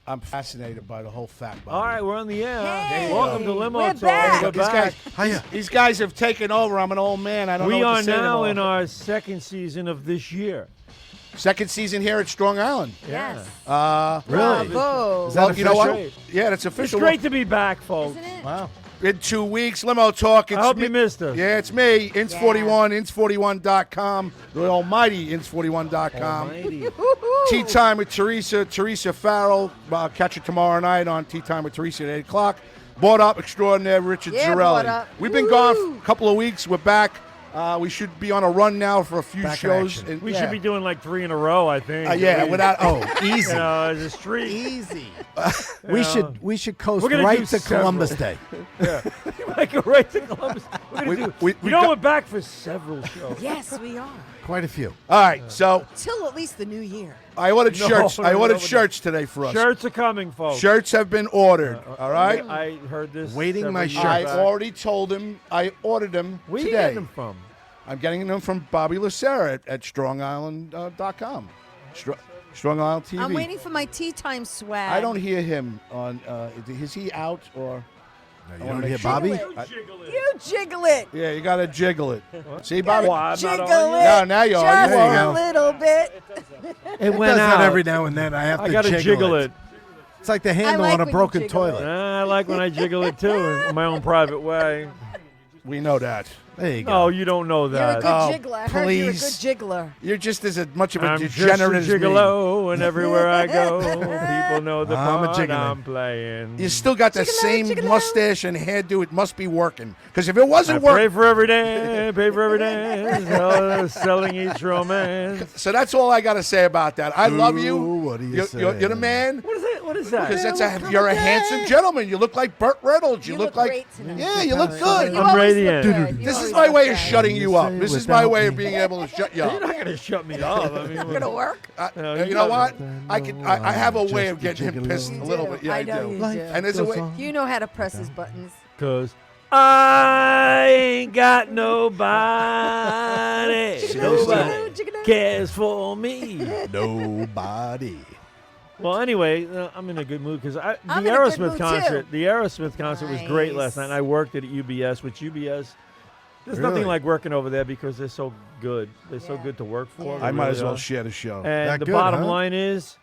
I'm fascinated by the whole fact. All right, we're on the air. Hey, Welcome to Limo we're Talk. back. We're back. These guys have taken over. I'm an old man. I don't know We what are to say now anymore. in our second season of this year. Second season here at Strong Island. Yes. Really? Bravo. Is that Well, you know what? official? Yeah, it's It's official. great to be back, folks. Isn't it? Wow. In 2 weeks, Limo Talk. It's I hope me. you missed us. Yeah, it's me, Ince41, Ince41.com, the almighty Ince41.com. Tea Time with Teresa Farrell. Catch it tomorrow night on Tea Time with Teresa at 8 o'clock. Bought Up Extraordinaire, Richard Yeah, Zarelli. Bought Up. We've been gone for a couple of weeks. We're back. We should be on a run now for a few Back in shows. action. We should be doing like 3 in a row, I think. Yeah, without. Easy. You know, as a streak. Easy. Yeah. We should coast We're gonna right do to Columbus Day. You might go right to Columbus. we We're back for several shows. Yes, we are. Quite a few. All right, so Till at least the new year. I ordered shirts. I no, ordered no. shirts today for us. Shirts are coming, folks. Shirts have been ordered. All right. I heard this. Waiting several my years shirts. I back. already told him I ordered them Where you today. getting them from? I'm getting them from Bobby Lucera at StrongIsland.com. Strong Island TV. I'm waiting for my tea time swag. I don't hear him on. Is he out or? No, you wanna don't make hear sure- Bobby? You jiggle it. Yeah, you gotta jiggle it. See, Bobby. Well, I'm not Jiggle on it. yet. No, now you are. Just You There you a go. little bit. It It went does out. that every now and then. I have I to gotta jiggle it. It's like the handle like on a when you broken jiggle it. toilet. I like when I jiggle it too, in my own private way. We know that. There you go. No, you don't know You're a that. good Oh, jiggler. I heard you're a good please. jiggler. You're just as much of a I'm just a degenerate as me. gigolo, and everywhere I go, people know the I'm a part jiggler. I'm playing. You still got the Jiggle-o, same jiggle-o. mustache and hairdo. It must be working. Because if it I wasn't pray working, for every day, pay for every day, selling each romance. so that's all I got to say about that. I love you. Ooh, what do you You're say? the man. What is it? What is that? Because you're a handsome gentleman. You look like Burt Reynolds. You look like. great tonight. Yeah, you look good. You I'm always radiant. look good. You This is always my look way of good. shutting you up. This is my without way of me. being able to shut you You're up. not going to shut me up. I mean, Gonna work? No, You you know don't. what? I have a way of Just getting him gigolo. pissed a little bit. Yeah, I know do. you do. And there's a way. You know how to press his buttons. Because I ain't got nobody. Nobody cares for me. Nobody. Well, anyway, I'm in a good mood because the I'm in a good Aerosmith mood, concert. too. The Aerosmith concert was great last Nice. night. And I worked it at UBS, which UBS. There's Really? nothing like working over there because they're so good. They're so Yeah. good to work for. Yeah. They I might really as well are. share the show. And That the good, bottom huh? line is,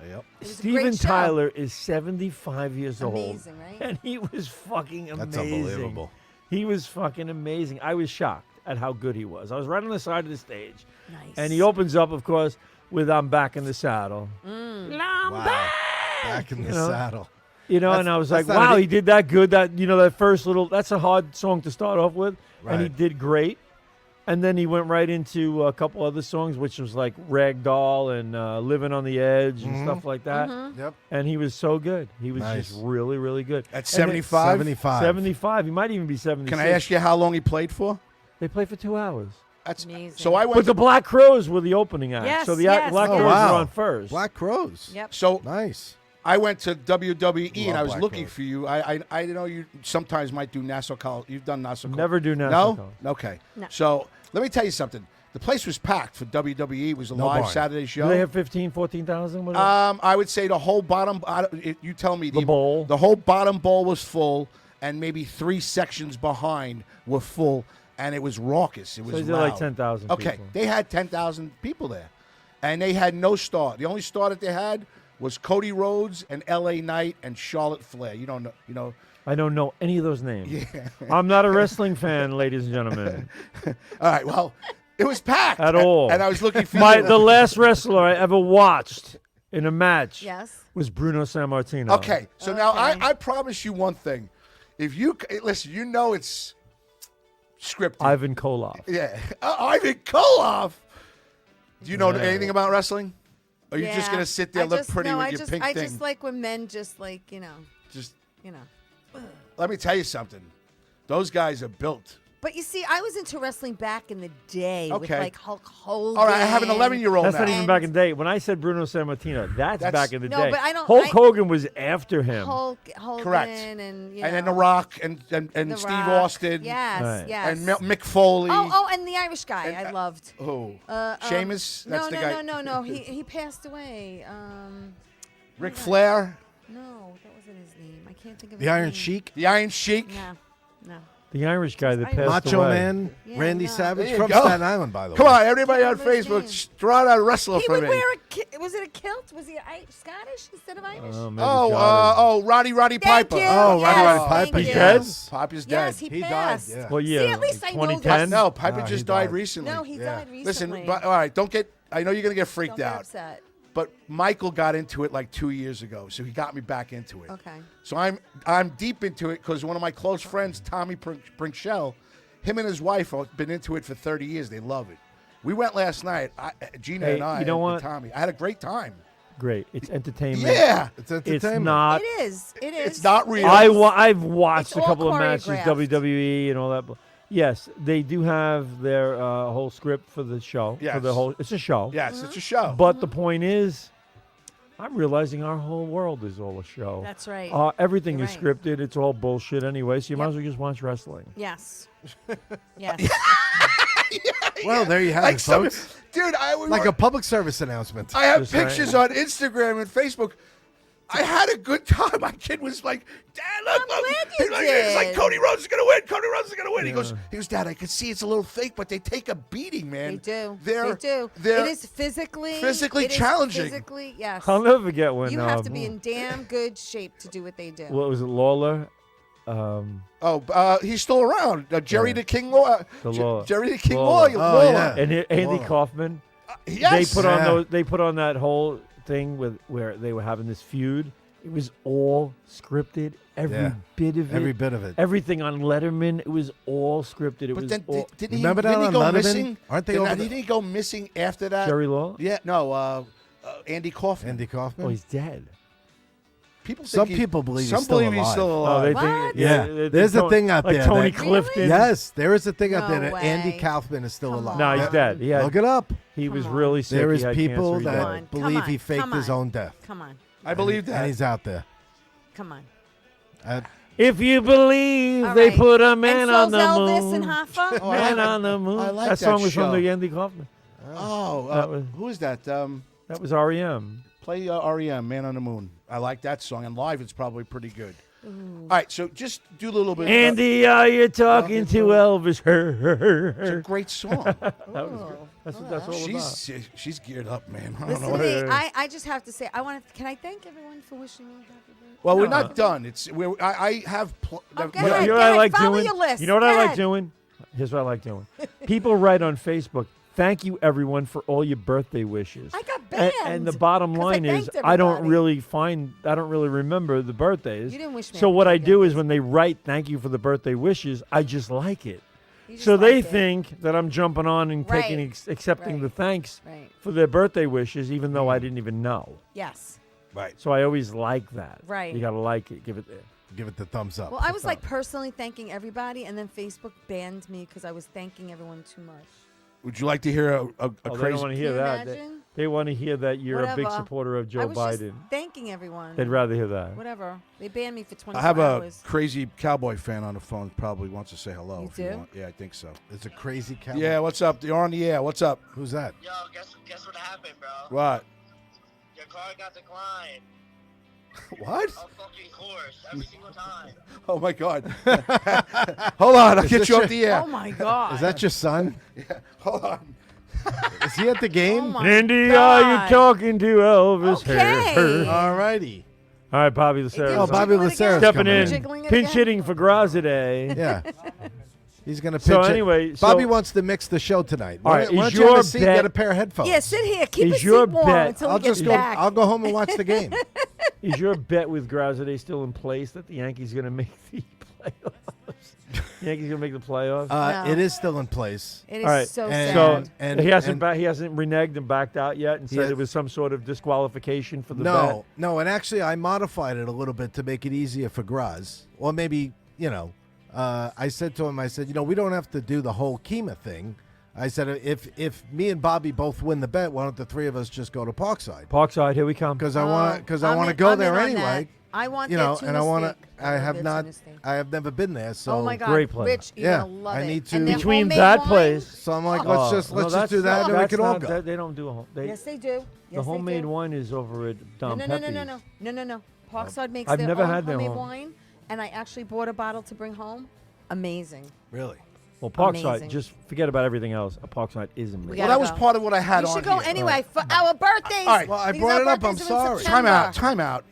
Yep. was a Steven great show. Tyler is 75 years old, Amazing, right? and he was fucking amazing. That's unbelievable. He was fucking amazing. I was shocked at how good he was. I was right on the side of the stage, Nice. and he opens up, of course, with "I'm back in the saddle." Wow. Back in the know? saddle. You know, That's- and I was like, that's not wow, an- he did that good. That first little, that's a hard song to start off with, and he Right. did great. And then he went right into a couple other songs, which was like Ragdoll and Living on the Edge and stuff like that. Yep. And he was so good. He was Nice. just really, really good. At And 75? 75. 75. He might even be 76. Can I ask you how long he played for? They played for 2 hours. That's Amazing. so I went But the Black Crows were the opening act. Yes, so the yes. Black Oh, Crows wow. were on first. Black Crows. Yep. so Nice. I went to WWE and Love I was Black looking Crows. for you. I know you sometimes might do Nassau College. You've done Nassau College. Never do Nassau No? College. Okay. No. So let me tell you something. The place was packed for WWE. It was a No live barn. Saturday Do show. they have 15, 14,000? What is it? I would say the whole bottom. You tell me. The bowl. The whole bottom bowl was full, and maybe 3 sections behind were full, and it was raucous. It was So they did loud. like 10,000 Okay, people. they had 10,000 people there, and they had no star. The only star that they had was Cody Rhodes and L.A. Knight and Charlotte Flair. You don't know. You know. I don't know any of those names. I'm not a wrestling fan, ladies and gentlemen. All right. Well, it was packed At all. and I was looking for The last wrestler I ever watched in a match Yes. was Bruno Sammartino. Okay, so now Okay. I promise you one thing. If you listen, you know it's scripted. Ivan Koloff. Yeah, Ivan Koloff. Do you know anything about wrestling? Or are you just Yeah. gonna sit there, I look just- pretty no, with I your just, pink I thing? just like when men just Just you know. let me tell you something. Those guys are built. But you see, I was into wrestling back in the day with Okay. like Hulk Hogan. All right, I have an 11-year-old That's now. not even back in the day. When I said Bruno Sammartino, that's back in the No, day. but I don't- Hulk I- Hogan was after him. Hulk Hogan Correct. and you And then know, The Rock and The Steve Rock. Austin. Yes, Right. yes. And Mick Foley. Oh, and the Irish guy I loved. Who? Uh, Sheamus? That's no, the no, guy. no. He passed away. Ric Flair, No, that wasn't his name. I can't think of The his Iron name. Sheik, the Iron Sheik. No. The Irish guy that Irish. passed Macho away. Man, Yeah, Randy no. Savage There you from go. Staten Island, by the way. Come on, everybody on Can't remember Facebook, his name. throw out a wrestler He for would me. wear was it a kilt? Was he Scottish instead of Irish? Maybe Oh, Scottish. Roddy Thank Piper. you. Oh, yes, Roddy thank Piper. He's you. dead? Piper's dead. Yes, he He died, passed. yeah. Well, yeah. See, at least like I know 2010? that. No, Piper he just died died. recently. No, he died Listen, recently. but, all right, don't get. I know you're gonna get freaked Don't get out, upset. but Michael got into it like 2 years ago, so he got me back into it. Okay. So I'm deep into it because one of my close friends, Tommy Brinkshell, him and his wife have been into it for 30 years. They love it. We went last night, Gina Hey, and I, you know and what? Tommy. I had a great time. Great. It's entertainment. Yeah. It's It's entertainment. not. It is. It is. It's not real. I've watched It's a all couple of matches, choreographed. WWE and all that. Yes, they do have their whole script for the show. Yes. For the whole, it's a show. Yes, it's a show. But the point is, I'm realizing our whole world is all a show. That's right. Everything You're is right. scripted. It's all bullshit anyway. So you might Yep. as well just watch wrestling. Yes. Yes. Well, there you have like it, some, folks. dude, Like a public service announcement. I have Just pictures on Instagram and Facebook. I had a good time. My kid was like, "Dad, look, I'm look." glad He's you like, it's like did. Cody Rhodes is gonna win. Cody Rhodes is gonna win. Yeah. He goes, Dad, I can see it's a little fake, but they take a beating, man. They do. They're, They do. They're, It is physically physically challenging. Physically, yes. I'll never forget when. You have to be in damn good shape to do what they do. What was it, Lawler? He's still around. Jerry Yeah. the King Law. The Law. Jerry the King Lawler. Law. Oh, yeah. And Andy Lawler. Kaufman. Yes. They put on Yeah. those. They put on that whole thing where they were having this feud. It was all scripted. Every Yeah. bit of it. Every bit of it. Everything on Letterman. It was all scripted. It But was then all, didn't Remember that didn't he on go Letterman? missing? Aren't they Didn't over the- he go missing after that? Jerry Law. Yeah. No. Andy Kaufman. Andy Kaufman. Oh, he's dead. People think Some he- people believe some he's still believe he's alive. still Oh, alive. they What? think. Yeah. they There's think a thing out like there Tony that- Clifton. Yes, there is a thing out there No that Andy way. Kaufman is still Come alive. on. No, he's dead. He, Look it up. he was Come on. really sick. There He is had people cancer. He that Come died. on, come believe on, he faked come his on. own death. Come on. I believe And that. he's out there. Come on. If you believe All they right. put a man and on so the Elvis moon. and Hoffa. Oh, I Man like- on the moon. I like that that song was show. from the Andy Kaufman. Oh, That was- who is that? That was REM. Play REM, Man on the Moon. I like that song, and live it's probably pretty good. All right, so just do a little bit. Andy, are you talking to Elvis? It's a Her. great song. That was good. That's what that's all about. she's geared up, man. I don't Listen know. to What me. I just have to say, can I thank everyone for wishing me a happy birthday? well, we're No. not done. I have. Oh, go You know ahead, what I like follow doing? your list. You know what Go I like ahead. doing? Here's what I like doing. People write on Facebook, "Thank you, everyone, for all your birthday wishes." I got And, banned. the bottom 'cause I line is, thanked I don't everybody. really remember the birthdays. You didn't wish me So happy what I birthday, do is guys. when they write "Thank you for the birthday wishes," I just like it. You just So they like it. think that I'm jumping on and taking Right. accepting Right. the thanks Right. for their birthday wishes, even though I didn't even know. Yes. Right. So I always like that. Right. You gotta like it. Give it there. Give it the thumbs up. Well, I was like personally thanking everybody, and then Facebook banned me because I was thanking everyone too much. Would you like to hear a Oh, they don't crazy? want to Can hear you that. imagine? They want to hear that you're a big Whatever. supporter of I Joe was just Biden. thanking everyone. They'd rather hear that. Whatever. They banned me for 24 I have a hours. crazy cowboy fan on the phone. Probably wants to say hello. You if you do? want. Yeah, I think so. It's a crazy cat. Yeah, what's up? You're on the air. What's up? Who's that? Yo, guess what happened, bro? What? Your car got declined. What? Of fucking course, every single time. Oh my God! Hold on, I'll Is get this you your- off the air. Oh my God. Is that your son? Hold on. Is he at the Oh game? my Andy, are you God. talking to Elvis? Okay. All righty. All right, Bobby It Lucero. did Oh, Bobby jiggle it Lucero's again. stepping coming in, Jiggling it pinch again. hitting for Graz today. Yeah. He's gonna pinch So it. anyway, Bobby so- wants to mix the show tonight. All right, Why don't is you have your a seat, bet- get a pair of headphones? Yeah, sit here. Keep Is his your seat warm bet- until I'll he gets just go. back. I'll go home and watch the game. Is your bet with Graz today still in place that the Yankees going to make the playoffs? The Yankees going to make the playoffs? No. It is still in place. It is All right, so and- sad. so and- he hasn't and- he hasn't reneged and backed out yet and said Yeah. it was some sort of disqualification for the No, no, and actually I modified it a little bit to make it easier for Graz. Or maybe, I said to him, I said, we don't have to do the whole Kima thing. I said, if me and Bobby both win the bet, why don't the three of us just go to Parkside? Parkside, here we come. Because I want to go I'm there in on anyway. that. I want You that know, tuna and I want steak. to. I have that not. tuna steak. I have never been there. So Oh my God, Great place. Rich, you're Yeah, gonna love I it. need to- And their Between homemade that wine- place. So I'm like, Oh, let's no, just do that, and we that's can all not- go. They don't do a home. Yes, they do. The Yes, homemade they do. wine is over at Don No. Parkside makes I've their never own had their homemade home. wine, and I actually bought a bottle to bring home. Amazing. Really? Well, Parkside, Amazing. just forget about everything else. A Parkside is amazing. We Well, gotta that was go. part of what I had You on should go here. anyway for our birthdays. All right. Well, I because brought our it up. birthdays I'm are in sorry. September. Time out.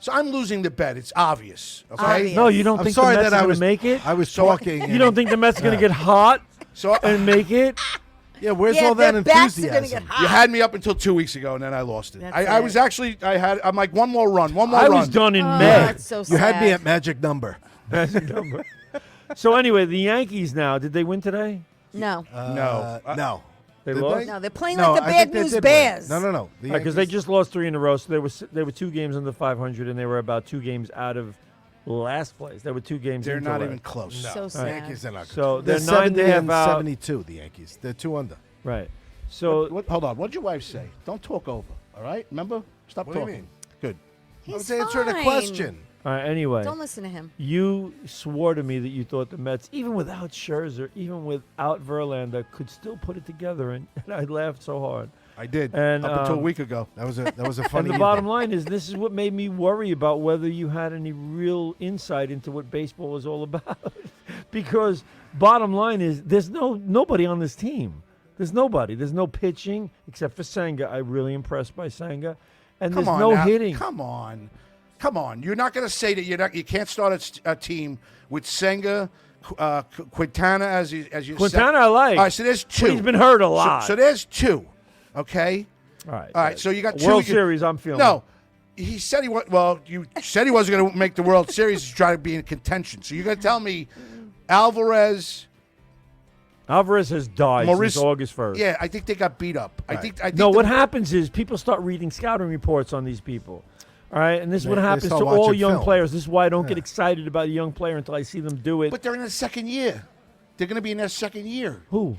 So I'm losing the bet. It's obvious. Okay. Obvious. No, you don't I'm think sorry the Mets that are I going was to make it? I was So- talking. You don't think the Mets are going to get hot So and make it? Yeah, where's Yeah, all that their bats are enthusiasm? gonna get hot. you had me up until 2 weeks ago, and then I lost it. That's I it. was actually. I'm like one more run. One more I run. was done in Oh, May. that's so You had me sad. at magic number. So anyway, the Yankees now, did they win today? No. No. No. They Did lost? they? No, they're playing No, like the I Bad think they News did win. Bears. No. Because they just lost 3 in a row, so they were 2 games under 500, and they were about 2 games out of last place. They were 2 games. They're into not last. even close. So The sad. Yankees are not good. So they're they're 9 and a 70 half and out. 72. The Yankees. They're 2 under. Right. So Hold on. What'd your wife say? Don't talk over. All right. Remember? Stop What do you talking. mean? Good. He's I was answering a fine. question. all right, anyway, Don't listen to him. you swore to me that you thought the Mets, even without Scherzer, even without Verlander, could still put it together, and I laughed so hard. I did. And, up until a um, week ago. That was a And funny. the bottom line is, this is what made me worry about whether you had any real insight into what baseball is all about. Because bottom line is, there's nobody on this team. There's nobody. There's no pitching except for Senga. I'm really impressed by Senga. And Come there's on no now. hitting. Come on. You're not going to say that you can't start a team with Senga, Quintana as you Quintana said. I like. All right, so there's 2. But he's been hurt a lot. So there's 2. Okay. all right. All right. So you got 2. World Series, I'm feeling. No. He said he you said he wasn't going to make the World Series to try to be in contention. So you're going to tell me Alvarez, Alvarez has died Maurice- since August 1st. yeah, I think they got beat up. I Right. think No, the- what happens is people start reading scouting reports on these people. All right, and this is what They happens start to all watching young film. players. This is why I don't get excited about a young player until I see them do it. But they're in their second year. They're going to be in their second year. Who?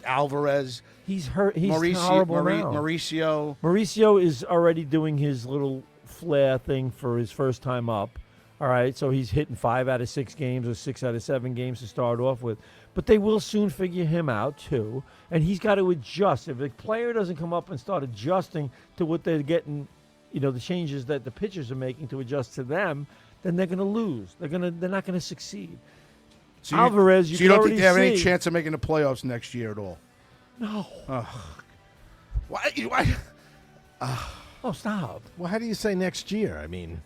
Alvarez, He's hurt. He's Mauricio, horrible now. Mauricio. Mauricio is already doing his little flair thing for his first time up. All right, so he's hitting 5 out of 6 games or 6 out of 7 games to start off with. But they will soon figure him out too, and he's got to adjust. If the player doesn't come up and start adjusting to what they're getting, the changes that the pitchers are making to adjust to them, then they're going to lose. They're not going to succeed. So Alvarez, you so you can don't think they have already any see- chance of making the playoffs next year at all? No. Why? Oh, stop. Well, how do you say next year? I mean,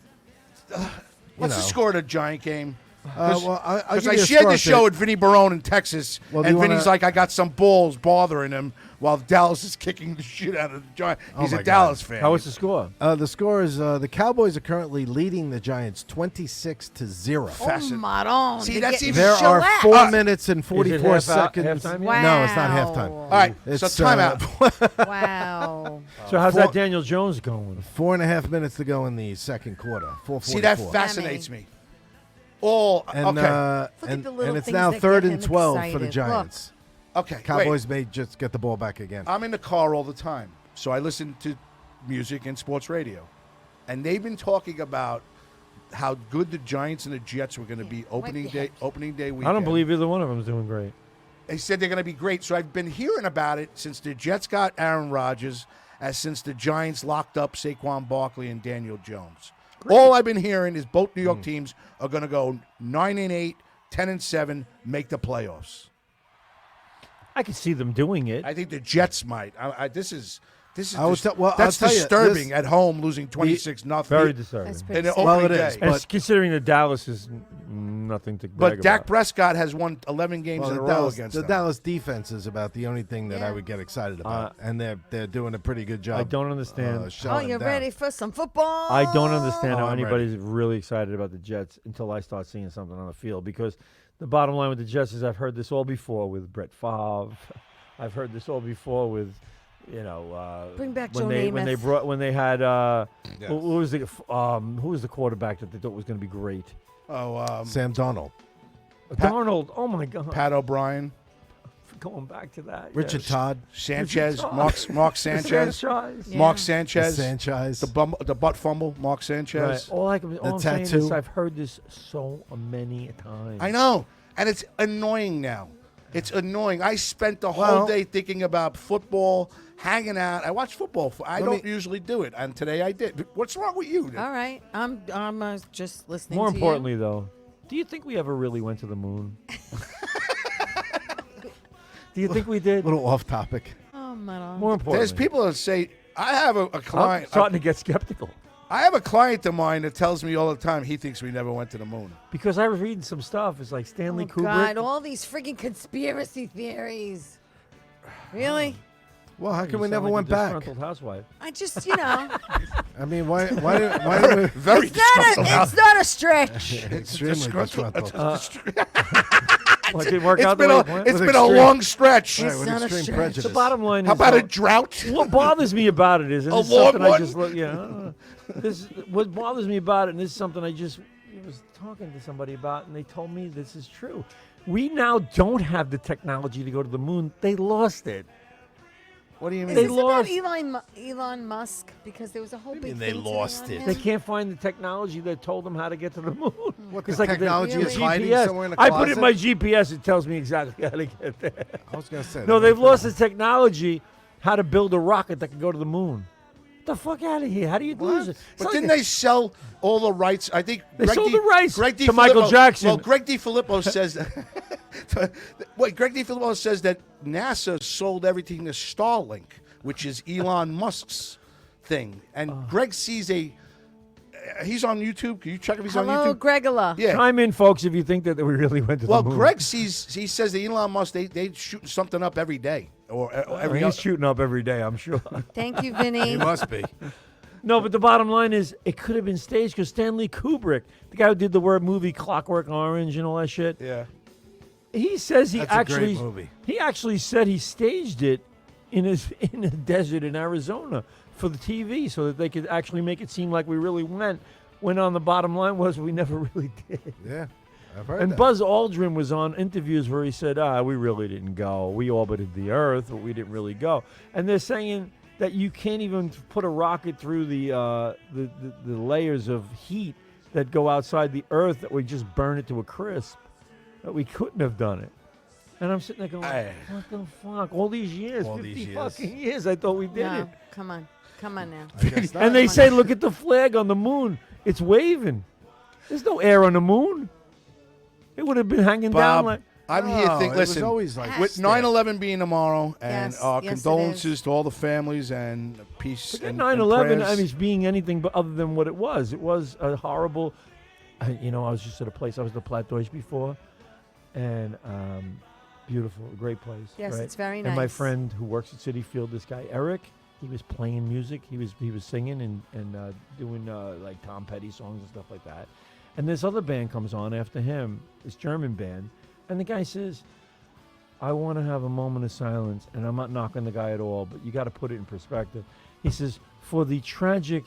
What's the know. score of the Giant game? well, I'll Because give I you a shared score the show update. with Vinny Barone in Texas, Well, do and you Vinny's wanna- like, I got some balls bothering him while Dallas is kicking the shit out of the Giants. Oh He's my a Dallas fan. How was the score? The score is the Cowboys are currently leading the Giants 26-0. Oh, Maron. See, They're that's getting even- There are shellacked. 4 minutes and Is 44 it seconds. halftime yet? Wow. No, it's not halftime. All right, It's, so timeout. Wow. So how's four- that Daniel Jones going? 4.5 minutes to go in the second quarter. 4:44. See, that fascinates me. All And, okay. Look at and, the little and it's things now that 3rd get and him 12 for excited. the Giants. Okay, Cowboys wait. may just get the ball back again. I'm in the car all the time, so I listen to music and sports radio, and they've been talking about how good the Giants and the Jets were going to be opening day weekend. I don't believe either one of them is doing great. They said they're going to be great. So I've been hearing about it since the Jets got Aaron Rodgers, as since the Giants locked up Saquon Barkley and Daniel Jones. All I've been hearing is both New York teams are going to go 9-8, 10-7, make the playoffs. I could see them doing it. I think the Jets might. This is I was dis- te- well, that's I'll tell you, disturbing this- at home losing 26-0. Very disturbing. That's in pretty an sad. Well, opening it is, day. And but- considering that Dallas is nothing to brag But Dak about. Prescott has won 11 games Well, in a the row Dallas, against the them. Dallas defense is about the only thing that I Yeah. would get excited about, and they're doing a pretty good job. I don't understand. Oh, shutting you're down. ready for some football? I don't understand Oh, how I'm anybody's really excited about the Jets until I start seeing something on the field. Because the bottom line with the Jets is I've heard this all before with Brett Favre. I've heard this all before with, Bring back when Joe they had Yes. who was the quarterback that they thought was going to be great? Oh, Sam Darnold. Darnold. Oh my God. Pat O'Brien. going back to that. Richard yes. Todd. Sanchez, Todd. Mark Sanchez. Sanchez. Yeah. Mark Sanchez. Sanchez. The butt fumble, Mark Sanchez. Right. All I'm saying is tattoo. I've heard this so many times. I know. And it's annoying now. It's annoying. I spent the whole day thinking about football, hanging out. I watch football. I don't usually do it, and today I did. What's wrong with you? All right. I'm just listening More to importantly, though, do you think we ever really went to the moon? Do you think we A did? little off topic. you. Oh, Manon. More importantly. There's people that say, I have a I'm client. starting to get skeptical. I have a client of mine that tells me all the time he thinks we never went to the moon. Because I was reading some stuff. It's like Stanley Oh, Kubrick. God, all these freaking conspiracy theories. Really? Well, how You come we sound never like a went back? disgruntled housewife. I just, I mean, why do we... Very it's not a stretch. Extremely disgruntled. Well, it didn't work out It's the way you planned? been a extreme- long stretch. Right, with not a extreme stretch. prejudice. The bottom line is, How about a though, drought? what bothers me about it is, and A this is long something I one? just look, what bothers me about it, and this is something I just was talking to somebody about, and they told me this is true. We now don't have the technology to go to the moon. They lost it. What do you Is mean? They this lost. about Elon Musk? Because there was a whole big they thing lost today it? on They him. can't find the technology that told them how to get to the moon. What, It's the like technology Really? is hiding GPS. somewhere in a I closet? put it in my GPS. It tells me exactly how to get there. I was going to say. No, that. they've lost the technology how to build a rocket that can go to the moon. Get the fuck out of here. How do you lose it? It's But not didn't like they sell all the rights? I think They sold the rights to Michael DiFilippo- Jackson. Well, Greg DiFilippo says. Wait, Greg DiFilippo says that NASA sold everything to Starlink, which is Elon Musk's thing. And Greg sees he's on YouTube. Can you check if he's Hello, on YouTube? Gregola. Yeah. Chime in, folks, if you think that we really went to Well, the moon. Greg he says that Elon Musk, they shooting something up every day. Or every He's shooting up every day, I'm sure. Thank you, He Vinny. must be. No, but the bottom line is it could have been staged because Stanley Kubrick, the guy who did the word movie Clockwork Orange and all that shit, Yeah. he says he That's a actually great movie. he actually said he staged it in a desert in Arizona for the TV so that they could actually make it seem like we really went. When on the bottom line was we never really did. Yeah, I've heard And that. Buzz Aldrin was on interviews where he said, we really didn't go. We orbited the Earth, but we didn't really go. And they're saying that you can't even put a rocket through the layers of heat that go outside the Earth that would just burn it to a crisp. That we couldn't have done it. And I'm sitting there going, what the fuck? All these years, All 50 these years. fucking years, I thought we did it. No, come on. Come on now. I guess not. And they Come on. say, look at the flag on the moon. It's waving. There's no air on the moon. It would have been hanging down Bob, like... I'm here No, thinking, it was listen, always like with that. 9/11 being tomorrow, and Yes, our yes, it condolences is. to all the families and peace Forget and 9/11, prayers. I mean, it's being anything but other than what it was. It was a horrible... I was just at a place, I was at the Plattdeutsch before, and beautiful, great place. Yes, right? it's very And my nice. friend who works at Citi Field, this guy Eric, he was playing music. He was singing and doing like Tom Petty songs and stuff like that. And this other band comes on after him, this German band, and the guy says, I want to have a moment of silence, and I'm not knocking the guy at all, but you got to put it in perspective. He says, for the tragic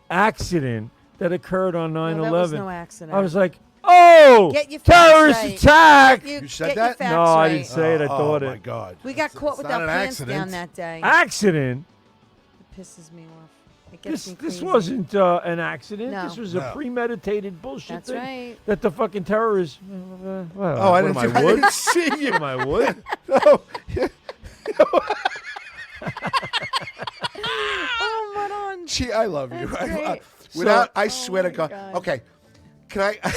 accident that occurred on 9/11. No, that was no accident. I was like, oh, Get your facts terrorist right. attack. You said get that? Your facts No, I right. didn't say it. I thought oh my it. God. We got caught with not our an pants accident. down that day. Accident? It pisses me off. It gets me This crazy. wasn't an accident. No. This was a No. premeditated bullshit That's thing right. that the fucking terrorists. Oh, what am I wood? didn't see you. Am I wood? No. Oh, Manon. Gee, I love you. That's great. I swear to my God. God. Okay. Can I?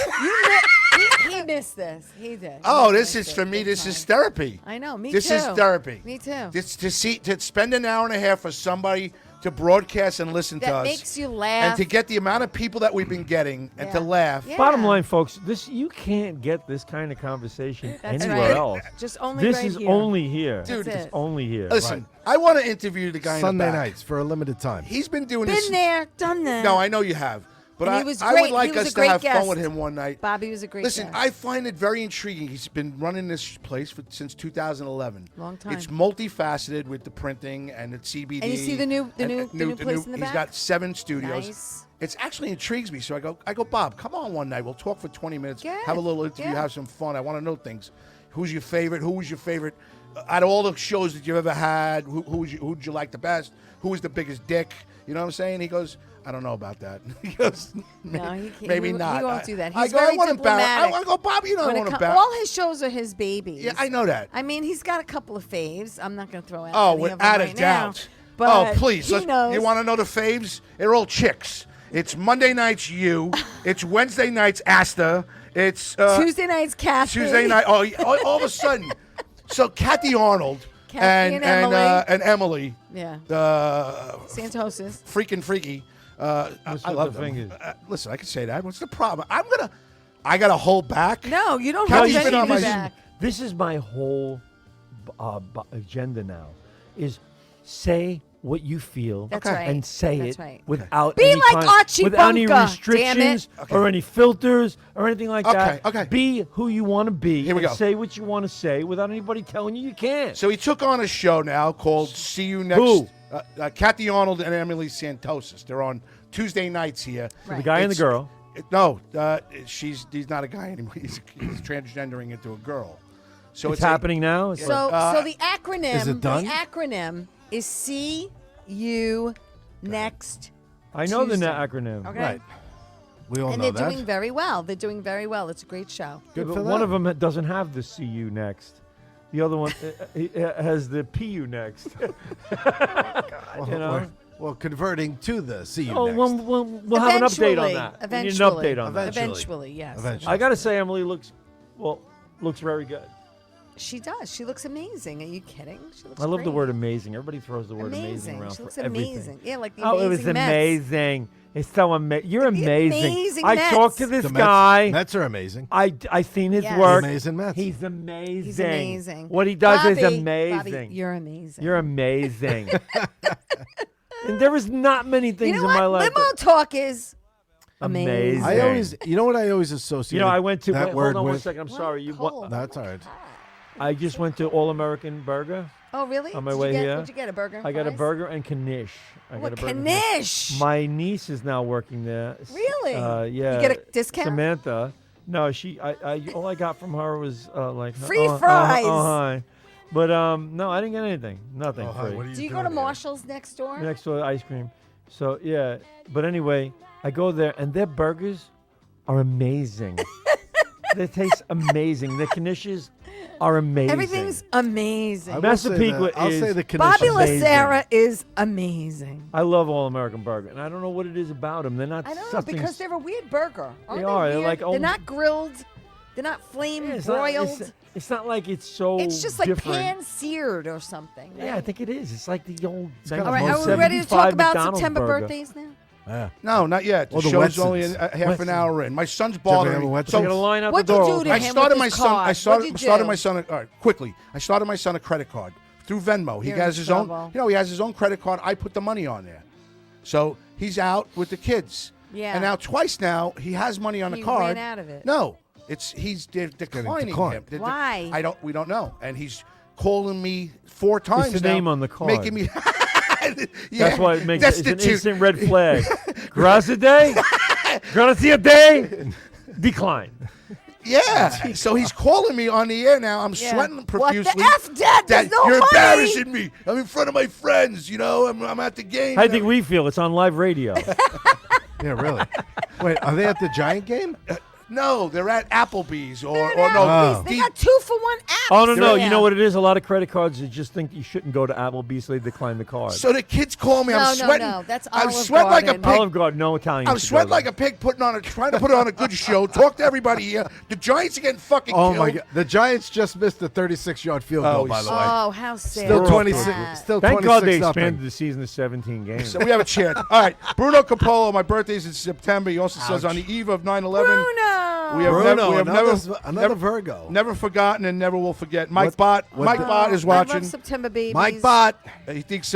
He missed this. He did. Oh, He this missed is it for me. big This is time. therapy. I know. Me This too. is therapy. Me too. This to spend an hour and a half for somebody to broadcast and listen to That us, makes you laugh. and to get the amount of people that we've been getting, and to Yeah. laugh. Yeah. Bottom line, folks, you can't get this kind of conversation That's anywhere right. else. Just only This right is here. only here. Dude, That's it's it. only here. Listen, I want to interview the guy Sunday in the back. nights for a limited time. He's been doing Been this. there, done that. No, I know you have. But And I, he was I great. would like He was us a to great have fun guest. with him one night. Bobby was a great Listen, guest. I find it very intriguing. He's been running this place since 2011. Long time. It's multifaceted with the printing and the CBD. And you see the new place in the He's back? got 7 studios. Nice. It's actually intrigues me. So I go, Bob, come on one night. We'll talk for 20 minutes. Good. Have a little interview. Yeah. Have some fun. I want to know things. Who's your favorite? Who was your favorite out of all the shows that you've ever had, who'd you like the best? Who was the biggest dick? You know what I'm saying? He goes, I don't know about that. He goes, No, he can't. maybe He not. won't do that. I He's go, very I want to diplomatic. I go, Bob, you know, I When it want to com- embarrass. all his shows are his babies. Yeah, I know that. I mean, he's got a couple of faves. I'm not going to throw out Oh, any of them without a right now, doubt. but Oh, please. he knows. You want to know the faves? They're all chicks. It's Monday nights, you. It's Wednesday nights, Asta. It's Tuesday nights, Kathy. Tuesday night. Oh, all of a sudden. So Kathy Arnold Kathy and Emily. and Emily, Yeah. freaking Santosis. freaky. What's I with love the them. fingers? Listen, I can say that. What's the problem? I gotta hold back. No, you don't Kathy's have been on any my- back. This is my whole agenda now. Is say what you feel That's right. and say That's it right. without Be any like kind, Archie without any Bunker, damn restrictions it. Okay. or any filters or anything like that. Okay. Be who you want to be. Here we and go. Say what you want to say without anybody telling you can't. So he took on a show now called See You Next. Who? Kathy Arnold and Emily Santosis. They're on Tuesday nights here. The guy and the It's- girl. No, he's not a guy anymore. He's transgendering into a girl. So It's happening now. It's like- So the acronym. Is it done? The acronym is See You Next. I know Tuesday. the acronym. Okay. Right. We all And know they're that. doing very well. They're doing very well. It's a great show. Good But for one of them. them doesn't have the CU next. The other one has the PU next. Well, you know? well, converting to the see you Oh, next. we'll have an update on that. We need an Eventually. update on that. Eventually, yes. Eventually. I got to say, Emily looks very good. She does. She looks amazing. Are you kidding? She looks I love the great. word amazing. Everybody throws the word amazing Amazing. around She for looks everything. amazing. Yeah, like the Oh, amazing it was Mets. amazing. It's so amazing. You're The amazing. amazing I Mets. talked to this The Mets, guy. Mets are amazing. I seen his Yes. work. The amazing Mets. He's amazing. He's amazing. What he does is Bobby, amazing. Bobby, you're amazing. You're amazing. And there is not many things You know in my what? life. Limo talk is Amazing. amazing. I always, you know what I always associate. You know, I went to. that Wait, word hold on one with. second. I'm sorry. You. Cold. That's all right. I just went to All American Burger. Oh, really? On my Did way you get, here, What'd you get? A burger? and I got a fries? burger and knish. I What, got a burger. and Knish? My niece is now working there. Really? Yeah. You get a discount? Samantha. No, she. All I got from her was like Free fries. Hi. But no, I didn't get anything. Nothing Oh, hi, free. what are you Do you go doing to here? Marshall's next door? Next to ice cream. So yeah. But anyway, I go there and their burgers are amazing. They taste amazing. The knishes are amazing. Everything's amazing. I will say Massapequa the- I'll is say the Bobby conditions. amazing. Lacera is amazing. I love All American Burger, and I don't know what it is about them. They're not. I don't know something because they're a weird burger. Aren't They are. They're Weird? like they're old- not grilled. They're not flame Yeah, broiled. it's not like it's so. It's just like different. pan seared or something. Yeah, I right? think it is. It's like the old. got All right, are we 1975 ready to talk about McDonald's September burger. birthdays now? Yeah. No, not yet. The Well, the show's only Wetsons. a half an Wetsons. hour in. My son's Jeffrey bothering Hammer me. Wetsons. So you're gonna line out What'd the you door. do to I him started with my his son. card? I started What'd you started do? my son. All right, quickly. I started my son a credit card through Venmo. He You're has in his own. trouble. You know, he has his own credit card. I put the money on there, so he's out with the kids. Yeah. And now twice now he has money on He the card. ran out of it. No, they're declining declined. him. Why? We don't know. And he's calling me 4 times the now, name on the card? making me. Yeah, That's why it makes it's an destitute. instant red flag. Gracias day, gracias day, decline. Yeah. So he's calling me on the air now. I'm Yeah. sweating What profusely. the F, Dad? There's Dad, no you're money. embarrassing me. I'm in front of my friends. You know, I'm at the game. How do you think we feel? It's on live radio. Yeah, really. Wait, are they at the Giant game? No, they're at Applebee's or They're no. at Applebee's. They D- got 2-for-1 apps. Oh no, Yeah. you know what it is? A lot of credit cards that just think you shouldn't go to Applebee's, so they decline the card. so the kids call me. No, I'm no, sweating. no, that's I'm Olive sweating like a Garden. pig. Olive Garden, no Italian. I'm sweating like a pig, trying to put on a good show. Talk to everybody here. The Giants are getting fucking Oh killed. my God! The Giants just missed the 36-yard field goal. By the way, Oh, how sad. still is 26. that? Still Thank 26 God they nothing. expanded the season to 17 games. So we have a chant. All right, Bruno Capolo. My birthday's in September. He also says Ouch. on the eve of 9/11. Bruno. We have Bruno, we have another Virgo. Never forgotten and never will forget. Mike What- Bott. what Mike the- Bott is I love watching. September babies. Mike Bott. He thinks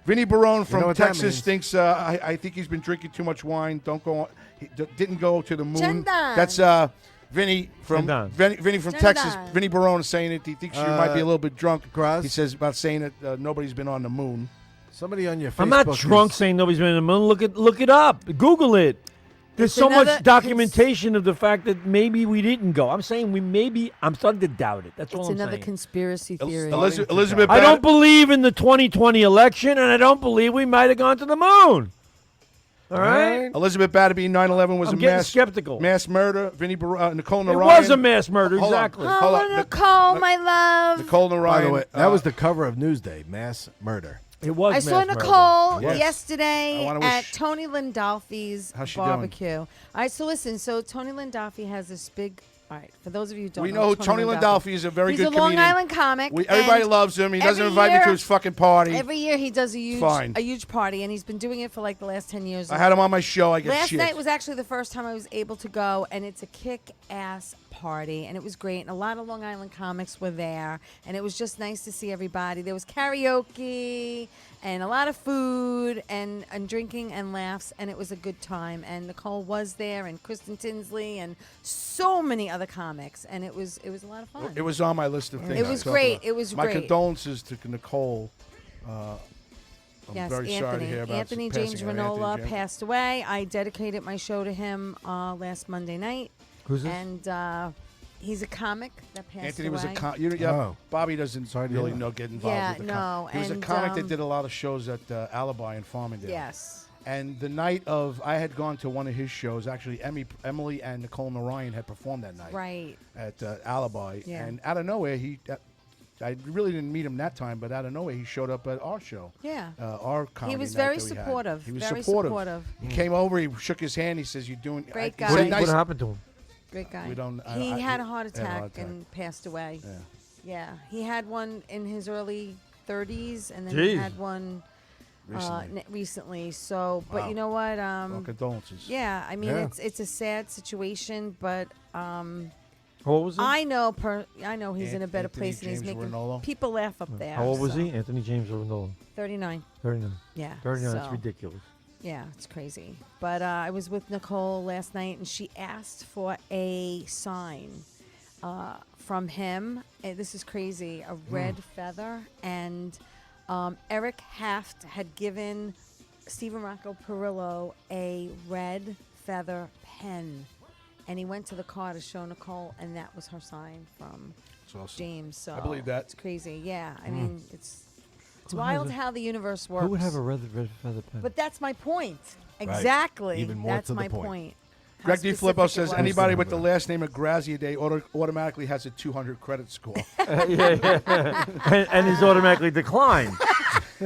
Vinny Barone from know what that Texas means. thinks I think he's been drinking too much wine. Don't go. Didn't go to the moon. Chendan. That's Vinny from Chendan. Vinny from Chendan. Texas. Vinny Barone is saying it. He thinks you might be a little bit drunk. Graz? He says about saying that nobody's been on the moon. Somebody on your Facebook. I'm not drunk is- saying nobody's been in the moon. Look it up. Google it. There's It's so another much documentation of the fact that maybe we didn't go. I'm saying I'm starting to doubt it. That's all It's I'm another saying. conspiracy theory. Elizabeth. I don't believe in the 2020 election, and I don't believe we might have gone to the moon. All right? Elizabeth Batterby, 9/11 was I'm a getting skeptical. mass murder. Nicole It Narayan. was a mass murder, Hold on. exactly. Hold Oh, on. Nicole, my love. Nicole Narayan. By the way, that was the cover of Newsday, mass murder. It was. I saw mass murder. Nicole Yes. yesterday I wanna at wish- Tony Landolfi's How's she doing? barbecue. All right, so listen. So Tony Landolfi has this big. All right, for those of you who don't We know who Tony Landolfi is. A very He's good a Long comedian. Island comic. Everybody and loves him. He doesn't every invite me year- to his fucking party. Every year he does a Fine. huge party, and he's been doing it for like the last 10 years. I had him on my show. I get Last shit. night was actually the first time I was able to go, and it's a kick-ass party, and it was great. And a lot of Long Island comics were there, and it was just nice to see everybody. There was karaoke and a lot of food and drinking and laughs, and it was a good time. And Nicole was there, and Kristen Tinsley, and so many other comics, and it was a lot of fun. It was on my list of things. It to was talk great. about. It was my great. condolences to Nicole. I'm Yes, very sorry to hear about Anthony the passing James of Renola Anthony James. passed away. I dedicated my show to him last Monday night. Who's this? And he's a comic that passed Anthony away. was a Oh. Bobby doesn't Sorry to really hear that. get involved Yeah, with the no, He was a and, comic that did a lot of shows at Alibi in Farmingdale. Yes. And the night of, I had gone to one of his shows. Actually, Emily and Nicole Narayan had performed that night Right. at Alibi. Yeah. And out of nowhere, I really didn't meet him that time, but out of nowhere, he showed up at our show. Yeah. Our comedy was night very that we had. supportive, He was very supportive. supportive. He came over. He shook his hand. He says, "You're doing Great he guy. said, What, nice. what happened to him? Great guy. We don't- He had a heart he had a attack heart attack. and passed away. Yeah. Yeah. He had one in his early 30s, and then Jeez. he had one recently. So, but Wow. you know what? Well, condolences. Yeah, I mean Yeah. it's a sad situation, but How old was he? I know he's in a better Anthony place, and he's James making Ranolo? people laugh up there. How old was so. he? Anthony James Renola. 39. 39. Yeah. 39. That's so, ridiculous. Yeah, it's crazy. But I was with Nicole last night, and she asked for a sign from him. This is crazy. A red feather, and Eric Haft had given Stephen Rocco Perillo a red feather pen, and he went to the car to show Nicole, and that was her sign from It's awesome. James. So I believe that. it's crazy. Yeah, I mean it's wild how the universe works. Who would have a red feather pen? But that's my point. Exactly. Even more that's to the my point. point. How Greg D. specific Flippo it says was. anybody with the last name of Graziadei automatically has a 200 credit score. and he's automatically declined.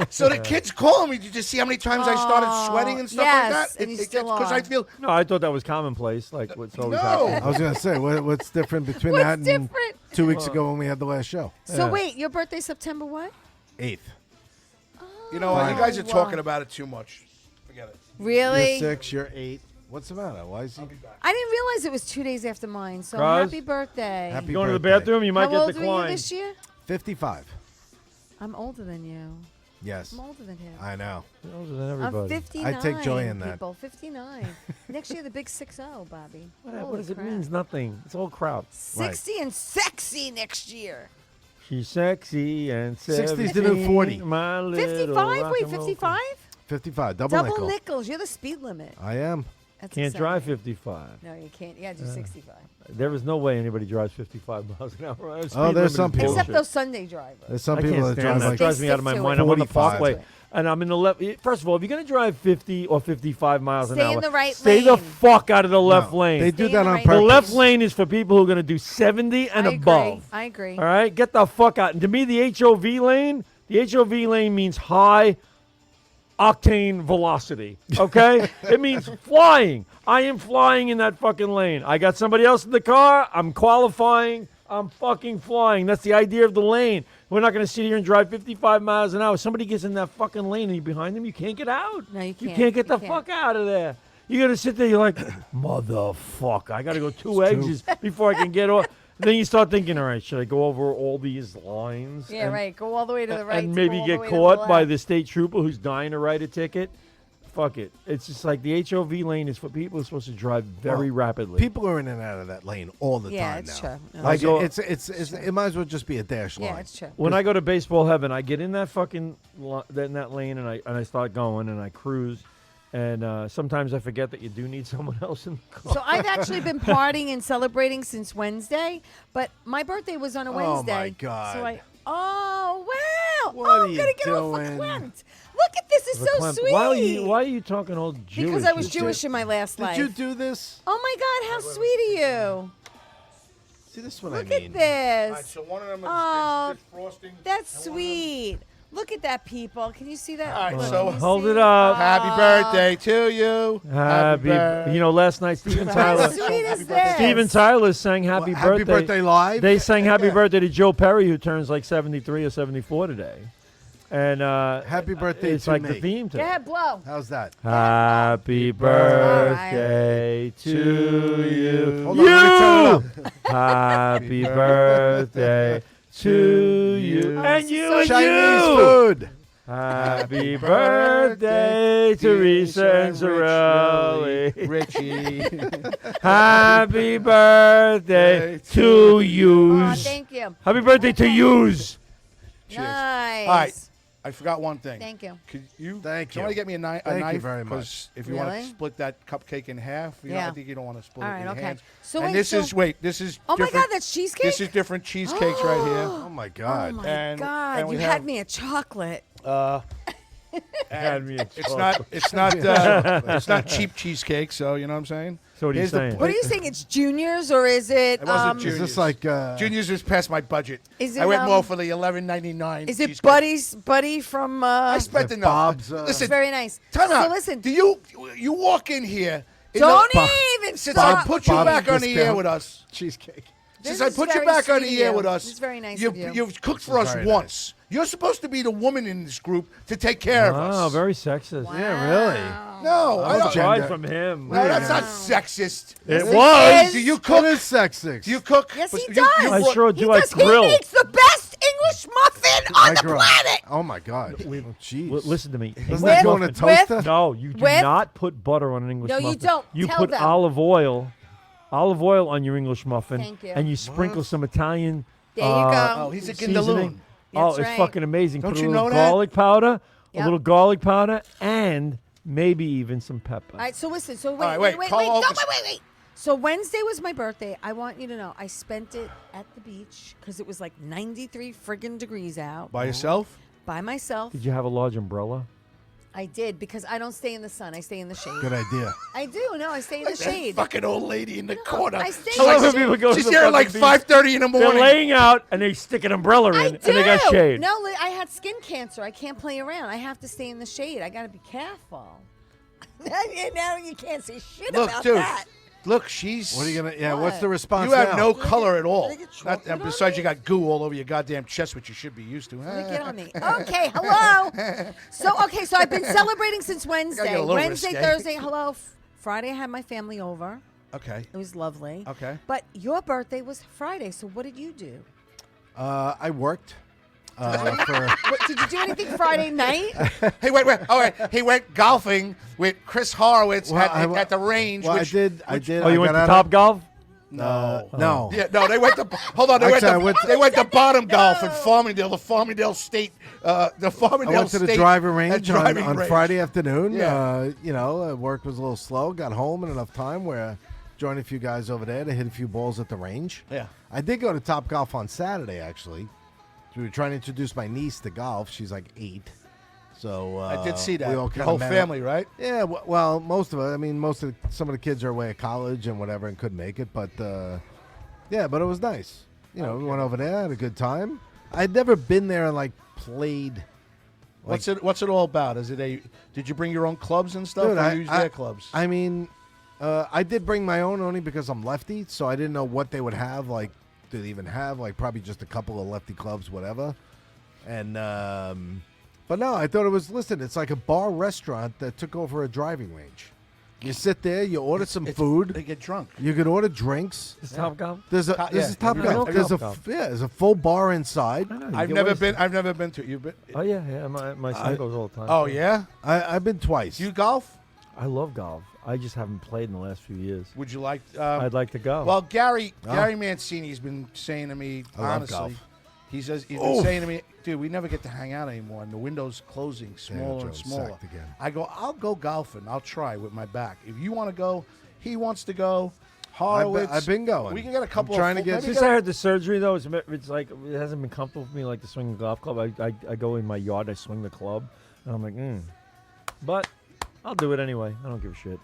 So the kids calling me. Did you see how many times I started sweating and stuff yes, like that? and you still Because I are. feel No, I thought that was commonplace, like what's always No. happening. I was gonna say, what's different between What's that and different? 2 weeks ago when we had the last show? So Yeah. wait, your birthday September what? 8th. you know what, you guys are Oh, talking about it too much. Forget it. Really? You're 6. You're 8. What's the matter? Why is he? I didn't realize it was 2 days after mine. So Guys, happy birthday. Happy You going to the birthday. bathroom? You might How get old were you declined. this year? 55. I'm older than you. Yes. I'm older than him. I know. You're older than I'm everybody. 59. I take joy in that. People, 59. Next year, the big 6-0, Bobby. What Holy does it crap. mean? Nothing. It's all crap. 60 and sexy next year. She's sexy and 60's the new 40. My little 55? rock Wait, and roll 55? 55. Double nickel. nickels. You're the speed limit. I am. That's Can't exciting. drive 55. No, you can't. You gotta do 65. There is no way anybody drives 55 miles an hour. Speed Oh, there's limit some is people. Except bullshit. those Sunday drivers. There's some I people can't that stand drive that. It like drives me out of my stick to mind. it. I'm on the 45. parkway, and I'm in the left. First of all, if you're going to drive 50 or 55 miles an Stay hour, in the right stay the lane. fuck out of the left No, lane. They Stay do in that the on right the purpose. left lane is for people who are going to do 70 and I above. Agree. I agree. All right, get the fuck out. And to me, the HOV lane means high octane velocity. Okay, it means flying. I am flying in that fucking lane. I got somebody else in the car. I'm qualifying. I'm fucking flying. That's the idea of the lane. We're not going to sit here and drive 55 miles an hour. Somebody gets in that fucking lane and you're behind them, you can't get out. No, you You can't. can't get You the can't. fuck out of there. You're going to sit there, you're like, motherfucker, I got to go two exits before I can get off. Then you start thinking, all right, should I go over all these lines? Yeah, and, right. Go all the way to the right. And to maybe go all the get way to caught by left. the state trooper who's dying to write a ticket? Fuck it. It's just like the HOV lane is for people who are supposed to drive very rapidly. People are in and out of that lane all the Yeah, time it's now. true. No. Like I go- it's it might as well just be a dash line. Yeah, it's true. When I go to baseball heaven, I get in that fucking in that lane and I start going and I cruise, And sometimes I forget that you do need someone else in the car. So I've actually been partying and celebrating since Wednesday, but my birthday was on a Oh, Wednesday. my God. So wow. What I'm are you gonna get off a doing? Clint. Look at this, it's so Verklempt. sweet. Why are you talking all Jewish? Because I was You Jewish in my last life. Did you do this? Oh my God, how sweet are you? See, this is what Look I mean. at this. All right, so one of them is, Oh, is frosting. That's and one of them- sweet. Look at that, people. Can you see that? All right, Look, so can you hold see? it up. Happy birthday to you. Happy, birthday. last night Steven How Tyler. sweet is Happy birthday. this? Steven Tyler sang happy Well, Happy birthday live. They sang happy birthday to Joe Perry, who turns like 73 or 74 today. And Happy birthday it's to like me. the theme Go today. ahead, blow. How's that? Happy birthday to you. Hold on, let me turn it up. Happy birthday to you. Oh, And you so and Chinese you. food. Happy birthday, Teresa and Zarelli. Richie. Happy birthday to Oh, yous. thank you. Happy birthday to yous. Cheers. Nice. All right. I forgot one thing. Thank you. Could you? Thank Somebody you. get me a, a Thank you knife? very Because if you want Really? to split that cupcake in half, you know, Yeah. I think you don't want to split All it right, in okay. hands. So and wait, this so- this is. Oh my different- God, that's cheesecake? This is different cheesecakes right here. Oh my Oh God. my And- God, and we you have- had me a chocolate. Had me a It's not cheap cheesecake. So you know what I'm saying. So what are you Here's the saying? What are you saying? It's juniors or is it? It wasn't Is Juniors. this like Juniors is past my budget. Is it, I went more um, for the $11.99. Is it cheesecake. Buddy from? I spent Is it enough. Bob's, Listen, Very nice. time out. So listen, Do you walk in here? in don't the- even Since stop. I put you Bob's back on the air discount? with us. cheesecake? Since This I is put you very back on sweet the of air you. with us, This is very nice of you. You've cooked for us very once. You're supposed to be the woman in this group to take care of Oh, us. very sexist. Yeah, really. No, I I don't. was gender. right from him. No, that's not sexist. It Yes, was. is. Do you What cook? is sexist? Do you cook? Yes, he You- does. you I brought- sure do. I He grill. makes the best English muffin on the grill. planet. Oh my God. Oh, jeez. Listen to me. Doesn't English that go in a muffin- toaster? No, you do With- not put butter on an English No, you muffin. don't. You Tell put them. olive oil on your English muffin. Thank you. And you sprinkle some Italian. There you go. Oh, he's a seasoning. Gindaloon. Oh, That's it's right. fucking amazing. Don't Put you a little know that? garlic powder, Yep. a little garlic powder, and maybe even some pepper. All right, so listen. So wait, right, wait, wait, wait, call wait. No, August. wait. So Wednesday was my birthday. I want you to know I spent it at the beach because it was like 93 friggin' degrees out By yourself? by myself. Did you have a large umbrella? I did because I don't stay in the sun. I stay in the shade. Good idea. I do. No, I stay in the That shade. fucking old lady in the corner. I stay She's in I love the when people shade. go to She's the there at like fucking beach. 5:30 in the They're morning. laying out and they stick an umbrella in I and do. they got shade. No, I had skin cancer. I can't play around. I have to stay in the shade. I got to be careful. Now you can't say shit Look, about dude. that. Look, she's. What are you gonna? Yeah. What's What? the response You have now? no color at all. Get on Besides, me. you got goo all over your goddamn chest, which you should be used to. Get on me. Okay, hello. So I've been celebrating since get Wednesday. a little Wednesday, risque. Thursday, hello. Friday, I had my family over. Okay. It was lovely. Okay. But your birthday was Friday, so what did you do? I worked. For What, did you do anything Friday night? Hey, wait. All right. He went golfing with Chris Horowitz Well, at the range. well, which, I did. Oh, you I went got to out Top of- Golf? No. No. Yeah, no, they went to. Hold on, Actually, they went to bottom golf in Farmingdale, the Farmingdale State, the Farmingdale I went to the State driving range driving on range. Friday afternoon. Yeah. Work was a little slow. Got home in enough time where I joined a few guys over there to hit a few balls at the range. Yeah. I did go to Top Golf on Saturday, actually. We were trying to introduce my niece to golf. She's like 8. So I did see that. We all The kinda whole met up. family, right? Yeah, well, most of it. I mean, some of the kids are away at college and whatever and couldn't make it. But yeah, but it was nice. We went over there, had a good time. I'd never been there and played. What's it all about? Is it Did you bring your own clubs and stuff, Dude, or use their clubs? I mean, I did bring my own only because I'm lefty, so I didn't know what they would have. Do they even have probably just a couple of lefty clubs, whatever. And but no, I thought it was. Listen, it's like a bar restaurant that took over a driving range. You sit there, you order some They food. get drunk. You could order drinks. Is Top Golf? There's a Top- this yeah. is Top Yeah. Golf. Yeah. There's a Top Golf. there's a full bar inside. I know, you I've get never wasted. been to. You've been. Oh, yeah. My son goes all the time. Oh yeah. I've been twice. You golf? I love golf. I just haven't played in the last few years. Would you like? I'd like to go. Well, Gary Mancini's been saying to me I love honestly. golf. He says he's been saying to me, dude, we never get to hang out anymore, and the window's closing smaller and Joe's smaller. sacked again. I go, I'll go golfing. I'll try with my back. If you want to go, he wants to go. Horowitz. I've been going. We can get a couple. I'm trying of to get. maybe Since I had the surgery, though, it's like it hasn't been comfortable for me like to swing a golf club. I go in my yard, I swing the club, and I'm like, But I'll do it anyway. I don't give a shit.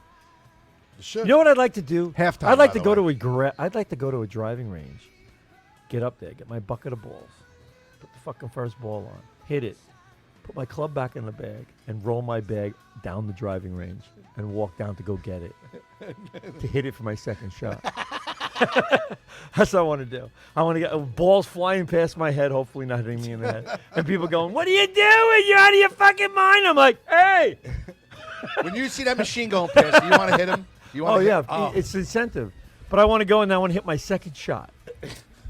Should. You know what I'd like to do? Halftime, I'd like by to the go way. to I'd like to go to a driving range. Get up there, get my bucket of balls, put the fucking first ball on, hit it, put my club back in the bag, and roll my bag down the driving range and walk down to go get it, to hit it for my second shot. That's what I want to do. I want to get balls flying past my head, hopefully not hitting me in the head, and people going, "What are you doing? You're out of your fucking mind!" I'm like, "Hey." When you see that machine going past, you want to hit him? You want Oh to yeah, hit, it's incentive. But I want to go and I want to hit my second shot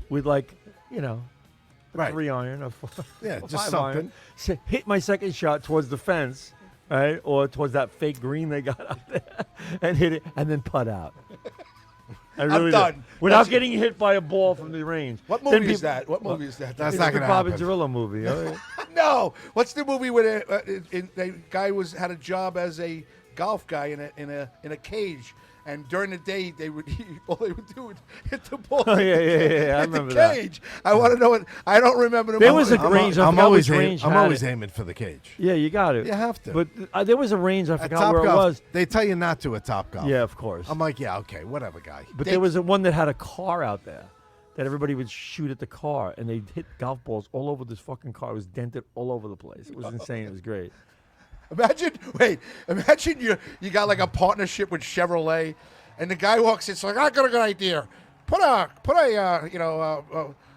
with like, Right. 3 iron or 4, Yeah, or just 5 something. iron. So hit my second shot towards the fence, right, or towards that fake green they got out there, and hit it, and then putt out. I really do. done. Without That's- getting hit by a ball from the range. What Then movie is people- that? What movie is that? That's It's not the gonna Bob and happen. Cirillo movie. No. What's the movie where the guy had a job as a golf guy in a cage, and during the day all they would do would hit the ball. Oh, yeah. I hit remember the that. cage. I want to know it. I don't remember the There movie. was a range. I I'm forgot always which aim- range I'm had always it. aiming for the cage. Yeah, you got it. You have to. But there was a range. I At forgot Top where Golf, it was. they tell you not to at Top Golf. Yeah, of course. I'm like, yeah, okay, whatever, guy. But there was one that had a car out there that everybody would shoot at the car, and they'd hit golf balls all over this fucking car. It was dented all over the place. It was insane. It was great. Imagine you got like a partnership with Chevrolet, and the guy walks in. It's like, I got a good idea. Put a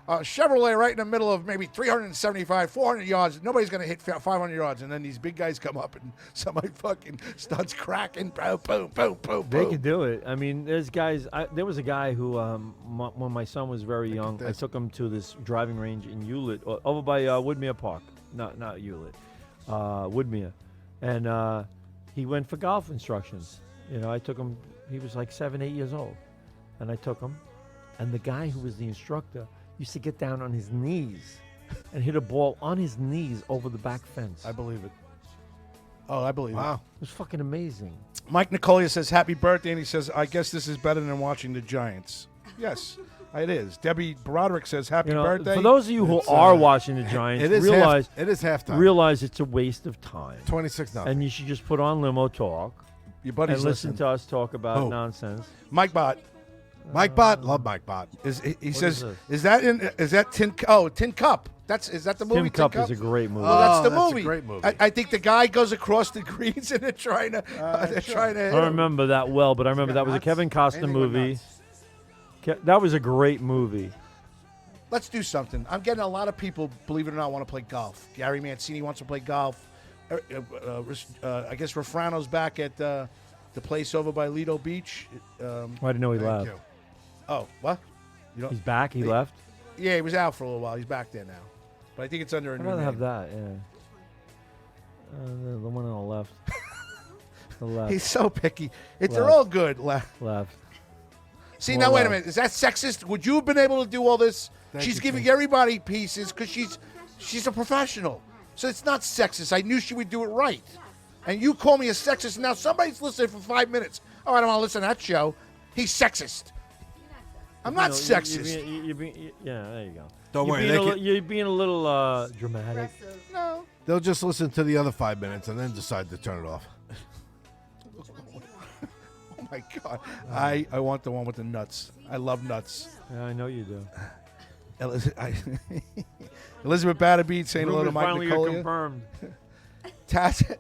Chevrolet right in the middle of maybe 375, 400 yards. Nobody's gonna hit 500 yards, and then these big guys come up, and somebody fucking starts cracking. Boom, boom, boom, boom, They boom. could do it. I mean, there's guys. There was a guy who, when my son was very young, I this. took him to this driving range in Hewlett, over by Woodmere Park. Not Hewlett, Woodmere, and he went for golf instructions. I took him. He was like 7, 8 years old, and I took him, and the guy who was the instructor used to get down on his knees and hit a ball on his knees over the back fence. I believe it. Oh, I believe Wow. It was fucking amazing. it. Mike Nicolia says happy birthday, and he says, I guess this is better than watching the Giants. Yes, it is. Debbie Broderick says happy birthday. For those of you who are watching the Giants, It is halftime. realize it's a waste of time. 26-0. And you should just put on Limo Talk Your buddy's and listen listening. to us talk about Who? nonsense. Mike Bott. Mike Bott, love Mike Bott. He says, is is that Tin Cup? Is that the movie? Tim Cup is a great movie. Well, that's the that's a movie. great movie. I think the guy goes across the greens and they're trying to. I remember that well, but I remember that was a nuts? Kevin Costner Anything with movie. nuts. That was a great movie. Let's do something. I'm getting a lot of people, believe it or not, want to play golf. Gary Mancini wants to play golf. I guess Refrano's back at the place over by Lido Beach. I didn't know he Thank left. you. Oh, what? You don't? He's back. He left. Yeah, he was out for a little while. He's back there now. But I think it's under a I'd new rather name. have that. Yeah. The one on the left. The left. He's so picky. They're Left. all good. Left. See, More now wait a left. minute. Is that sexist? Would you have been able to do all this? Thank She's you, giving thank you. everybody pieces because she's a professional. So it's not sexist. I knew she would do it right. And you call me a sexist. Now somebody's listening for 5 minutes. Oh, I don't want to listen to that show. He's sexist. I'm not sexist. Yeah, there you go. Don't You're worry, being they a can- you're being a little dramatic. No. They'll just listen to the other 5 minutes and then decide to turn it off. Oh my God. I want the one with the nuts. I love nuts. Yeah, I know you do. Elizabeth Batterbeat saying hello to Rumors Mike finally are Nicolia. confirmed. Taz,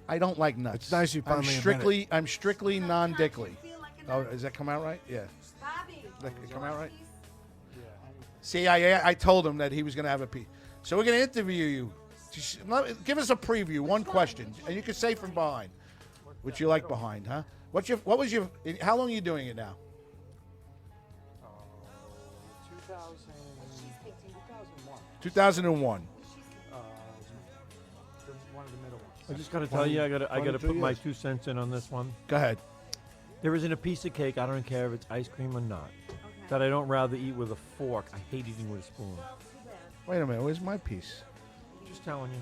I don't like nuts. It's nice you finally I'm strictly non-dickly. Oh, does that come out right? Yeah. Does that come out right? See, I told him that he was going to have a piece. So we're going to interview you. Just give us a preview, one question, and you can say from behind. What you like behind, huh? How long are you doing it now? 2001. One of the middle ones. I just got to tell you, I got to put my 2 cents in on this one. Go ahead. There isn't a piece of cake, I don't care if it's ice cream or not, that I don't rather eat with a fork. I hate eating with a spoon. Wait a minute. Where's my piece? Just telling you.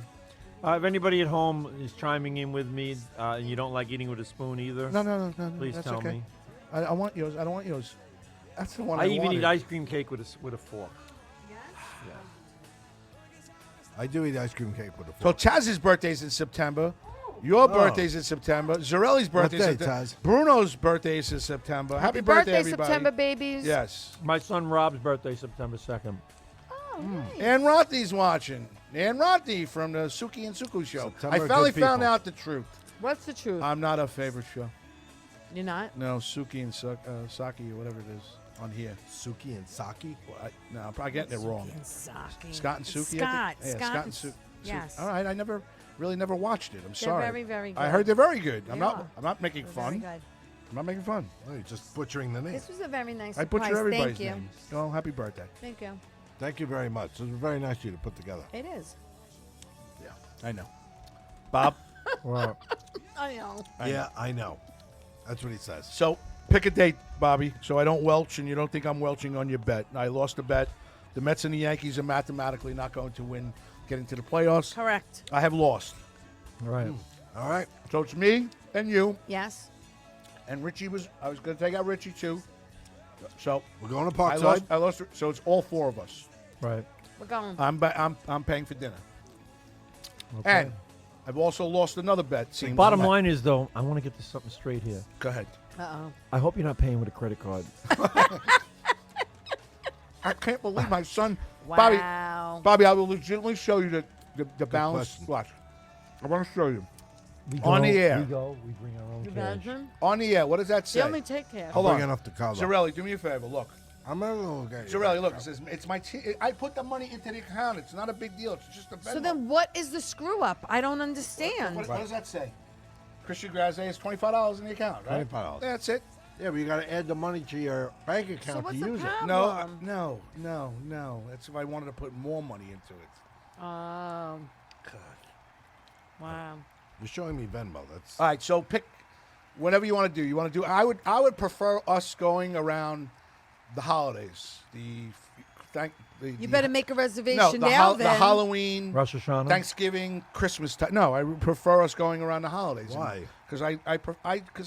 If anybody at home is chiming in with me and you don't like eating with a spoon either, No. please That's tell okay. me. I want yours. I don't want yours. That's the one I I even wanted. eat ice cream cake with a fork. I do eat ice cream cake with a So fork. Chaz's birthday's in September. Your birthday's in September. Zarelli's birthday's day, in September. Taz? Bruno's birthday is in September. Happy birthday, everybody. September, babies. Yes. My son Rob's birthday, September 2nd. Oh, nice. Ann Rothy's watching. Ann Rothy from the Suki and Suku show. September, I finally good found people. out the truth. What's the truth? I'm not a favorite show. You're not? No, Suki and Saki or whatever it is on here. Suki and Saki. Well, no, I'm probably getting it wrong. And Saki. Scott and Suki. Scott. I think? Yeah, Scott and Su- Yes. All right, I never watched it. I'm They're sorry. very, very good. I heard they're very good. I'm They not. are. I'm not making They're fun. very good. I'm not making fun. No, you're just butchering the name. This was a very nice I surprise. butcher everybody's Thank you. name. Oh, happy birthday. Thank you. Thank you very much. It was very nice of you to put together. It is. Yeah, I know. Bob. Well, I know. I know. That's what he says. So pick a date, Bobby, so I don't welch and you don't think I'm welching on your bet. I lost a bet. The Mets and the Yankees are mathematically not going to win, get into the playoffs. Correct. I have lost. all right. All right. So it's me and you. Yes. And I was going to take out Richie too. So We're going to I Parkside. lost. So it's all four of us. Right. We're going. I'm paying for dinner. Okay. And I've also lost another bet. Seems Bottom like. line is, though, I want to get this something straight here. Go ahead. Uh-oh. I hope you're not paying with a credit card. I can't believe my son, Wow. Bobby. I will legitimately show you the balance. question. Watch. I want to show you We On the air. We bring our own You cash. imagine? on the air. What does that say? They only take care. Hold Bring on. it off the car. Zarelli, do me a favor. Look. I'm a little guy. Zarelli, look. It says it's my. I put the money into the account. It's not a big deal. It's just a. So Venmo. then what is the screw up? I don't understand. What does that say? Christian Graze is $25 in the account, right? $25. That's it. Yeah, but you got to add the money to your bank So account what's to the use it. problem? No. That's if I wanted to put more money into it. Oh. God. Wow. You're showing me Venmo. That's All right, so pick whatever you want to do. You want to do? I would prefer us going around the holidays. You better make a no reservation the, now the then. Halloween, Rosh Hashanah. Thanksgiving, Christmas time. No, I would prefer us going around the holidays. Why? Because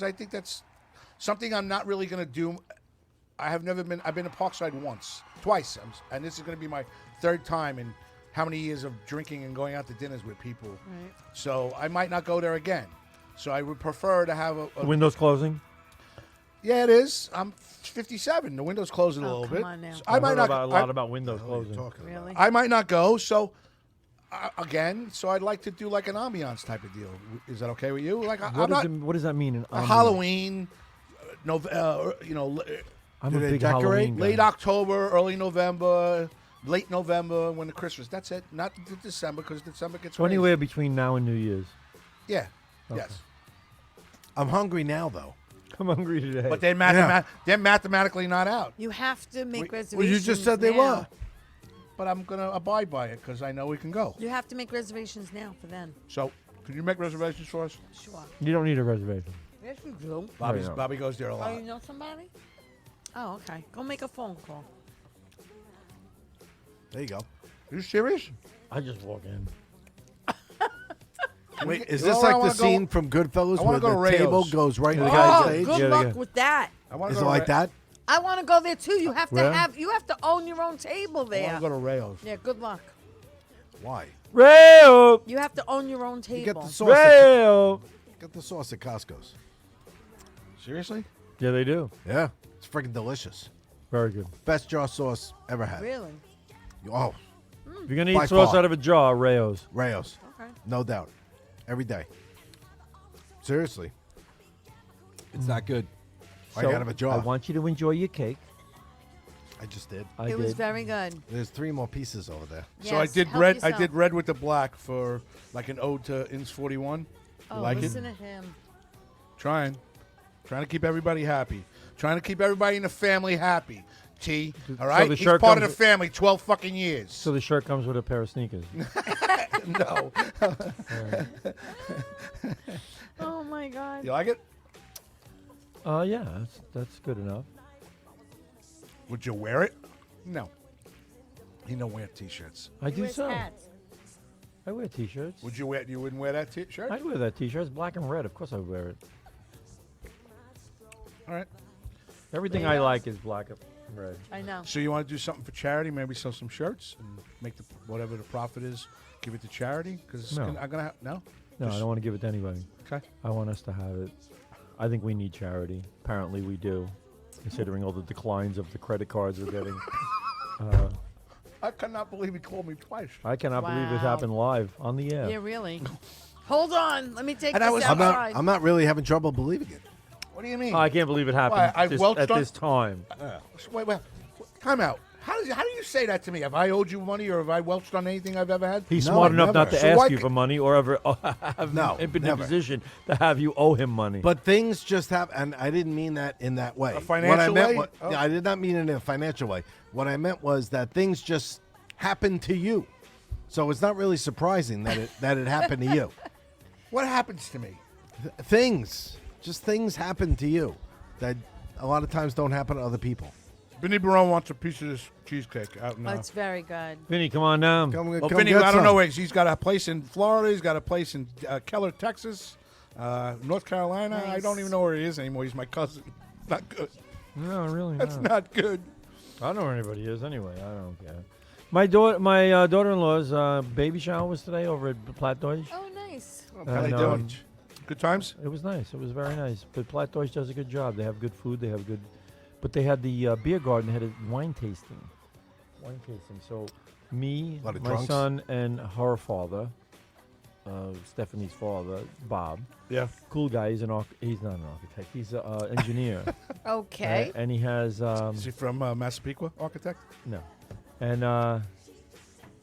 I think that's something I'm not really going to do. I've been to Parkside twice, and this is going to be my third time in how many years of drinking and going out to dinners with people. Right. So I might not go there again. So I would prefer to have The windows closing. Yeah, it is. I'm 57. The window's closing a Oh, little come bit. on now. So I might not. a lot about windows what are you closing. talking about? Really? I might not go. So again, so I'd like to do like an ambiance type of deal. Is that okay with you? Like What does that mean? In Halloween, I'm Do a they big decorate? Halloween guy. late October, early November, late November when the Christmas. That's it. Not December because December gets So crazy. anywhere between now and New Year's. Yeah. Okay. Yes. I'm hungry now, though. I'm hungry today. But they're mathematically not out. You have to make reservations. Well, you just said they now. were. But I'm gonna abide by it because I know we can go. You have to make reservations now for then. So, can you make reservations for us? Sure. you don't need a reservation. Yes, you do. yeah. Bobby goes there a Oh, lot. you know somebody? Oh, okay. Go make a phone call. There you go. You serious? I just walk in. Wait, is You this know where I like the wanna go? scene from Goodfellas I where wanna go the to table Rayo's. goes right in the Yeah, guy's Oh, stage? good Yeah, luck yeah. with that. I want Is it like that? I want to go there too. You have to Where? you have to own your own table I want there. to go to Rayo's. Yeah, good luck. Why? Rayo! You have to own your own You get table. the sauce. Rayo! Get the sauce at Costco's. Seriously? Yeah, they do. Yeah, it's freaking delicious. Very good. Best jar sauce ever had. Really? Oh, If you're going to By eat sauce far. out of a jar, Rayo's. Rayos, Okay. no doubt, every day. Seriously, it's that good. Right out of a jar. I want you to enjoy your cake. I just did. I It did. was very good. There's 3 more pieces over there. So I Yes, did help red. I yourself. did red with the black for like an ode to Ins 41. You Oh, like listen it? to him. Trying to keep everybody happy. Trying to keep everybody in the family happy. T. All right. the He's shirt part of comes the family. 12 fucking years. So the shirt comes with a pair of sneakers. No. Oh my God. You like it? Yeah, that's good enough. Would you wear it? No. He don't wear T-shirts. I He do wears so. hats. I wear T-shirts. Would you wear? You wouldn't wear that T-shirt? I'd wear that T-shirt. It's black and red. Of course I would wear it. All right. Everything There I you go. like is black and red. I know. So you want to do something for charity? Maybe sell some shirts and make whatever the profit is, give it to charity? Because No. I'm gonna no. No, I Just- don't want to give it to anybody. Okay. I want us to have it. I think we need charity. Apparently we do, considering all the declines of the credit cards we're getting. I cannot believe he called me twice. I cannot believe this Wow. happened live on the air. Yeah, really. Hold on. Let me take And this I was- outside. I'm not really having trouble believing it. What do you mean? I can't believe it happened I welched at on- this time. Wait. Time out. How do you say that to me? Have I owed you money or have I welched on anything I've ever had? He's No, smart enough not never. to So why ask you c- for money or ever have No, been in a never. position to have you owe him money. But things just happen, and I didn't mean that in that way. A financial what I meant way? wa- Oh. Yeah, I did not mean it in a financial way. What I meant was that things just happen to you. So it's not really surprising that it happened to you. What happens to me? Things happen to you that a lot of times don't happen to other people. Vinny Barone wants a piece of this cheesecake out Oh, now. it's very good. Vinny, come on down. Come Well, come Vinny, get I don't some. know where he's got a place in Florida. He's got a place in Keller, Texas, North Carolina. I Nice. don't even know where he is anymore. He's my cousin. Not good. No, really That's not. not good. I don't know where anybody is anyway. I don't care. My daughter-in-law's baby shower was today over at Platt Deutsch. Oh, nice. How they And, doing? Good times? It was nice. It was very nice. But Platt Deutsch does a good job. They have good food. They have good. But they had the beer garden. They had a wine tasting. So me, Lot of my drunks? son, and her father, Stephanie's father, Bob. Yeah. Cool guy. He's he's not an architect. He's an engineer. Okay. And he has Is he from Massapequa, architect? no. And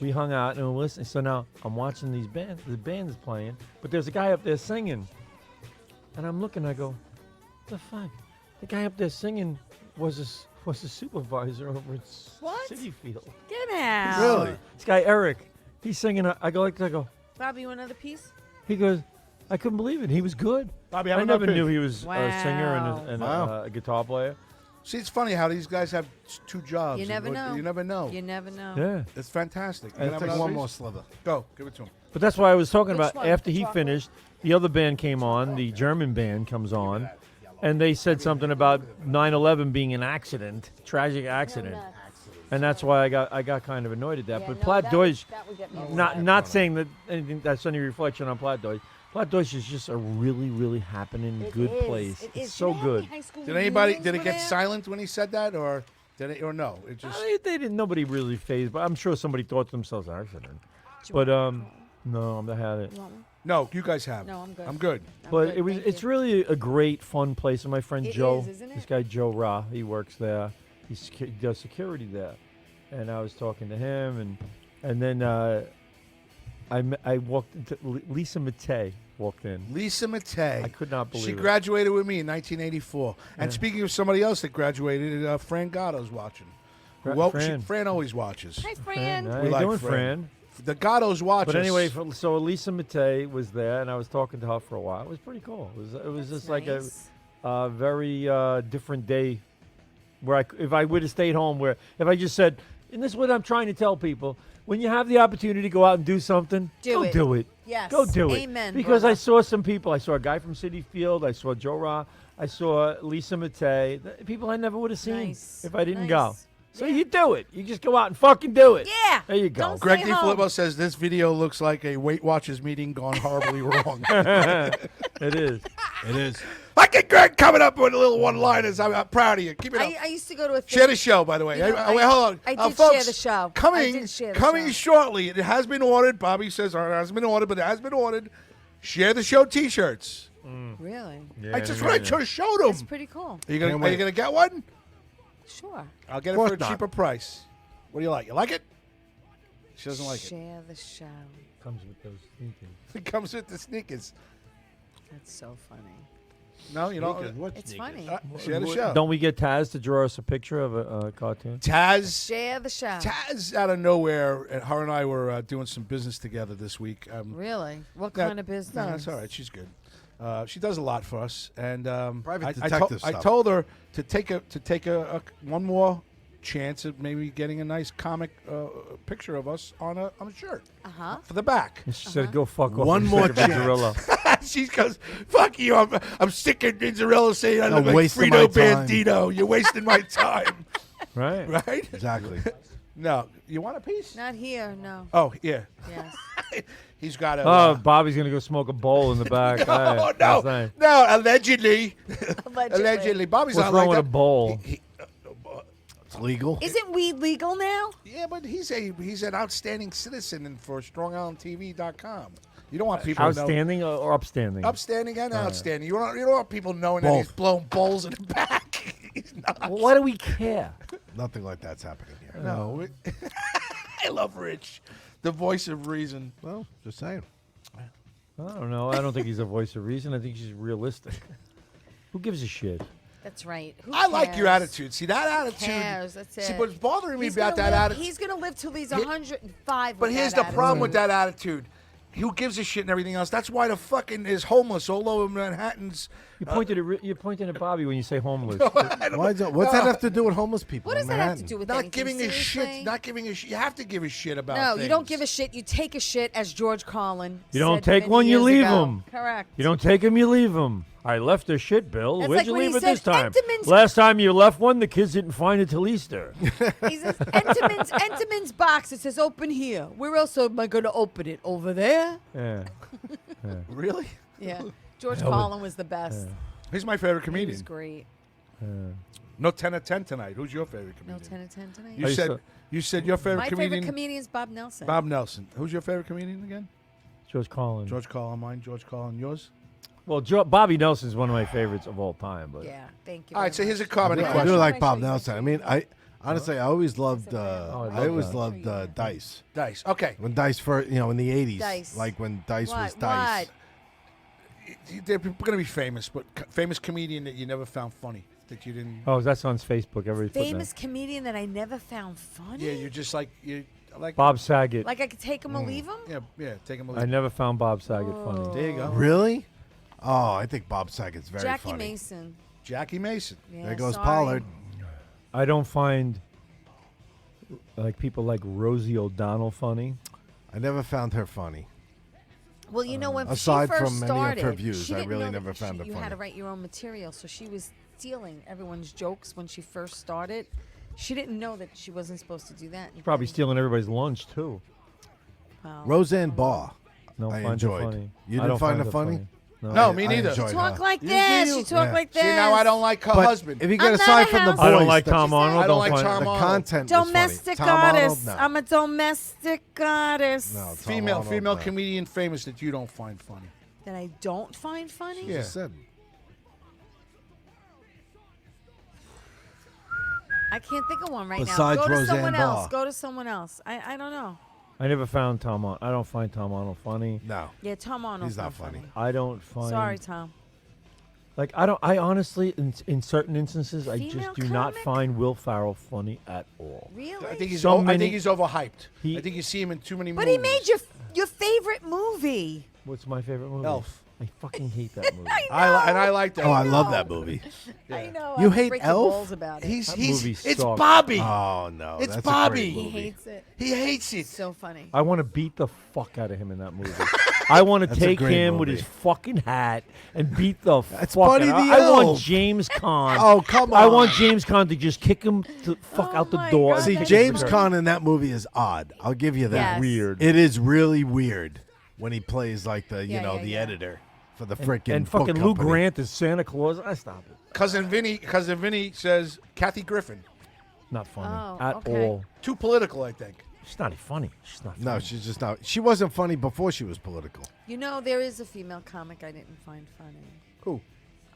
we hung out and we listened. So now I'm watching these bands. The band's playing, but there's a guy up there singing. And I'm looking. I go, "What the fuck?" The guy up there singing was a supervisor over at What? City Field. Get out. Really? This guy Eric, he's singing. I go. Bobby, you want another piece? He goes, I couldn't believe it. He was good. Bobby, have I another never piece. knew he was a singer and Wow. a guitar player. See, it's funny how these guys have two jobs. You never know. You never know. You never know. Yeah. It's fantastic. And You I'll have take another one piece? more sliver. Go, give it to him. But that's why I was talking Which about one? after The he chocolate? finished, the other band came on, the German band comes on, and they said something about 9/11 being an accident, tragic accident. And that's why I got kind of annoyed at that. But Platt Deutsch, not saying that anything that's any reflection on Platt Deutsch. Platt Deutsch is just a really, really happening good place. It's so good. Did anybody? Did it get silent when he said that, or did it? Or no? It just. They didn't. Nobody really phased, but I'm sure somebody thought to themselves accident. But no, I had it. No, you guys have. No, I'm good. I'm good. But it's really a great fun place. And my friend It Joe, is, isn't this it? guy Joe Ra, he works there. He does security there, and I was talking to him, and then I walked into Lisa Matei walked in. Lisa Matei. I could not believe She it. graduated with me in 1984. And Yeah. speaking of somebody else that graduated, Fran Gatto's watching. Well, Fran. Fran always watches. Hi, Fran, Fran. how We you like doing, Fran. Fran? The Gattos watch But us. anyway, so Lisa Matei was there, and I was talking to her for a while. It was pretty cool. It was just like Nice. a very different day. Where if I would have stayed home, where if I just said, and this is what I'm trying to tell people: when you have the opportunity to go out and do something, Do go it. do it. Yes. Go do it. Amen, Because brother. I saw some people. I saw a guy from City Field. I saw Joe Ra. I saw Lisa Matei. People I never would have seen Nice. if I didn't go. Nice. So Yeah. you do it. You just go out and fucking do it. Yeah. There you go. Don't Greg Stay home. DiFilippo says this video looks like a Weight Watchers meeting gone horribly wrong. It is. It is. Look at Greg coming up with little one-liners. I'm proud of you. Keep it up. I used to go to a Share the show, by the way. You know, Wait, hold on. I did folks, share the show. I Coming, did share the coming show. shortly. It has been ordered. Bobby says it hasn't been ordered, but it has been ordered. Share the show T-shirts. Really? I just showed them. That's pretty cool. Are you Can't gonna wait. get one? Sure. I'll get it Course for a not. cheaper price. What do you like? You like it? She doesn't like it. Share the show. Comes with those sneakers. It comes with the sneakers. That's so funny. No, you don't. It's funny. Share the show. Don't we get Taz to draw us a picture of a cartoon? Taz. Share the show. Taz out of nowhere, and her and I were doing some business together this week. Really? What Yeah, kind of business? No, that's all right. She's good. She does a lot for us, and Private I detective stuff. told her to take a one more chance of maybe getting a nice comic picture of us on a shirt for the back. She said, "Go fuck off." One and more stick a chance. Vinzarella. She goes, "Fuck you! I'm sick of Vinzarella saying I No, look like wasting my Frito time. Bandito. You're wasting my time." Right. Right? Exactly. No, you want a piece? Not here, no. Oh yeah. Yes. He's got a. Oh, Bobby's gonna go smoke a bowl in the back. Oh, Hey, no, that's nice. no, allegedly. Allegedly. Bobby's What's not wrong like with a that. bowl? It's legal. Isn't weed legal now? Yeah, but he's an outstanding citizen for StrongIslandTV.com. You don't want people to know. Outstanding or upstanding? Upstanding and outstanding. You don't want people knowing that he's Both. blowing bowls in the back. He's not. Well, why do we care? Nothing like that's happening here. No. I love Rich, the voice of reason. Well, just saying. I don't know. I don't think he's a voice of reason. I think he's realistic. Who gives a shit? That's right. Who I like your cares? attitude. See, that attitude. Cares? That's See, it. what's bothering me He's about gonna that live- attitude. He's going to live till he's 105. But with here's that the problem attitude. with that attitude. Who gives a shit and everything else? That's why the fucking is homeless all over Manhattan's. You pointed at Bobby when you say homeless. What's that have to do with homeless people? What does in that have Manhattan? to do with Not anything? giving a Seriously? shit. Not giving a shit. You have to give a shit about No, things. you don't give a shit. You take a shit, as George Carlin You don't said take many one, you years leave ago. 'em. Correct. You don't take him, you leave him. I left a shit, Bill. That's Where'd like you when he leave it said this time? Entenmann's- Last time you left one, the kids didn't find it till Easter. He says, Entenmann's box. It says open here. Where else am I going to open it? Over there? Yeah. Really? Yeah. George Hell, Carlin was the best. He's my favorite He comedian. was great. No 10 of 10 tonight. Who's your favorite No comedian? 10 of 10 tonight. You I used said to- you said your favorite My comedian. favorite comedian is Bob Nelson. Bob Nelson. Who's your favorite comedian again? George Carlin. George Carlin. Mine. George Carlin. Yours. Well, Bobby Nelson's one of my favorites of all time. But Yeah, thank you. All right. So very here's a much. comedy Yeah. I question. do like Make Bob sure you Nelson. get I mean, I honestly, I always loved. I I always love loved that. Dice. Dice. Okay. When Dice first, in the '80s, Dice. like when Dice was What? Dice. They're going to be famous, but famous comedian that you never found funny. That you didn't. oh, that's on Facebook. Everybody's putting Famous that. comedian that I never found funny. Yeah, you're just like you. Like. Bob Saget. Like I could take him or leave him. Yeah. Take him. I never found Bob Saget funny. There you go. Really? Oh, I think Bob Saget's very Jackie funny. Mason. Jackie Mason. Yeah, There goes sorry. Pollard. I don't find like people like Rosie O'Donnell funny. I never found her funny. Well, you know when Aside she first from many of her started, views, she I didn't really know never that found her you had to funny. write your own material, so she was stealing everyone's jokes when she first started. She didn't know that she wasn't supposed to do that. Probably stealing everybody's lunch too. Well, Roseanne Barr. No, I find enjoyed. her funny. You I didn't don't find her her funny? No, me I neither. enjoyed talk her. like You this. do. She talk Yeah. like this. See, now I don't like her But husband. if you get I'm aside not a from the house- voice, I don't like the- Tom Arnold. I don't like find Tom it. the Arnold. content was funny. Domestic Tom Arnold, goddess. no. I'm a domestic goddess. No, Tom female Arnold, female no. comedian famous that you don't find funny. That I don't find funny. Yeah. Just said. I can't think of one right Besides now. Go to Roseanne someone Barr. else. Go to someone else. I don't know. I never found Tom. I don't find Tom Arnold funny. No. Yeah, Tom Arnold's He's not funny. I don't find. Sorry, Tom. Like I don't. I honestly, in certain instances, I Female just do not comic? find Will Ferrell funny at all. Really? I think he's. So I many- think he's overhyped. He- I think you see him in too many but movies. he made your favorite movie. What's my favorite movie? Elf. I fucking hate that movie. I like that. Oh, I love know. that movie. I know. You I hate break your Elf? balls about it. He's That movie it's sucked. Bobby. Oh no, It's that's Bobby. A great he movie. hates it. He hates it. It's so funny. I want to beat the fuck out of him in that movie. I want to That's a take great him with movie. his fucking hat and beat the That's fuck Buddy out of the I want Elf. James Caan. Oh come on! I want James Caan to just kick him the fuck Oh out the my door. God, and See, that's kick him James to the Caan in that movie is odd. I'll give you that. Yes. Weird. It is really weird when he plays like the Yeah, yeah, the yeah. editor for the freaking and book fucking Lou company. Grant is Santa Claus. I stop it. Cousin Vinny says Kathy Griffin. Not funny Oh, at okay. all. Too political, I think. She's not funny. She's not. Funny. No, she's just not. She wasn't funny before she was political. You know, there is a female comic I didn't find funny. Who?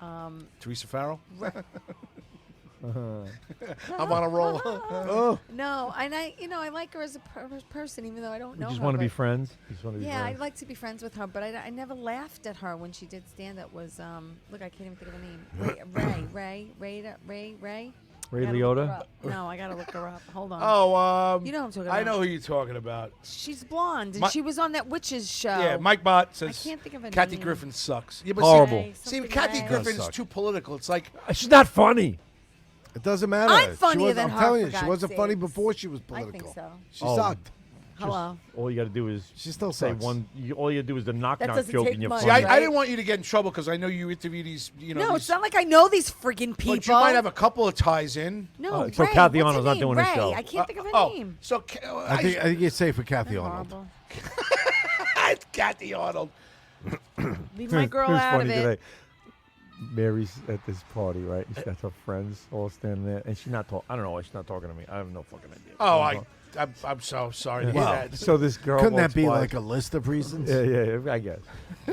Um, Teresa Farrell. Uh-huh. I'm on a roll. no, and I like her as a person, even though I don't You know just her. want to be but- friends. You just want to be Yeah, friends. I'd like to be friends with her, but I never laughed at her when she did stand up. Was look, I can't even think of her name. Ray. Ray Gotta look her Liotta. up. No, I gotta look her up. Hold on. Oh, You know who I'm talking I about. know who you're talking about. She's blonde, and Mi- she was on that witches show. Yeah, Mike Bott says can't think of her Kathy name. Griffin sucks. Yeah, but Horrible. Ray, See, something Kathy Ray. Griffin Does is suck. too political. It's like She's not funny. It doesn't matter. I'm funnier than I'm her, telling for you, she God's wasn't funny sakes. before she was I political. think so. She Oh. sucked. Hello. All you got to do is She still say sucks. one. All you do is the knock That knock doesn't joke, take and you're much. See, funny. I didn't want you to get in trouble because I know you interview these. No, these, it's not like I know these freaking people. But you might have a couple of ties in. No, So Ray, Kathy what's her Arnold's not name? doing a Ray. show. I can't think of her Oh, name. so I think you're safe with Kathy Arnold. Horrible. it's Kathy Arnold. Leave my girl It was out funny of it. today. Mary's at this party, right? And she got her friends all standing there, and she's not talking. I don't know why she's not talking to me. I have no fucking idea. Oh, I don't know. I'm so sorry to hear Wow. that. So this girl Couldn't walks that be by. like a list of reasons? Yeah, I guess.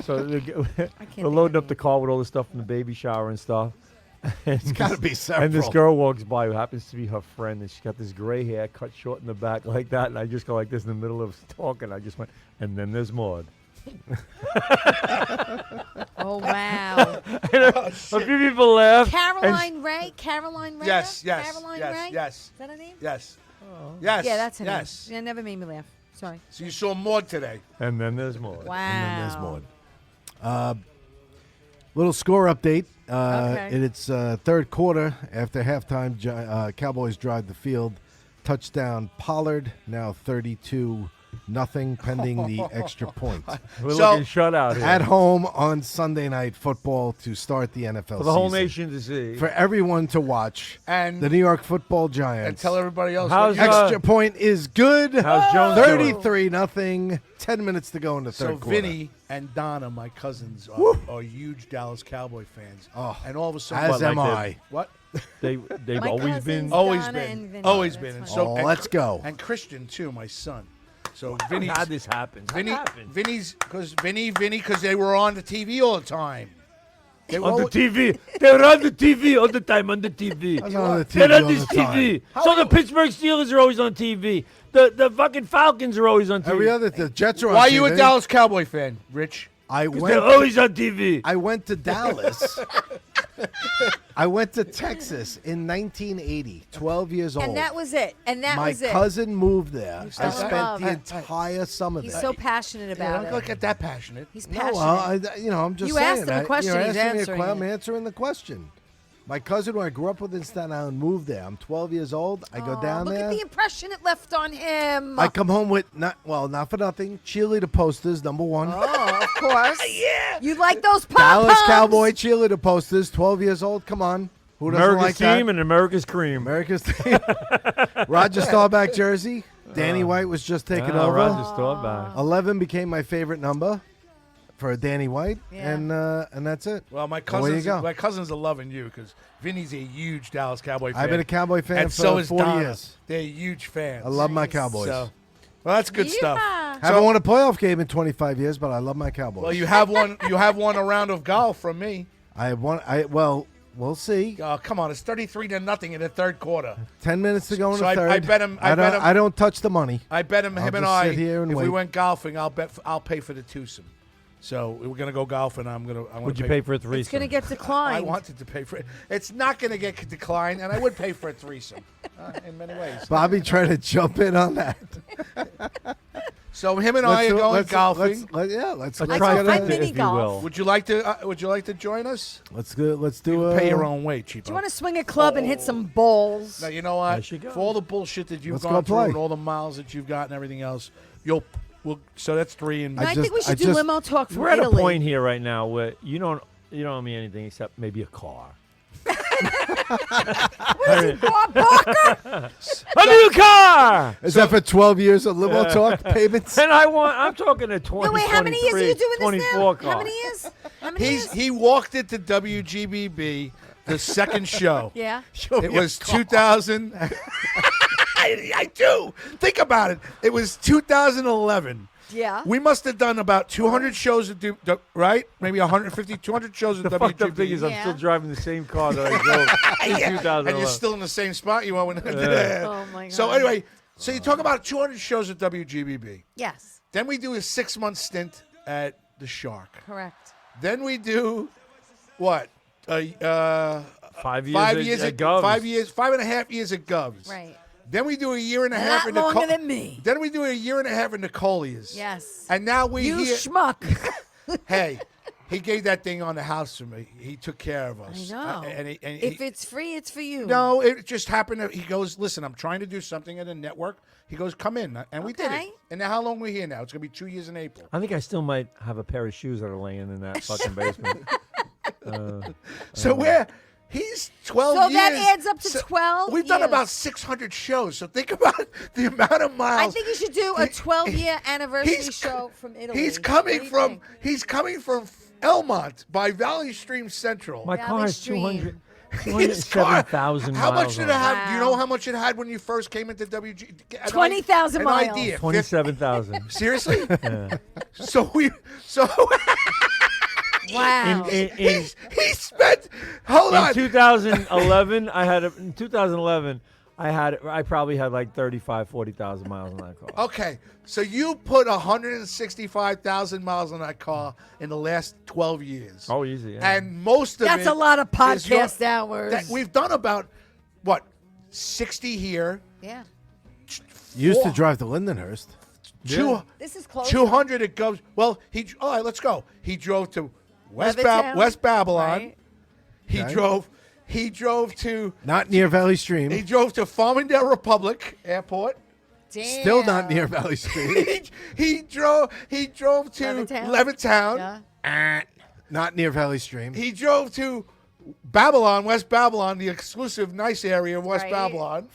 So they're think loading of up the car with all the stuff from the baby shower and stuff. It's got to be several. And this girl walks by who happens to be her friend, and she's got this gray hair cut short in the back like that. And I just go like this in the middle of talking. I just went, and then there's Maud. Oh wow. A few people laugh. Caroline Ray. Caroline Ray. Yes, Caroline Ray. yes, Is that her name? yes, yes. Yeah, that's her yes. name. Yeah, never made me laugh. Sorry. So you saw Maud today. And then there's Maud. Wow. And then there's Maud. Little score update. Okay. In its third quarter, after halftime, Cowboys drive the field. Touchdown Pollard, now 32-0, pending the extra point. We're So, looking shut out here. At home on Sunday Night Football to start the NFL for the whole season. nation to see. For everyone to watch. And The New York Football Giants. and tell everybody else. How's what you- Extra point is good. How's Jones doing? 33-0. 10 minutes to go in the so third quarter. Vinny and Donna, my cousins, are huge Dallas Cowboy fans. Oh, and all of a sudden, as What, like am the- I. what? They've My always cousins- been. Always Donna and been, Vinny. always That's been. And funny. so Oh, and let's go. And Christian too, my son. So How Vinny's this happens? Vinny, How happens? Vinny's because they were on the TV all the time. They were On the always- TV. They're on the TV all the time. On the TV. I was on the TV They're on all this the time. TV. How So are the you- Pittsburgh Steelers are always on TV. The fucking Falcons are always on TV. The Jets are on Why are TV. you a Dallas Cowboy fan, Rich? I They're went. always on TV. I went to Dallas. I went to Texas in 1980. 12 years old. And that was it. And that My was it. cousin moved there. You I fell in spent love. the entire summer He's there. so passionate Yeah, about don't it. get that passionate. He's No, passionate. well, I'm just You saying. asked him a question, You're he's asking me answering I'm it. answering the question. My cousin, who I grew up with in Staten Island, moved there. I'm 12 years old. I go Aw, down look there. at the impression it left on him. I come home with not for nothing. Cheerleader posters, number one. Oh, of course. Yeah. You like those pom Dallas Cowboy cheerleader posters. 12 years old. Come on, who doesn't America's like team that? and America's cream. America's team. Roger Staubach jersey. Danny White was just taken over. Roger Staubach. 11 became my favorite number for Danny White, Yeah. and that's it. Well, my Well, there you cousins, go. my cousins are loving you because Vinny's a huge Dallas Cowboy fan. I've been a Cowboy fan and for so is 40 Donna. years. They're huge fans. I love my Nice. Cowboys. So, well, that's good stuff. Yeah. Haven't won a playoff game in 25 years, but I love my Cowboys. Well, you have one. You have won a round of golf from me. I have won. We'll see. Oh, come on! It's 33-0 in the third quarter. 10 minutes to go in So the I third. bet him- I bet him- I don't touch the money. I bet him. I'll Him and just I. sit here and If we wait. went golfing, I'll pay for the twosome. So we're gonna go golfing. I'm gonna. Would you pay for a It's threesome? going to get I declined. wanted to pay for it. It's not going to get declined, and I would pay for a threesome in many ways. Bobby tried to jump in on that. So him and I are going golfing. Let's A let's I get go trifecta, mini if you golf. will. Would you like to join us? let's go. Let's do You a can pay your own way, cheapo. Do you want to swing a club and hit some balls? Now you know what? There she goes. For all the bullshit that you've Let's gone go through play. and all the miles that you've got and everything else, so that's three and No, I, I think we just- should do limo talk from We're at Italy. a point here right now where you don't owe me anything except maybe a car. Bob Barker? A new car. Is that for 12 years of limo talk payments? And I'm talking a 20. No, wait, how many years are you doing this now? 24 car. How many years? How many years? he walked into WGBB the second show. Yeah. It was 2000. I do. Think about it. It was 2011. Yeah. We must have done about 200 shows at right? Maybe 150, 200 shows at The fucked up thing is WGBB. I'm Yeah. still driving the same car that I drove in Yeah. 2011. And you're still in the same spot you went when Oh, my God. So anyway, so you talk about 200 shows at WGBB. Yes. Then we do a 6-month stint at the Shark. Correct. Then we do what? 5 years 5 years at at Govs. 5.5 years at Govs. Right. Then we do a year and a half Not in the longer than me. Then we do a year and a half in the Colliers. Yes. And now we You hear, schmuck. hey, He gave that thing on the house for me. He took care of us. I know. And If it's free, it's for you. no, it just happened. He goes, listen, I'm trying to do something at the network. He goes, come in, and we did it. Okay. And now, how long we here now? It's gonna be 2 years in April. I think I still might have a pair of shoes that are laying in that fucking basement. So he's 12 So years. that adds up to 12 We've done years. about 600 shows. So think about the amount of I miles. think you should do a 12-year anniversary he's- show from Italy. He's What coming do you from think? Elmont by Valley Stream Central. My Valley car has Stream. 207,000 miles. How much did it on have? Do you know Wow. how much it had when you first came into WG? 20,000 An miles. idea. 27,000. Seriously? Yeah. So Wow. In he spent. Hold in on. 2011, in 2011, I probably had like 40,000 miles on that car. Okay, so you put 165,000 miles on that car in the last 12 years. Oh, easy. Yeah. And most of That's it a lot of is your- podcast hours. that we've done about what 60 here. Yeah. Used to Four- drive to Lindenhurst. Two, This is close. 200 it goes. Well, all right, let's go. He drove to Levittown, West Babylon. right? He Okay. drove to Not near Valley Stream. he drove to Farmingdale Republic Airport. Damn. Still not near Valley Stream. he drove to Levittown? Yeah. Not near Valley Stream. He drove to Babylon, West Babylon, the exclusive nice area of West Right. Babylon.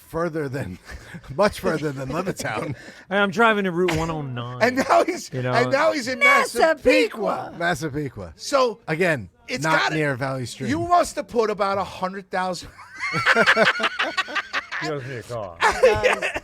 Much further than Levittown. Hey, I'm driving to Route 109. And now he's You know, in Massapequa. Massapequa. So Again, It's not gotta- near Valley Stream. you must have put about 100,000. He goes in your car. I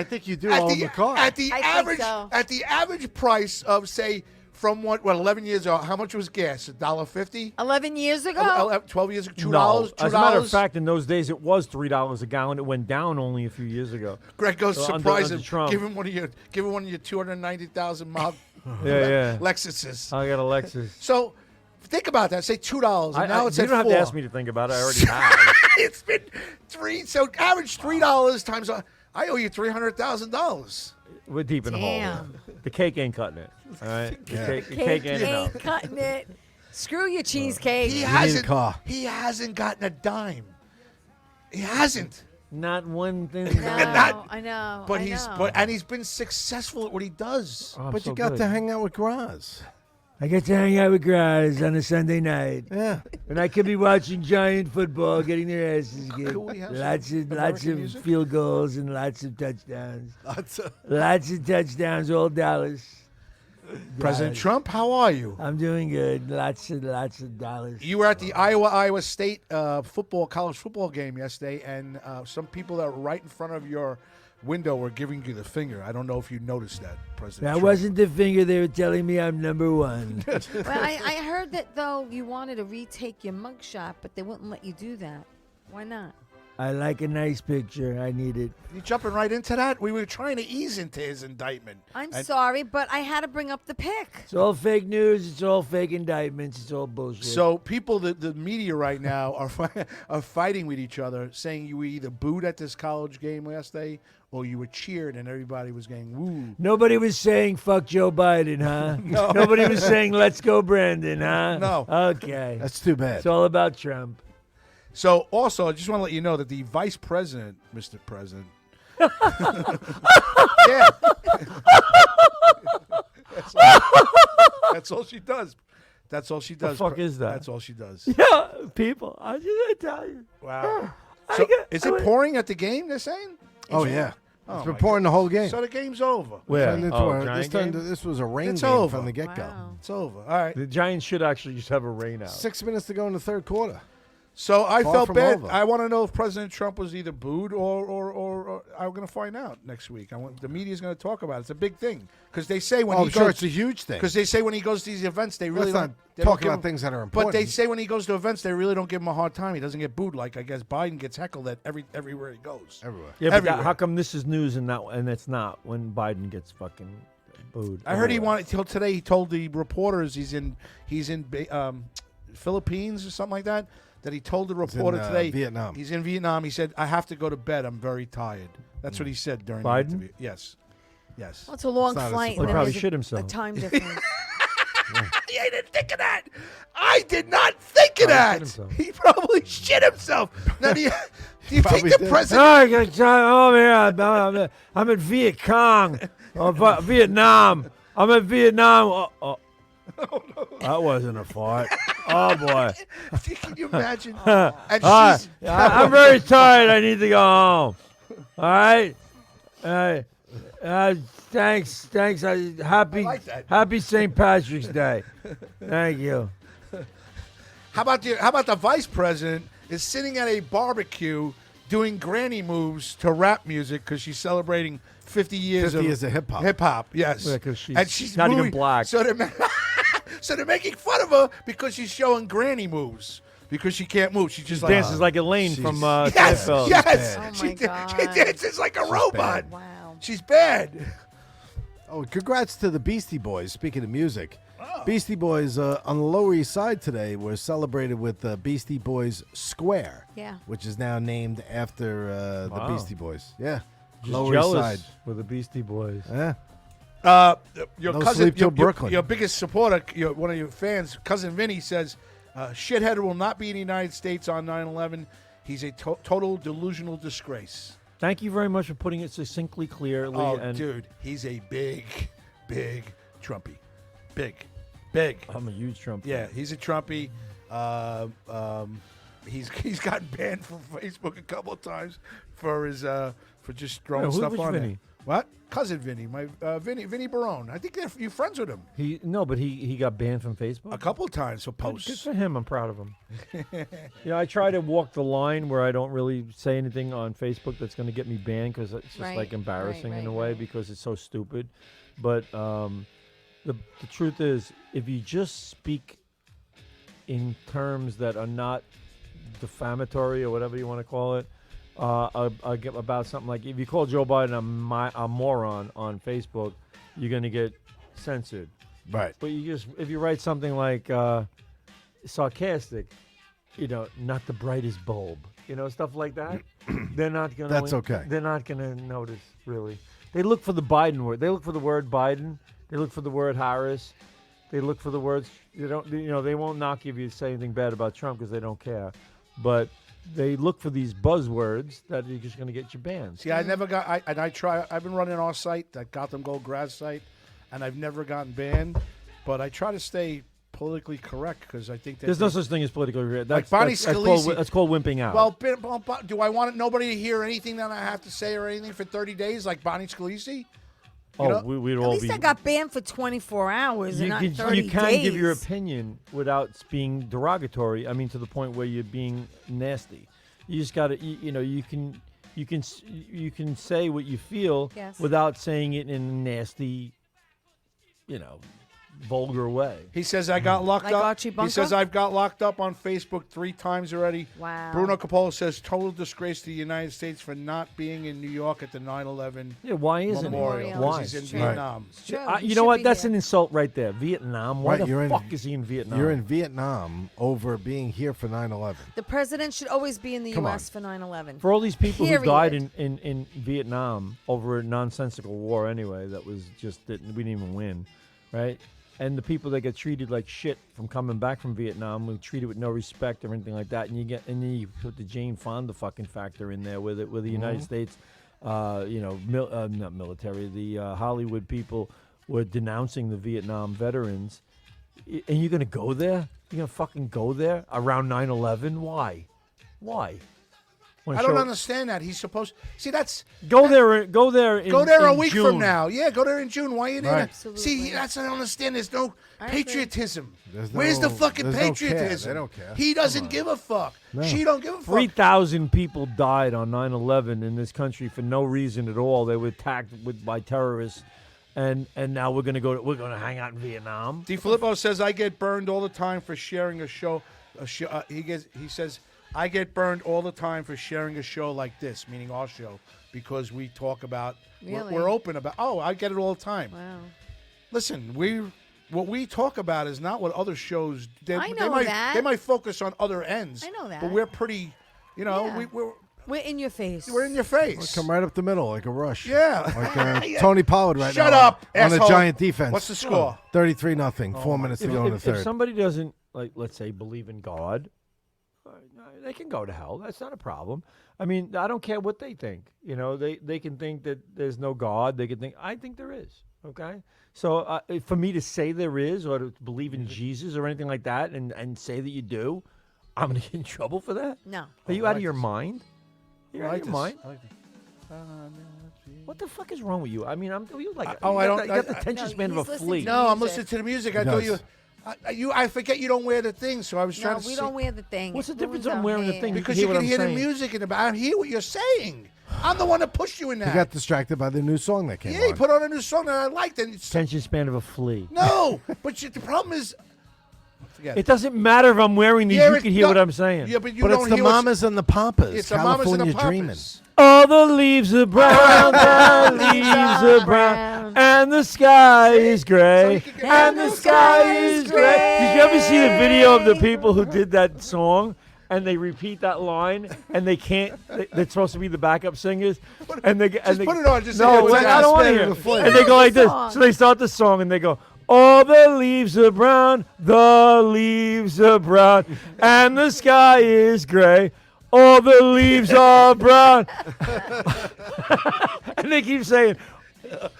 think you do at own the, the car. At the I think average, so. at the average price of say from 11 years ago, how much was gas? $1.50. 11 years ago? 12 years ago, $2. No, $2. as a matter of fact, in those days it was $3 a gallon. It went down only a few years ago. Greg goes So under surprise him. Trump. Give him one of your 290,000 mile Yeah. Lexuses. I got a Lexus. So think about that. Say $2, and now it's you at don't have $4. to ask me to think about it. I already have. It's been $3. So average $3 times. I owe you $300,000. We're deep in the hole. Damn. The cake ain't cutting it. All right, the cake Cake ain't ain't enough. cutting it. Screw your cheesecake. He need a hasn't. car. He hasn't gotten a dime. He hasn't. Not one thing. No, Not- I know. But I know. he's been successful at what he does. Oh, I'm But so you got good. to hang out with Graz. I get to hang out with guys on a Sunday night, Yeah. and I could be watching giant football, getting their asses kicked. Could we have some Lots American of music? field goals and lots of touchdowns. Lots of- Lots of touchdowns, all Dallas. President Guys, Trump, how are you? I'm doing good. Lots of dollars. You were at the Iowa State college football game yesterday, and some people that were right in front of your window were giving you the finger. I don't know if you noticed that, President That Trump. wasn't the finger. They were telling me I'm number one. Well, I heard that, though, you wanted to retake your mugshot, but they wouldn't let you do that. Why not? I like a nice picture. I need it. You jumping right into that? We were trying to ease into his indictment. I'm And- sorry, but I had to bring up the pic. It's all fake news. It's all fake indictments. It's all bullshit. So people, the media right now are fighting with each other, saying you were either booed at this college game last day or you were cheered and everybody was going woo. Nobody was saying fuck Joe Biden, huh? No. Nobody was saying let's go Brandon, huh? No. Okay. That's too bad. It's all about Trump. So also, I just want to let you know that the vice president, Mr. President, yeah, that's all she does. That's all she does. fuck is that? That's all she does. Yeah, people. I was just gonna tell you. Wow. I So get- is it pouring at the game? They're saying. Oh, yeah. Oh, It's been my pouring the whole game. So the game's over. Where? Turned into Oh, a- Giant game? this was a rain It's game over. from the get-go. Wow. It's over. All right. The Giants should actually just have a rain out. 6 minutes to go in the third quarter. So I Far felt from bad. over. I want to know if President Trump was either booed or I'm going to find out next week. The media's going to talk about it. It's a big thing because they say when Oh, he I'm sure goes it's a huge thing. because they say when he goes to these events they really Let's not they don't talk give about him- things that are But important. they say when he goes to events they really don't give him a hard time. He doesn't get booed like I guess Biden gets heckled at everywhere he goes. Everywhere. Yeah, but Everywhere. how come this is news and it's not when Biden gets fucking booed? I heard he everywhere? wanted till today. He told the reporters he's in Philippines or something like that. That he told the reporter today. Vietnam. He's in Vietnam. He said, "I have to go to bed. I'm very tired." That's what he said during Biden? the interview. Yes, yes. Well, it's a long It's not a flight. surprise. and then He probably there's shit himself. A time difference. I didn't think of that. I did not think of that. himself. He probably shit himself. Now, do you think Probably the did. president? Oh, I got John over here. I'm at Viet Cong, or Vietnam. I'm at Vietnam. That wasn't a fart. Oh boy. Can you imagine? All And right. she's I'm very tired. I need to go home. All right. Thanks. Happy like that. Happy St. Patrick's Day. Thank you. How about the vice president is sitting at a barbecue doing granny moves to rap music because she's celebrating 50 years 50 years of hip-hop. Hip hop, yes. Yeah, 'cause she's and she's not even moving- black. So they're making fun of her because she's showing granny moves because she can't move. She just Dances like Elaine she's- from yes, Seinfeld. yes. Oh my she God. dances like a robot. bad. Wow. She's bad. Oh, congrats to the Beastie Boys. Speaking of music, Beastie Boys on the Lower East Side today were celebrated with Beastie Boys Square. Yeah. Which is now named after the Wow. Beastie Boys. Yeah. Just Lower East jealous Side. with the Beastie Boys. Yeah. Your No cousin, sleep till Brooklyn. your biggest supporter, one of your fans, cousin Vinny says, "Shithead will not be in the United States on 9/11. He's a total delusional disgrace." Thank you very much for putting it succinctly, clearly. Oh, and dude, he's a big Trumpy, big. I'm a huge Trump fan. Yeah, he's a Trumpy. He's gotten banned from Facebook a couple of times for his for just throwing Yeah, stuff which on there. Vinny? What? Cousin Vinny, my Vinny Barone. I think you friends with him But he got banned from Facebook. a couple of times for Good posts. for him. I'm proud of him. I try to walk the line where I don't really say anything on Facebook that's going to get me banned because it's just Right, like embarrassing in a right, way right. because it's so stupid. But the truth is, if you just speak in terms that are not defamatory or whatever you want to call it, about something like if you call Joe Biden a moron on Facebook, you're going to get censored. Right. But if you write something like sarcastic, not the brightest bulb, stuff like that, they're not gonna. That's okay. They're not gonna notice really. They look for the Biden word. They look for the word Biden. They look for the word Harris. They look for the words. They won't knock you if you say anything bad about Trump because they don't care. But they look for these buzzwords that are just going to get you banned. See, I never got. I've been running our site, that Gotham Gold Grad site, and I've never gotten banned. But I try to stay politically correct because I think that There's no such thing as political correct. That's, Bonnie that's called, Scalise- that's called wimping out. Well, do I want nobody to hear anything that I have to say or anything for 30 days, like Bonnie Scalise? we'd At all least be. I got banned for 24 hours and not 30 you can days. give your opinion without being derogatory. I mean, to the point where you're being nasty. You just got to, you can say what you feel Yes. without saying it in a nasty, vulgar way. He says I got locked Like up. Archie He Bunker? says I've got locked up on Facebook 3 times already. Wow. Bruno Capola says total disgrace to the United States for not being in New York at the 9/11 Yeah, why isn't memorial. it? 'cause Why? He's in It's true. Vietnam. It's true. You He know should what? be That's here. an insult right there. Vietnam. Why Right, you're the in- fuck is he in Vietnam? You're in Vietnam over being here for 9/11. The president should always be in the Come U.S. on. for 9/11. For all these people who Period. died in Vietnam over a nonsensical war anyway, that was just we didn't even win, right? And the people that get treated like shit from coming back from Vietnam, were treated with no respect or anything like that, and then you put the Jane Fonda fucking factor in there with the United States, not military, the Hollywood people were denouncing the Vietnam veterans, and you're gonna go there? You're gonna fucking go there around 9/11? Why? I don't understand that. He's supposed. See, that's Go there. Go there. go there a week June. from now. Yeah, go there in June. Why are you there? Right. Absolutely. See, that's what I don't understand. There's no I agree. patriotism. There's Where's the no- fucking there's no care. patriotism? They don't care. He doesn't Come on. give a fuck. No. She don't give a fuck. 3,000 people died on 9/11 in this country for no reason at all. They were attacked by terrorists, and now we're gonna hang out in Vietnam. DiFilippo says I get burned all the time for sharing a show. He says I get burned all the time for sharing a show like this, meaning our show, because we talk about Really? we're open about. Oh, I get it all the time. Wow. Listen, what we talk about is not what other shows. They I know might, that. They might focus on other ends. I know that. But we're pretty. Yeah. We're We're in your face. We're in your face. Come right up the middle like a rush. Yeah. Like Tony Pollard right now. Shut up, on asshole. a giant defense. What's the score? 33-0. 4 minutes to go in the If third. somebody doesn't, like, let's say, believe in God, they can go to hell. That's not a problem. I mean, I don't care what they think. You know, they can think that there's no God. They can think, I think there is. Okay? So for me to say there is or to believe in Jesus or anything like that and say that you do, I'm going to get in trouble for that? No. Are you out of your mind? You're I out like of your mind? this. I like this. What the fuck is wrong with you? I mean, you like Oh, you I got don't- the- you got I- the attention No, span of he's a listening flea. to No, I'm music. listening to the music. I He thought you. does. I forget you don't wear the thing, so I was No, trying to we see. don't wear the thing. What's the It difference ruins on our wearing the hair. thing? Because hear you what can I'm hear the saying. music in the back. I hear what you're saying. I'm the one that pushed you in He that. got distracted by the new song that came Yeah, he on. put on a new song that I liked, and it's, Attention span of a flea. no. But the problem is, forget It doesn't matter if I'm wearing these. Yeah, you it- can hear no. what I'm saying. Yeah, but you But don't it's the hear what's- mamas and the papas. It's the mamas and California the dreaming. papas. All the leaves are brown, the leaves are brown, and the sky is gray, So you can- and the sky is gray. Did you ever see the video of the people who did that song? And they repeat that line, and they can't. They're supposed to be the backup singers, and they Just they, put it on, just say no, what's I that don't want to span hear. of the flea. And they go like this. Song. So they start the song, and they go, "All the leaves are brown, the leaves are brown, and the sky is gray. All the leaves are brown." And they keep saying,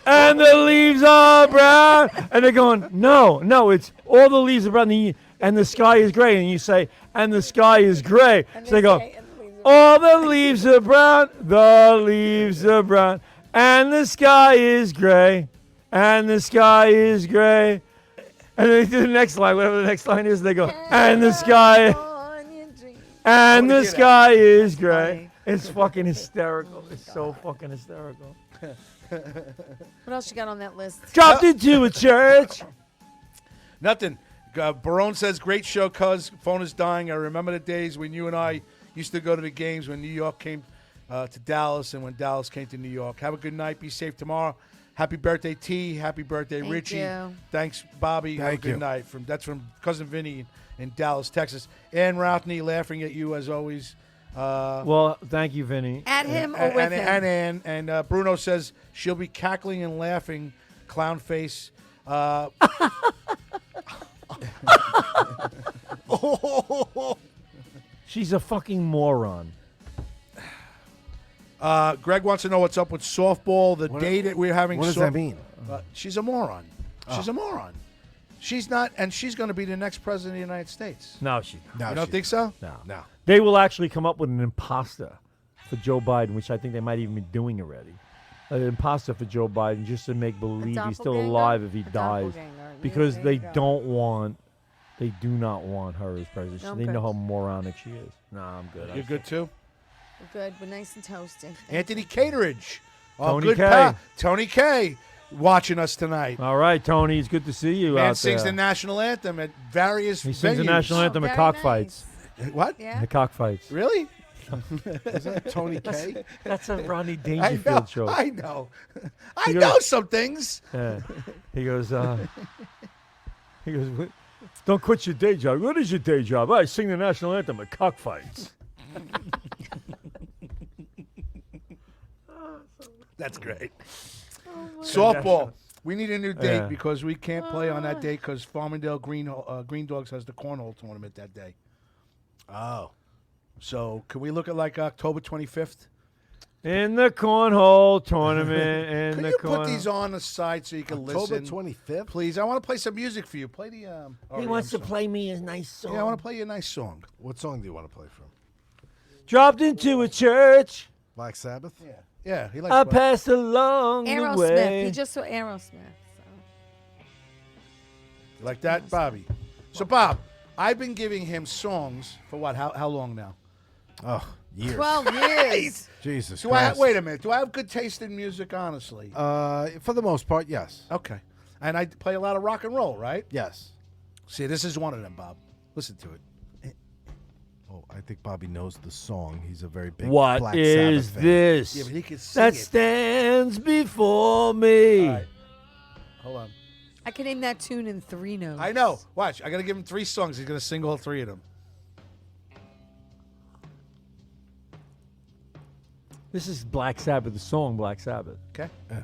"And the leaves are brown," and they're going, "No, it's all the leaves are brown, and the sky is gray." And you say, "And the sky is gray." So they go, "All the leaves are brown, the leaves are brown, and the sky is gray, and the sky is gray." And they do the next line, whatever the next line is, they go, "And the sky, and wanna the hear sky is gray." funny. It's fucking hysterical. It's so fucking hysterical. What else you got on that list? Dropped into a church. Nothing. Barone says, great show, cuz. Phone is dying. I remember the days when you and I used to go to the games when New York came to Dallas and when Dallas came to New York. Have a good night. Be safe tomorrow. Happy birthday, T. Happy birthday, Thank Richie. you. Thanks, Bobby. Have a Thank good you. night. That's from Cousin Vinny in Dallas, Texas. Ann Routhney laughing at you as always. Well, thank you, Vinny. At him or with him? And Ann. And Bruno says she'll be cackling and laughing, clown face. She's a fucking moron. Greg wants to know what's up with softball. The day that we're having. What does that mean? She's a moron. She's a moron. She's not, and she's going to be the next president of the United States. No, she. No, You don't think so? No. No. They will actually come up with an imposter for Joe Biden, which I think they might even be doing already. An imposter for Joe Biden just to make believe he's still doppelganger? alive if he A dies. doppelganger. Because There they you go. don't want, they do not want her as president. No, I'm They know good. how moronic she is. No, I'm good. You're good too. We're good. We're nice and toasty. Thank Anthony you. Cateridge. Tony good K. Tony K. watching us tonight. All right, Tony, it's good to see you Man out sings there. the national anthem at various He venues. sings the national anthem at Very cockfights. nice. What? Yeah. The cockfights. Really? Is that Tony K? That's a Rodney I Dangerfield know. show. I know. I He goes- know some things. Yeah. He goes, "What- don't quit your day job. What is your day job? I sing the national anthem at cockfights. That's great. Softball. We need a new date Yeah. because we can't play on that date because Farmingdale Green Dogs has the cornhole tournament that day. Oh. So can we look at like October 25th? In the cornhole tournament. In Can the you corn- put these on the side so you can October listen? 25th? Please, I want to play some music for you. Play the. He wants to play me a nice song. Yeah, I want to play you a nice song. What song do you want to play from? Dropped into a church. Black Sabbath? Yeah, he likes. I Black- passed along the Aerosmith. way. He just saw Aerosmith. So. You like that, Bobby? So, Bob, I've been giving him songs for what? How long now? Oh, years. 12 years. Jesus Do I Christ. wait a minute? Do I have good taste in music? Honestly, For the most part, yes. okay. And I play a lot of rock and roll, right? Yes. See, this is one of them, Bob. Listen to it. Oh, I think Bobby knows the song. He's a very big What Black is Sabbath fan. this Yeah, but he can sing that it. stands before me? All right. Hold on. I can name that tune in 3 notes. I know. Watch. I got to give him 3 songs. He's going to sing all 3 of them. This is Black Sabbath, the song Black Sabbath. Okay. Yeah.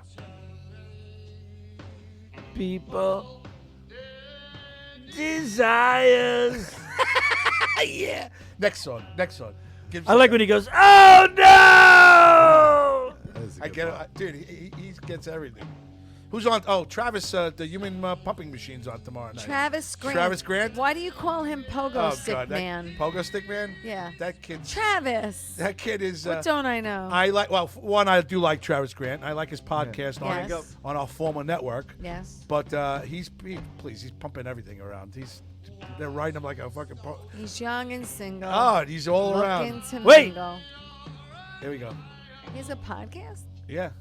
People desires. Yeah. Next song. I like when he goes, "Oh no!" That is a I good get part. it. Dude, he gets everything. Who's on? Oh, Travis, the human pumping machine's on tomorrow night. Travis Grant. Travis Grant? Why do you call him Pogo Oh, Stick God. Man? Pogo Stick Man? Yeah. That kid's... Travis. That kid is... What don't I know? I like... Well, one, I do like Travis Grant. I like his podcast Yes. on our former network. Yes. But he's pumping everything around. They're writing him like a fucking... He's young and single. Oh, he's all Looking around. to Wait. mingle. Here we go. He has a podcast? Yeah.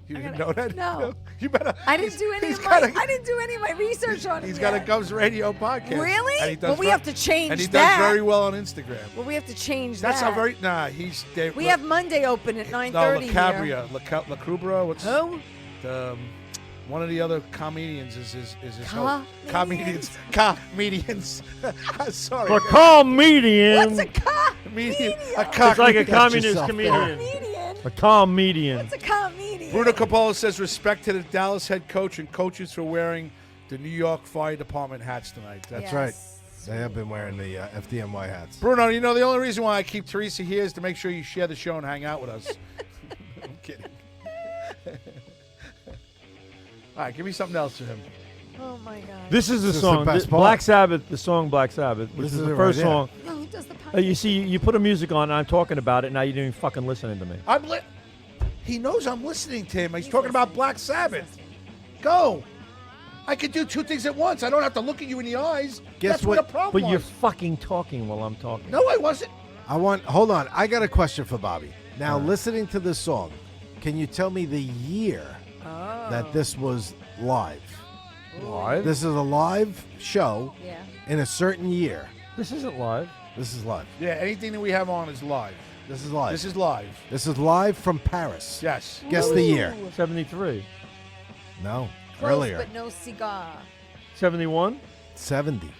You I didn't gotta- know that? no. You better... I didn't do any he's of my got a- I didn't do any of my research on him. He's got a yet. Gubs Radio podcast. Really? And he does Well, we ver- have to change And he that. does very well on Instagram. Well, we have to change That's that. how very... Nah, he's... We have Monday open at 9:30 No, here. LaCabria. LaCrubra. What's... Who? One of the other comedians is his host. Comedians? Comedians. Sorry. For comedian. What's a Comedian. It's like a communist yourself comedian. comedian? A comedian. What's a comedian? Bruno Cabolo says respect to the Dallas head coach and coaches for wearing the New York Fire Department hats tonight. That's Yes. right. They have been wearing the FDNY hats. Bruno, you know the only reason why I keep Teresa here is to make sure you share the show and hang out with us. I'm kidding. All right, give me something else for him. Oh my God. This is the This is the song. best part. Black Sabbath, the song Black Sabbath, which This is is the it first right there. song. No, who does the podcast? You see, you put a music on, and I'm talking about it, now you're even fucking listening to me. He knows I'm listening to him. He's talking about Black Sabbath. Go. I could do two things at once. I don't have to look at you in the eyes. Guess That's what- the problem But you're was. fucking talking while I'm talking. No, I wasn't. Hold on. I got a question for Bobby. Now, listening to this song, can you tell me the year that this was live? Live? This is a live show Yeah. in a certain year. This isn't live. This is live. Yeah, anything that we have on is live. This is live. This is live. This is live from Paris. Yes. Guess the year. 73. No. Close, Earlier. but no cigar. 71? 70.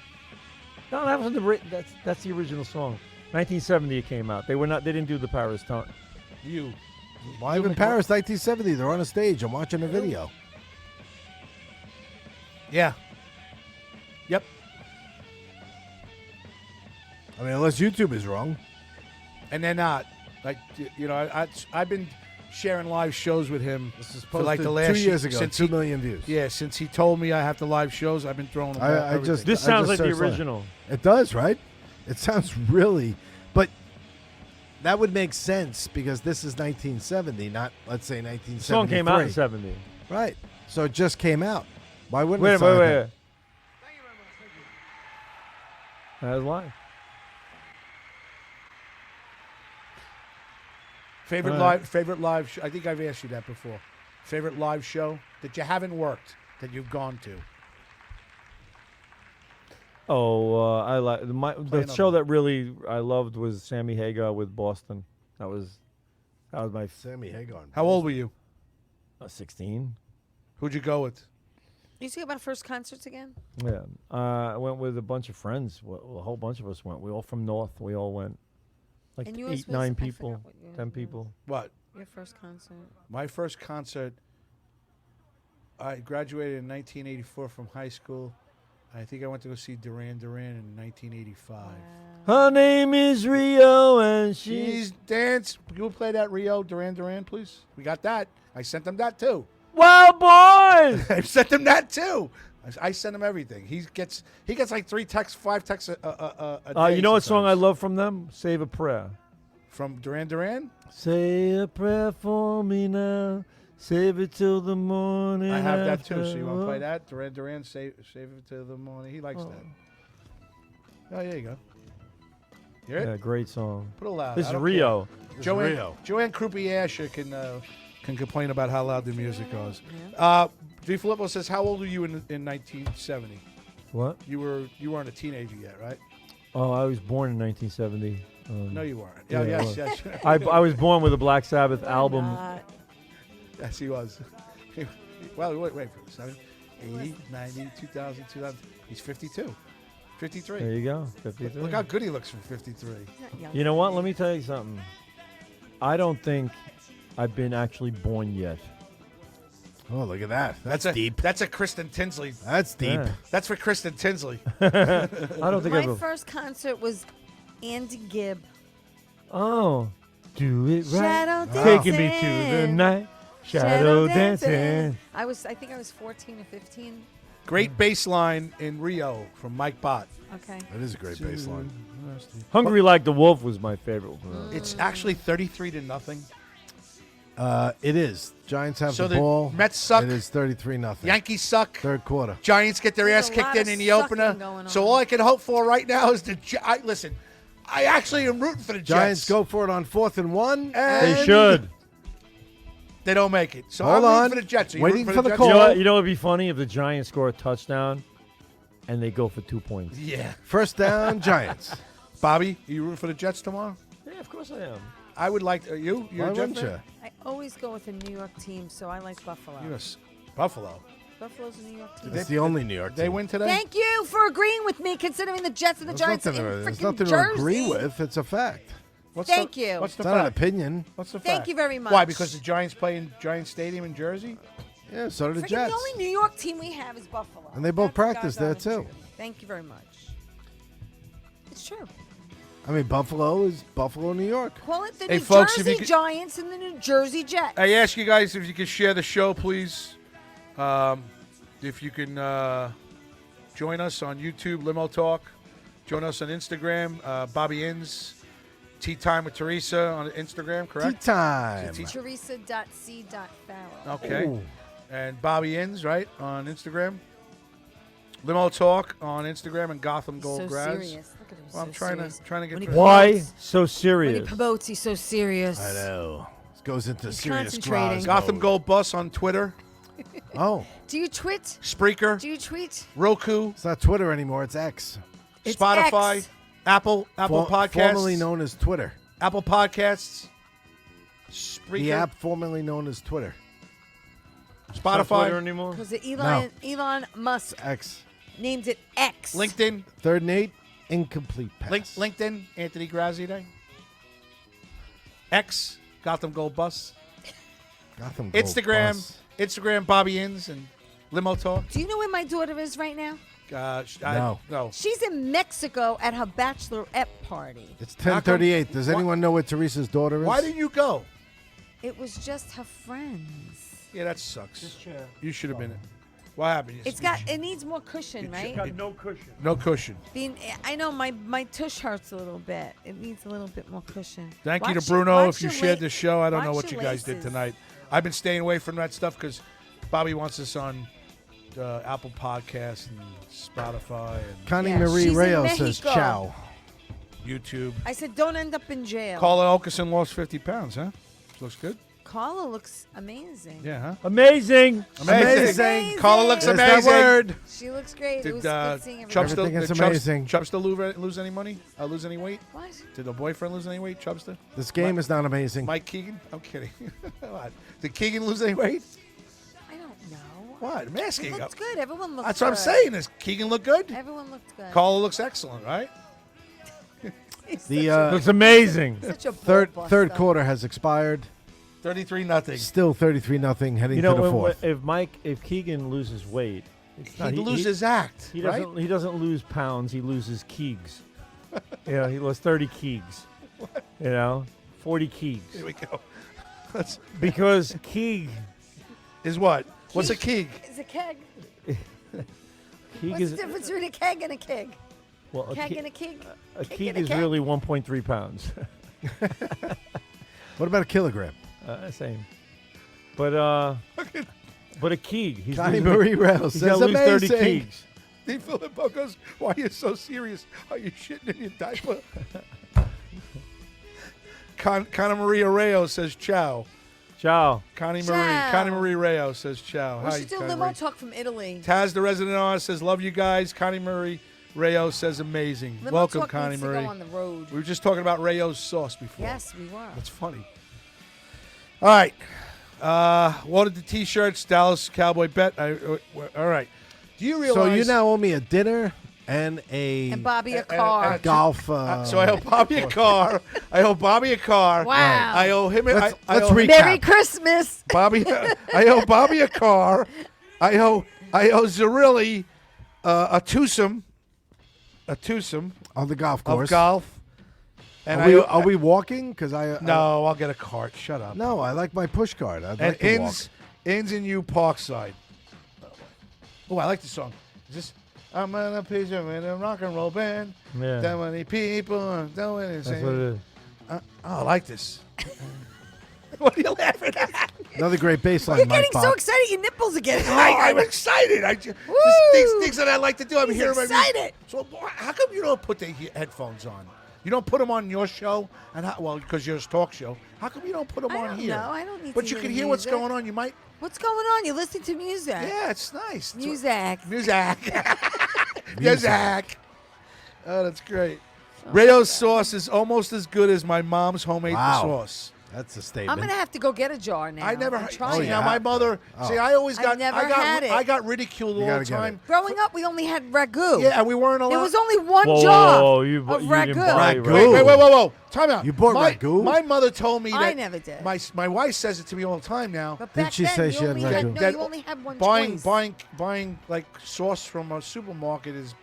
No, that wasn't that's the original song. 1970 it came out. They didn't do the Paris time. You. Live in Paris, 1970. They're on a stage. I'm watching a video. Yeah. Yep. I mean, unless YouTube is wrong. And they're not. Like, you know, I've been sharing live shows with him This is for like posted the last 2 years ago. since 2 he- million views. Yeah, since he told me I have the live shows, I've been throwing them. I just- This I sounds like the searched on it. original. It does, right? It sounds really, but that would make sense because this is 1970, not let's say The 1973. song came out in 70. Right. So it just came out. Why wouldn't Wait, it sound like wait. that? That was live. Favorite live show. I think I've asked you that before. Favorite live show that you haven't worked that you've gone to. Oh, I like the Play show another. that really I loved was Sammy Hagar with Boston. That was my Sammy Hagar. How old were you? 16. Who'd you go with? You talking about first concerts again? Yeah, I went with a bunch of friends. Well, a whole bunch of us went. We all from North. We all went. Like And yours 8, was- 9 I people, forgot what yours 10 was. people. What? Your first concert. My first concert. I graduated in 1984 from high school. I think I went to go see Duran Duran in 1985. Her name is Rio, and She's dance. Can you play that Rio Duran Duran, please? We got that. I sent them that too. Wild Boys. I sent him that too. I send him everything. He gets like 3 texts, 5 texts a day. You know what song I sometimes. love from them? Save a Prayer. From Duran Duran? Say a prayer for me now. Save it till the morning. I have that too. after. So you want to play that? Duran Duran, save it till the morning. He likes that. Oh, there you go. Hear it? Yeah, great song. Put it loud. This I is don't Rio. Joanne, Rio. Joanne Croupier-Asher can complain about how loud the music goes. D. Filippo says, "How old were you in 1970? What? You weren't a teenager yet, right? Oh, I was born in 1970. No, you weren't. Yeah, Yeah, I yes, was. yes, I was born with a Black Sabbath album. yes, he was. Well, wait for this. 80, 90, 2000, 2000. He's 52, 53. There you go. 53. Look how good he looks for 53. You know what? Let me tell you something. I don't think I've been actually born yet. Oh, look at that. That's deep. That's a Kristen Tinsley. That's deep. Yeah. That's for Kristen Tinsley. I don't think My I've. first concert was Andy Gibb. Oh, do it right. Shadow Taking me to the dancing. night. Shadow dancing. I think I was 14 or 15. Great bass line in Rio from Mike Bott. Okay. That is a great bass line. Hungry Like the Wolf was my favorite. It's actually 33-0. It is. Giants have So the the ball. Mets suck. It is 33-0. Yankees suck. Third quarter. Giants get their There's ass a kicked lot in of the sucking opener. going So on. all I can hope for right now is listen. I actually am rooting for the Giants Jets. go for it on 4th and 1. And They should. They don't make it. So Hold I'm on. rooting for the Jets. Are you Waiting rooting for the Jets? call. You know what'd be funny if the Giants score a touchdown and they go for 2 points. Yeah. First down, Giants. Bobby, are you rooting for the Jets tomorrow? Yeah, of course I am. I would like you. You're Why a Jet wouldn't fan? you? I always go with a New York team, so I like Buffalo. Yes. Buffalo. Buffalo's a New York team. It's the only New York They team. win today? Thank you for agreeing with me, considering the Jets and the Giants are in There's freaking nothing Jersey. to agree with. It's a fact. Thank you. What's the It's not an fact? opinion. What's the Thank fact? you very much. Why? Because the Giants play in Giant Stadium in Jersey? Yeah, so do the Freaking Jets. the only New York team we have is Buffalo. And they both That's the practice there, doggone too. truth. Thank you very much. It's true. I mean, Buffalo is Buffalo, New York. Call it the Hey, New folks, if Jersey you could- Giants and the New Jersey Jets. I ask you guys if you could share the show, please. If you can join us on YouTube, Limo Talk. Join us on Instagram, Bobby Inns. Tea Time with Teresa on Instagram, Tea correct? time. Teresa.c.farrell. Okay. Ooh. And Bobby Inns, right, on Instagram. Limo Talk on Instagram and Gotham Gold So Grads. serious. Look at him. Well, I'm so trying serious. to get When he through. Why promotes- so When he serious? promotes, he's so serious. I know. This goes into He's serious concentrating. Graz Gotham mode. Gold Bus on Twitter, Oh, Do you tweet? Spreaker, Do you tweet? Roku, it's not Twitter anymore. It's X. It's Spotify, X. Apple Podcasts, Formerly known as Twitter. Apple Podcasts, Spreaker, The app formerly known as Twitter. Not Twitter Spotify, anymore? Because Elon Musk X. named it X. LinkedIn, 3rd and 8, incomplete pass. LinkedIn, Anthony Grazzi Day, X, Gotham Gold Bus, Gotham Gold Instagram, Bus. Instagram, Bobby Inns and Limo Talk. Do you know where my daughter is right now? No. No. She's in Mexico at her bachelorette party. It's How come- 10:38. Does anyone know where Teresa's daughter is? Why didn't you go? It was just her friends. Yeah, that sucks. chair. You should have been it. What happened? It needs more cushion, right? no cushion. No cushion. I know my tush hurts a little bit. It needs a little bit more cushion. Thank you Watch to your- Bruno watch if you your shared la- the show. I don't know watch what you your guys did laces. tonight. I've been staying away from that stuff because Bobby wants us on Apple Podcasts and Spotify and Connie Yeah, Marie she's in Reyes says Mexico. ciao. YouTube. I said, don't end up in jail. Carla Okerson lost 50 pounds, huh? Looks good. Carla looks amazing. Yeah, huh? Amazing. Amazing. Carla looks There's amazing. that word. She looks great. it was Did good seeing everybody. Chubster, Everything is did amazing. Chubster lose any money? Lose any weight? What? Did the boyfriend lose any weight, Chubster? This game is not amazing. Mike Keegan? I'm kidding. What? Did Keegan lose any weight? I don't know. What? I'm It asking. looked good. Everyone looked That's good. what I'm saying. Does Keegan look good? Everyone looked good. Carla looks excellent, right? He's The Looks amazing. such a third buster. quarter has expired. 33-0. Still 33-0 heading You know, to the fourth. if Keegan loses weight, it's He not, loses act, He right? doesn't. He doesn't lose pounds. He loses keegs. He lost 30 keegs. 40 kegs. Here we go. Because keeg Is what? What's a keeg? It's a keg. Keeg What's is the difference between a keg and a keg? well, a, Keg ke- and a keg? a Keg keeg and a is keg? really 1.3 pounds. What about a kilogram? Same. But a keeg. He's Connie losing- Marie Reyes He's says got to lose 30 amazing. kegs. Steve Filippo goes, why are you so serious? Are you shitting in your diaper? Connie Maria Reyes says ciao. Ciao. Connie Ciao. Marie Reyes says ciao. We Hi, should do Connie limo Marie. talk from Italy. Taz, the resident artist, says, love you guys. Connie Marie Reyes says, amazing. Limo Welcome, talk Connie needs to Marie. go on the road. We were just talking about Reyes sauce before. Yes, we were. That's funny. All right. Wanted the T-shirts, Dallas Cowboy bet. All right. Do you realize? So you now owe me a dinner And And Bobby a car. golf. So I owe Bobby a car. I owe Bobby a car. Wow. I owe him. Let's I owe recap. Merry Christmas. Bobby. I owe Bobby a car. I owe Zerilli a twosome on the golf of course. golf. And Are we walking? Because No, I'll get a cart. Shut up. No, I like my push cart. I'd And like to walk. Inns in you Parkside. Oh, I like the song. Is this? I'm on a picture in a rock and roll band. Yeah. That many people are doing it. That's what it is. I like this. What are you laughing at? Another great bass line, You're Mike getting so Bob. excited. Your nipples are getting I'm hard. excited. Woo! Things that I like to do. I'm He's hearing my excited. music. So how come you don't put the headphones on? You don't put them on your show, because you're a talk show. How come you don't put them I on don't here? know. I don't need But to you hear can the hear what's music. going on. You might. What's going on? You're listening to music. Yeah, it's nice. Music. Music. Oh, that's great. Rayo's sauce is almost as good as my mom's homemade Wow. sauce. That's a I'm statement. gonna have to go get a jar now. I never and had. try See, it. now my mother. See, I always I've got. never I got. had it. I got ridiculed You all gotta the get time. Growing up, we only had ragu. Yeah, and we weren't allowed. There was only one Whoa, jar whoa, you of didn't ragu. buy Ragu. Whoa. Time out. You bought my, ragu? My mother told me that. I never did. My wife says it to me all the time now. But Didn't back she then, say you she had only ragu? no, That you only had one buying choice. buying like sauce from a supermarket is,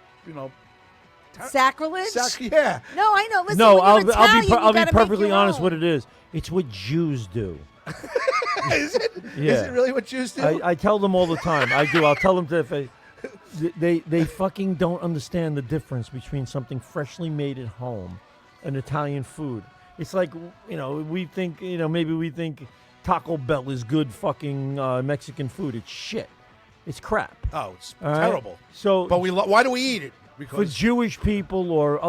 Sacrilege? yeah. No, I know. Listen, No, when I'll you're Italian, I'll you be gotta perfectly make your honest. own. What it is, it's what Jews do. Is it? Yeah. Is it really what Jews do? I tell them all the time. I do. I'll tell them that if they fucking don't understand the difference between something freshly made at home and Italian food. It's like, we think, maybe we think Taco Bell is good fucking Mexican food. It's shit. It's crap. Oh, it's All right? terrible. So, But why do we eat it? for Because Jewish people or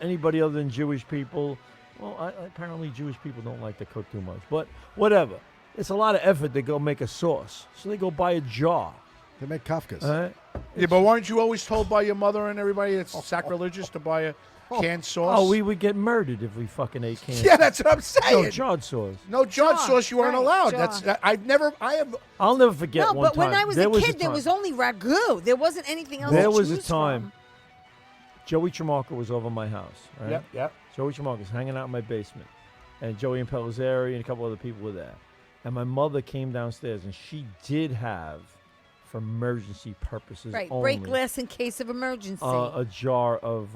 anybody other than Jewish people, well, apparently Jewish people don't like to cook too much. But whatever. It's a lot of effort to go make a sauce. So they go buy a jar. They make Kafkas. All right? yeah, but weren't you always told by your mother and everybody it's sacrilegious to buy a canned sauce? Oh, we would get murdered if we fucking ate canned. Yeah, that's what I'm saying. No, jarred sauce. No jarred Jar, sauce, you weren't right, allowed. jar. That's I have. I'll never forget No, one but time. when I was there a was kid, there time. was only ragu. There wasn't anything else There to was a choose time. from. Joey Tremarco was over my house. Right? Yep. Joey Tremarco was hanging out in my basement, and Joey and Pellizzari and a couple other people were there. And my mother came downstairs, and she did have, for emergency purposes Right, only, break glass in case of emergency. a jar of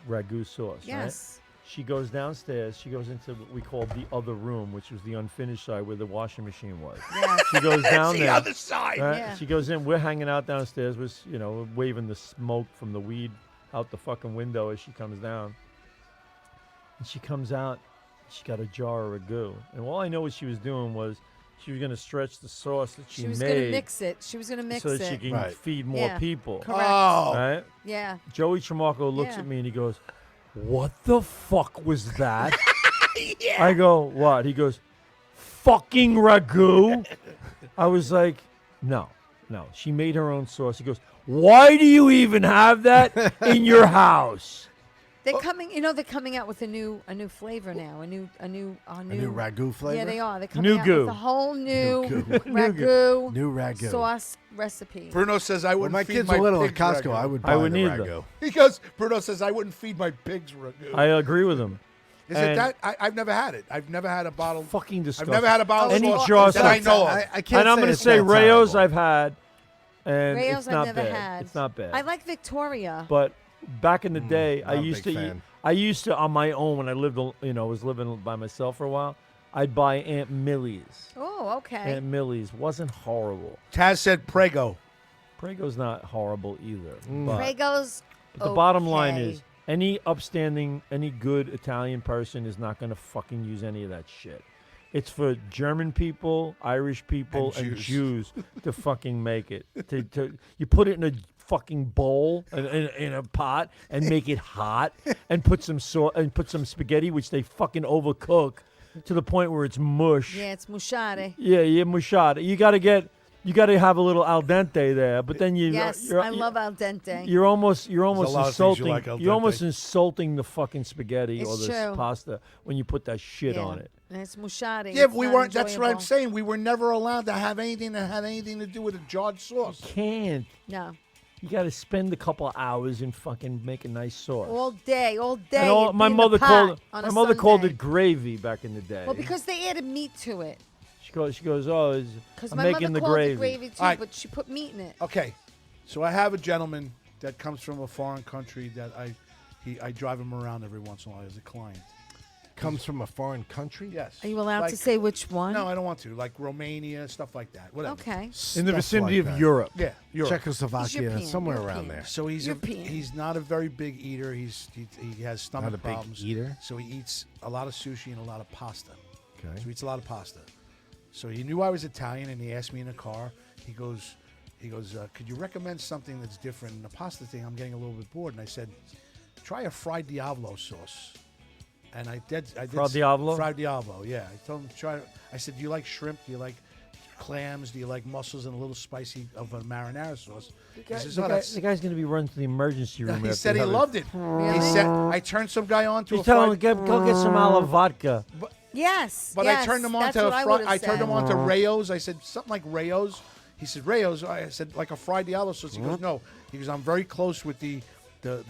ragu sauce. Right? yes. She goes downstairs. She goes into what we called the other room, which was the unfinished side where the washing machine was. Yes. She goes down the there. other side. Right? Yeah. She goes in. We're hanging out downstairs. We're waving the smoke from the weed out the fucking window as she comes down. And she comes out. She got a jar of ragu. And all I know what she was doing was she was going to stretch the sauce that She was made going to mix it. She was going to mix so that she it. can Right. feed more Yeah. people. Correct. Oh, Right? Yeah. Joey Tremarco looks Yeah. at me and he goes, "What the fuck was that?" I go, "What?" He goes, "Fucking ragu." I was like, no. She made her own sauce. He goes, "Why do you even have that in your house?" They're coming. They're coming out with a new flavor now. A new A new ragu flavor. Yeah, they are. They're coming out Nougat. with a whole new Nougat. ragu New ragu. sauce recipe. Bruno says I When wouldn't my feed kids my were little at pigs Costco, ragu. I would buy I wouldn't the either. ragu. Because Bruno says I wouldn't feed my pigs ragu. I agree with him. Is it and- that? I've never had it. I've never had a bottle. Fucking I've disgusting. never had a bottle Any of sauce jar that I sauce. know of. I can't And I'm going to say that Rayo's terrible. I've had, and Rayo's it's not I've never bad. had. It's not bad. I like Victoria. But back in the day, not I a used big to eat. fan. I used to on my own when I lived, was living by myself for a while. I'd buy Aunt Millie's. Oh, okay. Aunt Millie's wasn't horrible. Taz said Prego. Prego's not horrible either. Mm. But, Prego's. but the bottom line okay. is, any upstanding, any good Italian person is not going to fucking use any of that shit. It's for German people, Irish people, And and Jews. Jews to fucking make it. You put it in a fucking bowl in a pot and make it hot and put some spaghetti which they fucking overcook to the point where it's mush. Yeah, it's mushare. Yeah, mushada. You got to have a little al dente there, but then Yes, I love al dente. you're almost a lot of things you insulting. like al You're almost dente. insulting the fucking spaghetti or It's the true. pasta when you put that shit Yeah. on it. And it's mushare. Yeah, It's but we not weren't. That's what I'm enjoyable. saying. We were never allowed to have anything that had anything to do with a jarred sauce. Can't. No. You got to spend a couple of hours and fucking make a nice sauce. All day. And all- it'd my be in the mother pot called on my a mother called Sunday. it gravy back in the day. Well, because they added meat to it. She goes, oh, Because I'm my making mother the called gravy. it gravy too, All right. but she put meat in it. Okay, so I have a gentleman that comes from a foreign country that I drive him around every once in a while as a client. Comes from a foreign country. Yes. Are you allowed Like- to say which one? No, I don't want to. Like Romania, stuff like that. Whatever. Okay. In the Stuff vicinity like of that. Europe. Yeah, Europe. Czechoslovakia, European, somewhere European. around there. So European. he's not a very big eater. He has stomach Not a big problems. eater? So he eats a lot of sushi and a lot of pasta. Okay. So he eats a lot of pasta. So he knew I was Italian, and he asked me in the car. He goes, could you recommend something that's different? And the pasta thing, I'm getting a little bit bored. And I said, try a fried Diavolo sauce. And I did. Fried Diavolo? Fried Diavolo, yeah. I told him try. I said, do you like shrimp? Do you like clams? Do you like mussels and a little spicy of a marinara sauce? He says, "Oh, that's." The guy's going to be running to the emergency room. He after said he having- loved it. Really? He said I turned some guy on to You a tell him, fried. go get some olive vodka. Yes. But yes, I turned him on that's to what I would've I turned him said. on to Rayo's. I said something like Rayo's. He said Rayo's. I said like a fried Diablo sauce. He goes no. He goes I'm very close with the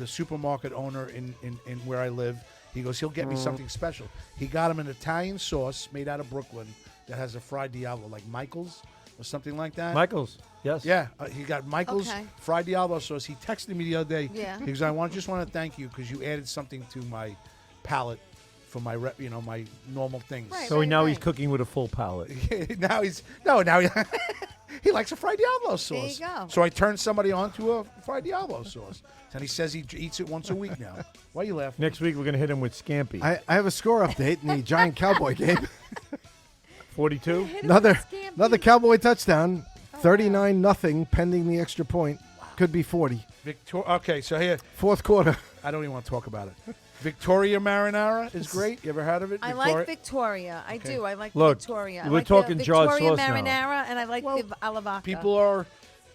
supermarket owner in where I live. He goes he'll get me something special. He got him an Italian sauce made out of Brooklyn that has a fried Diablo like Michael's or something like that. Michael's, yes. Yeah, he got Michael's Okay. fried Diablo sauce. He texted me the other day. Yeah. He goes, just want to thank you because you added something to my palate for my my normal things. Right. So now he's right. cooking with a full palate. now he he likes a fried Diablo sauce. There you go. So I turned somebody on to a fried Diablo sauce, and he says he eats it once a week now. Why are you laughing? Next week we're going to hit him with scampi. I have a score update in the Giant Cowboy game. 42. Hit him another with scampi. another Cowboy touchdown. 39-0 pending the extra point. Could be 40. Okay, so here Fourth quarter. I don't even want to talk about it. Victoria marinara is great. You ever heard of it? I like Victoria. I Okay. do. I like Look, Victoria. I we're like talking the jarred Victoria sauce now. marinara, and I like Well, the alla vodka. People are.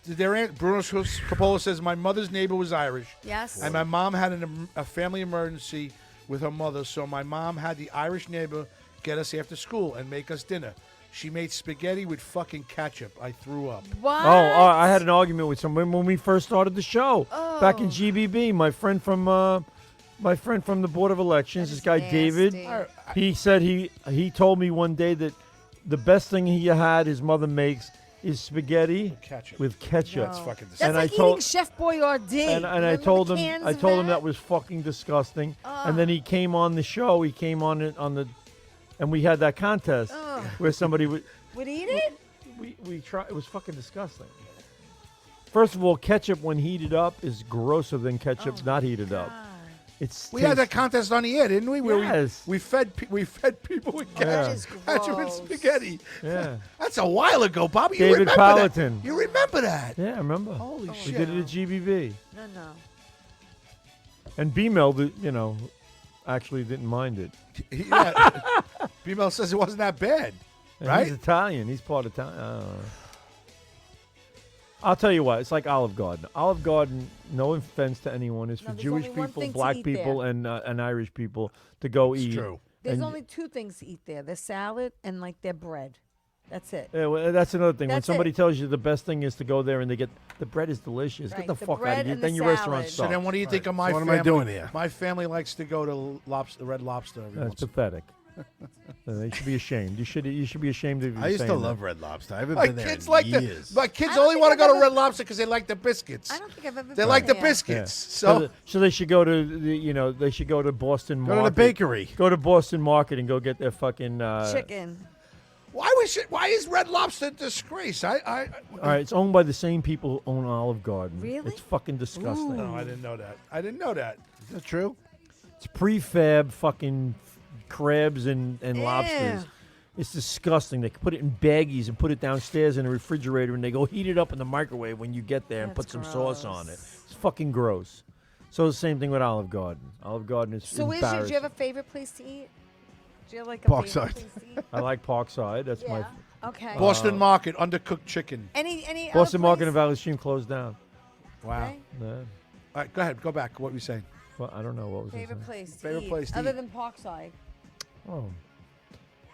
Bruno Coppola says my mother's neighbor was Irish. Yes. And my mom had a family emergency with her mother, so my mom had the Irish neighbor get us after school and make us dinner. She made spaghetti with fucking ketchup. I threw up. What? Oh, I had an argument with someone when we first started the show back in GBB. My friend from the Board of Elections, That this is guy nasty. David. He said he told me one day that the best thing he had his mother makes is spaghetti Ketchup. with ketchup. No. That's fucking That's disgusting. And I like told- eating Chef Boyardee. And I Remember told the him cans I of told him that was fucking disgusting. And then he came on the show. He came on it on the, and we had that contest Ugh. where somebody would. Would eat it? We tried. It was fucking disgusting. First of all, ketchup when heated up is grosser than ketchup not heated up. God. It's We had that contest on the air, didn't we? Where Yes. we fed people with That ketchup, is ketchup and gross. spaghetti. Yeah, That's a while ago, Bobby. You David remember Palatine. that? You remember that? yeah. I remember. Holy We shit! did it at GBB, No, no. and B-Mel, actually didn't mind it. Yeah. B-Mel says it wasn't that bad, And right? He's Italian. He's part Italian. I'll tell you what. It's like Olive Garden. Olive Garden, no offense to anyone, is No, for there's Jewish only one people, thing to black eat people, there. and Irish people to go It's eat. true. There's And- only two things to eat there: their salad and like their bread. That's it. Yeah, well, that's another thing. when That's somebody it. tells you the best thing is to go there and they get the bread is delicious. Right, Get the the fuck out bread of here. and the Then your restaurant salad. So sucks. then, what do you think of my So what am family? I doing here? My family likes to go to Red Lobster every That's once. pathetic. They should be ashamed. You should be ashamed of you. I used to saying love that. Red Lobster. I haven't My been there kids in like years. my kids I don't only think want to I've go to ever- Red Lobster because they like the biscuits. I don't think I've ever. They been like the there. Yeah. biscuits. So, So they should go to the, they should go to Boston Go Market. to the bakery. Go to Boston Market and go get their fucking Chicken. why is Red Lobster a disgrace? All right, it's owned by the same people who own Olive Garden. Really? It's fucking disgusting. No, I didn't know that. I didn't know that. Is that true? It's prefab fucking crabs and Ew. lobsters. It's disgusting. They put it in baggies and put it downstairs in the refrigerator, and they go heat it up in the microwave when you get there and That's put some sauce on it. gross. It's fucking gross. So the same thing with Olive Garden. Olive Garden is So, do you embarrassing. have a favorite place to eat? Do you have like a Parkside. favorite place to eat? I like Parkside. That's my Yeah. Okay. Boston Market, undercooked chicken. Any Boston other Market and place? Valley Stream closed down. Wow. Okay. Yeah. All right, go ahead. Go back. What were you saying? Well, I don't know what was I Favorite saying? place to Favorite eat, place to other eat. than Parkside. Oh,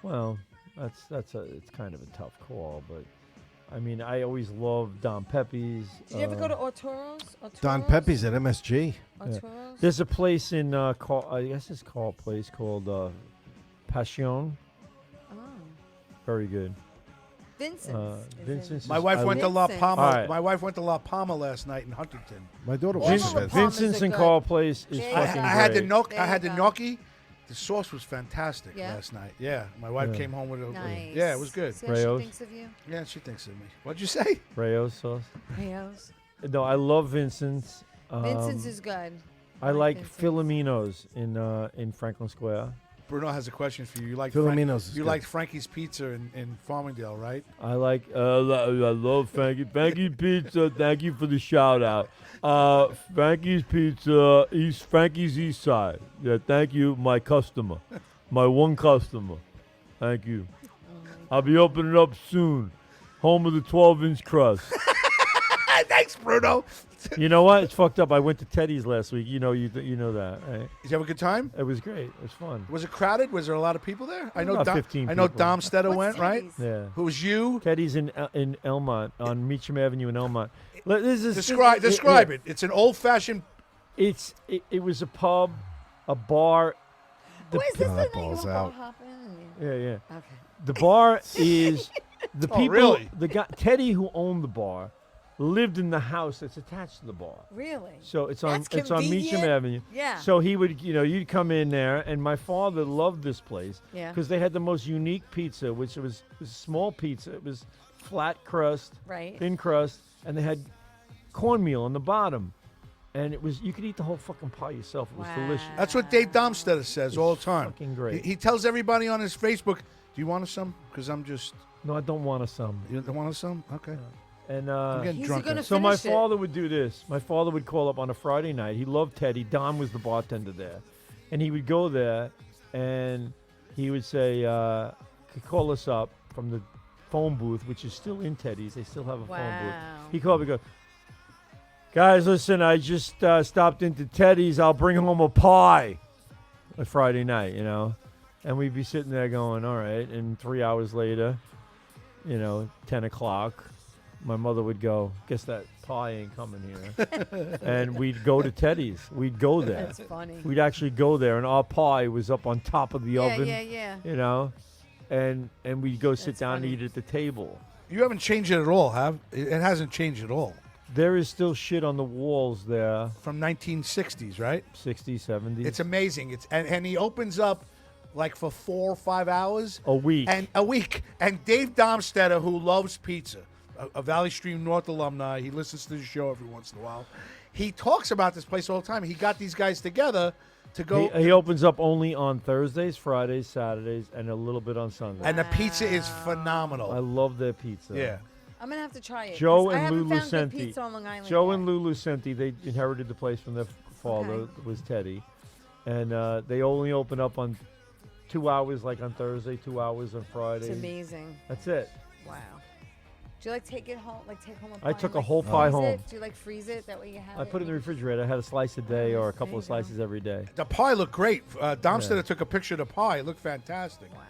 well, it's kind of a tough call, but I mean, I always loved Don Pepe's. Did you ever go to Arturo's? Don Pepe's at MSG. Arturo's? There's a place in, I guess it's called a place called Passion. Oh. Very good. Vincent's. is in- Vincent's. My wife went to La Vincent. Palma. All right. My wife went to La Palma last night in Huntington. My daughter All was of the there. Palmas Vincent's are and good. Carl Place is There you fucking go. I had the great. There I had you the go. gnocchi. The sauce was fantastic Yeah? last night. Yeah, my wife Yeah. came home with a. Nice. Yeah, it was good. See how Rayos. she thinks of you? Yeah, she thinks of me. What'd you say? Rayo's sauce. Rayos. No, I love Vincent's. Vincent's is good. I like Vincent's. Filomeno's in Franklin Square. Bruno has a question for you. You like Filomeno's is You good. liked Frankie's Pizza in Farmingdale, right? I like. I love Frankie. Frankie Pizza. Thank you for the shout out. Frankie's Pizza, Frankie's East Side. Yeah, thank you, my customer, my one customer. Thank you. I'll be opening up soon. Home of the 12-inch crust. Thanks, Bruno. You know what? It's fucked up. I went to Teddy's last week. You know that, right? Did you have a good time? It was great. It was fun. Was it crowded? Was there a lot of people there? I know. About 15 I know people. Domstetter What's went, right? Teddy's? Yeah. Who was you? Teddy's in Elmont on Meacham Avenue in Elmont. This is Describe it. It's an old-fashioned. It was a pub, a bar. Oh, is this the that night you balls want out. to hop in? Yeah. Okay. The bar is the Oh, people. really? The guy Teddy who owned the bar lived in the house that's attached to the bar. Really? So it's on That's Meacham convenient. Avenue. Yeah. So he would, you'd come in there, and my father loved this place Yeah. because they had the most unique pizza, which was a small pizza. It was flat crust, Right. thin crust, and they had cornmeal on the bottom. And it was, you could eat the whole fucking pie yourself. It was delicious. That's what Dave Domstetter says all the time. fucking great. He tells everybody on his Facebook, "Do you want some? Because I'm just. No, I don't want a some. You don't want some? Okay. And I'm getting He's drunk. gonna so my finish it. father would do this. My father would call up on a Friday night. He loved Teddy. Don was the bartender there. And he would go there, and he would say, could call us up from the phone booth, which is still in Teddy's. They still have a phone booth. Wow. He called me and goes, guys, listen, I just stopped into Teddy's. I'll bring home a pie. A Friday night, And we'd be sitting there going, all right. And 3 hours later, 10 o'clock, my mother would go, guess that pie ain't coming here. And we'd go to Teddy's. We'd go there. That's funny. We'd actually go there, and our pie was up on top of the Yeah, oven, yeah. and we'd go sit That's down funny. and eat at the table. You haven't changed it at all, have? It hasn't changed at all. There is still shit on the walls there, From 1960s, right? 60s, 70s. It's amazing. And he opens up like for 4 or 5 hours. a week. And a week. And Dave Domstetter, who loves pizza, a Valley Stream North alumni, he listens to the show every once in a while. He talks about this place all the time. He got these guys together to go. He opens up only on Thursdays, Fridays, Saturdays, and a little bit on Sundays. And the pizza is phenomenal. I love their pizza. Yeah. I'm gonna have to try it. Joe 'cause I and haven't Lou found good Lucenti. pizza on Long Island Joe yet. and Lou Lucenti, they inherited the place from their father, Okay. was Teddy. And they only open up on 2 hours, like on Thursday, 2 hours on Friday. It's amazing. That's it. Wow. Do you take it home? Take home a pie I and, took a whole pie freeze home. It? Do you freeze it? That way you have I it. put it in the refrigerator. I had a slice a day or a couple you of go. slices every day. The pie looked great. Domstetter Yeah. took a picture of the pie. It looked fantastic. Wow.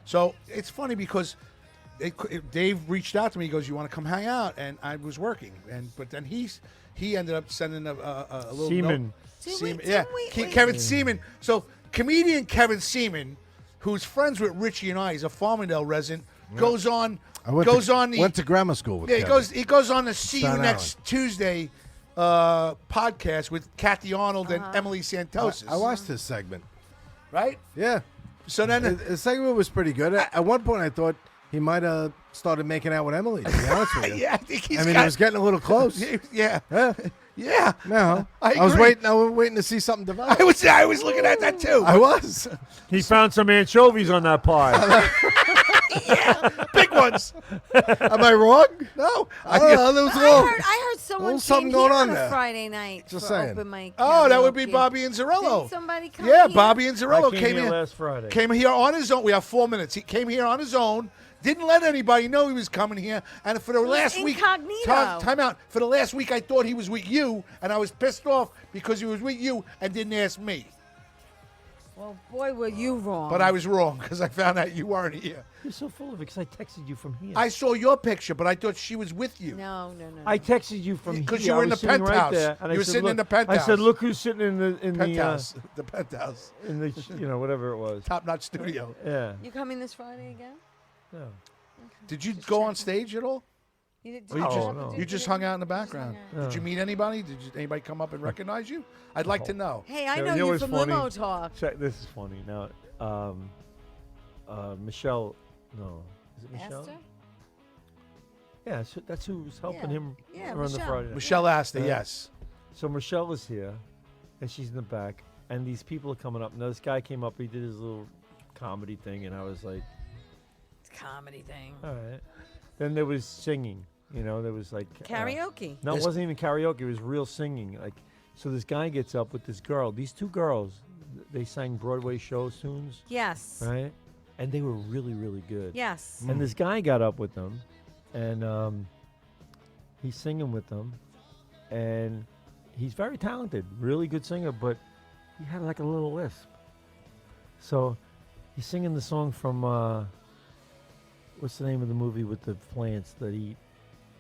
So it's funny because Dave reached out to me. He goes, "You want to come hang out?" And I was working, but then he ended up sending a little Seaman. Seaman, Didn't yeah, we- Kevin Seaman. So comedian Kevin Seaman, who's friends with Richie and I, he's a Farmingdale resident, goes on. Went to grammar school with Yeah, Kevin. he goes on the See You Staten Next Tuesday podcast with Kathy Arnold and Emily Santos. I watched his segment. Right? Yeah. So then The segment was pretty good. At one point, I thought he might have started making out with Emily, to be honest with you. yeah, I think he's I mean, got, it was getting a little close. yeah. Yeah. Yeah. No. I was agree. waiting to see something develop. I was looking at that too. I was. He found some anchovies on that pie. Big ones. Am I wrong? No. I don't know. There was a little. I heard someone little something came going here on on there. a Friday night Just for saying. open mic. Oh, that would be karaoke. Bobby Inzarello. Didn't somebody come Yeah, here? Bobby I Inzarello came came here here last Friday. Came here on his own. We have 4 minutes. He came here on his own. Didn't let anybody know he was coming here. And for the last week, incognito. time out. For the last week, I thought he was with you, and I was pissed off because he was with you and didn't ask me. Well, boy, were you wrong. But I was wrong because I found out you weren't here. You're so full of it because I texted you from here. I saw your picture, but I thought she was with you. No. I texted you from here. Because you were in the I was sitting penthouse. Right there, and You I were said, sitting in "Look," the penthouse. I said, "Look who's sitting in the Penthouse. The penthouse. in the whatever it was." Top-notch studio. Yeah. You coming this Friday again? No. Did you go on stage at all? You did, Or you Oh, just, no. you just hung out in the background? hung Did you meet anybody? Did anybody come up and recognize you? I'd like to know. Hey, I Yeah, know you know you what's from funny? Limo Talk. Check. This is funny. Now, Michelle. No, is it Michelle? Esther? Yeah, so that's who's helping Yeah. him Yeah, run the Michelle. Friday night. Michelle Asta, Yeah. yes. So Michelle is here, and she's in the back, and these people are coming up. Now this guy came up, he did his little comedy thing, and I was like, It's a comedy thing. all right. Then there was singing, there was like Karaoke. no, it This- wasn't even karaoke. It was real singing. Like, so this guy gets up with this girl. These two girls, they sang Broadway show tunes, Yes. right? And they were really, really good. Yes. And this guy got up with them, and he's singing with them, and he's very talented, really good singer, but he had like a little lisp. So he's singing the song from what's the name of the movie with the plants that eat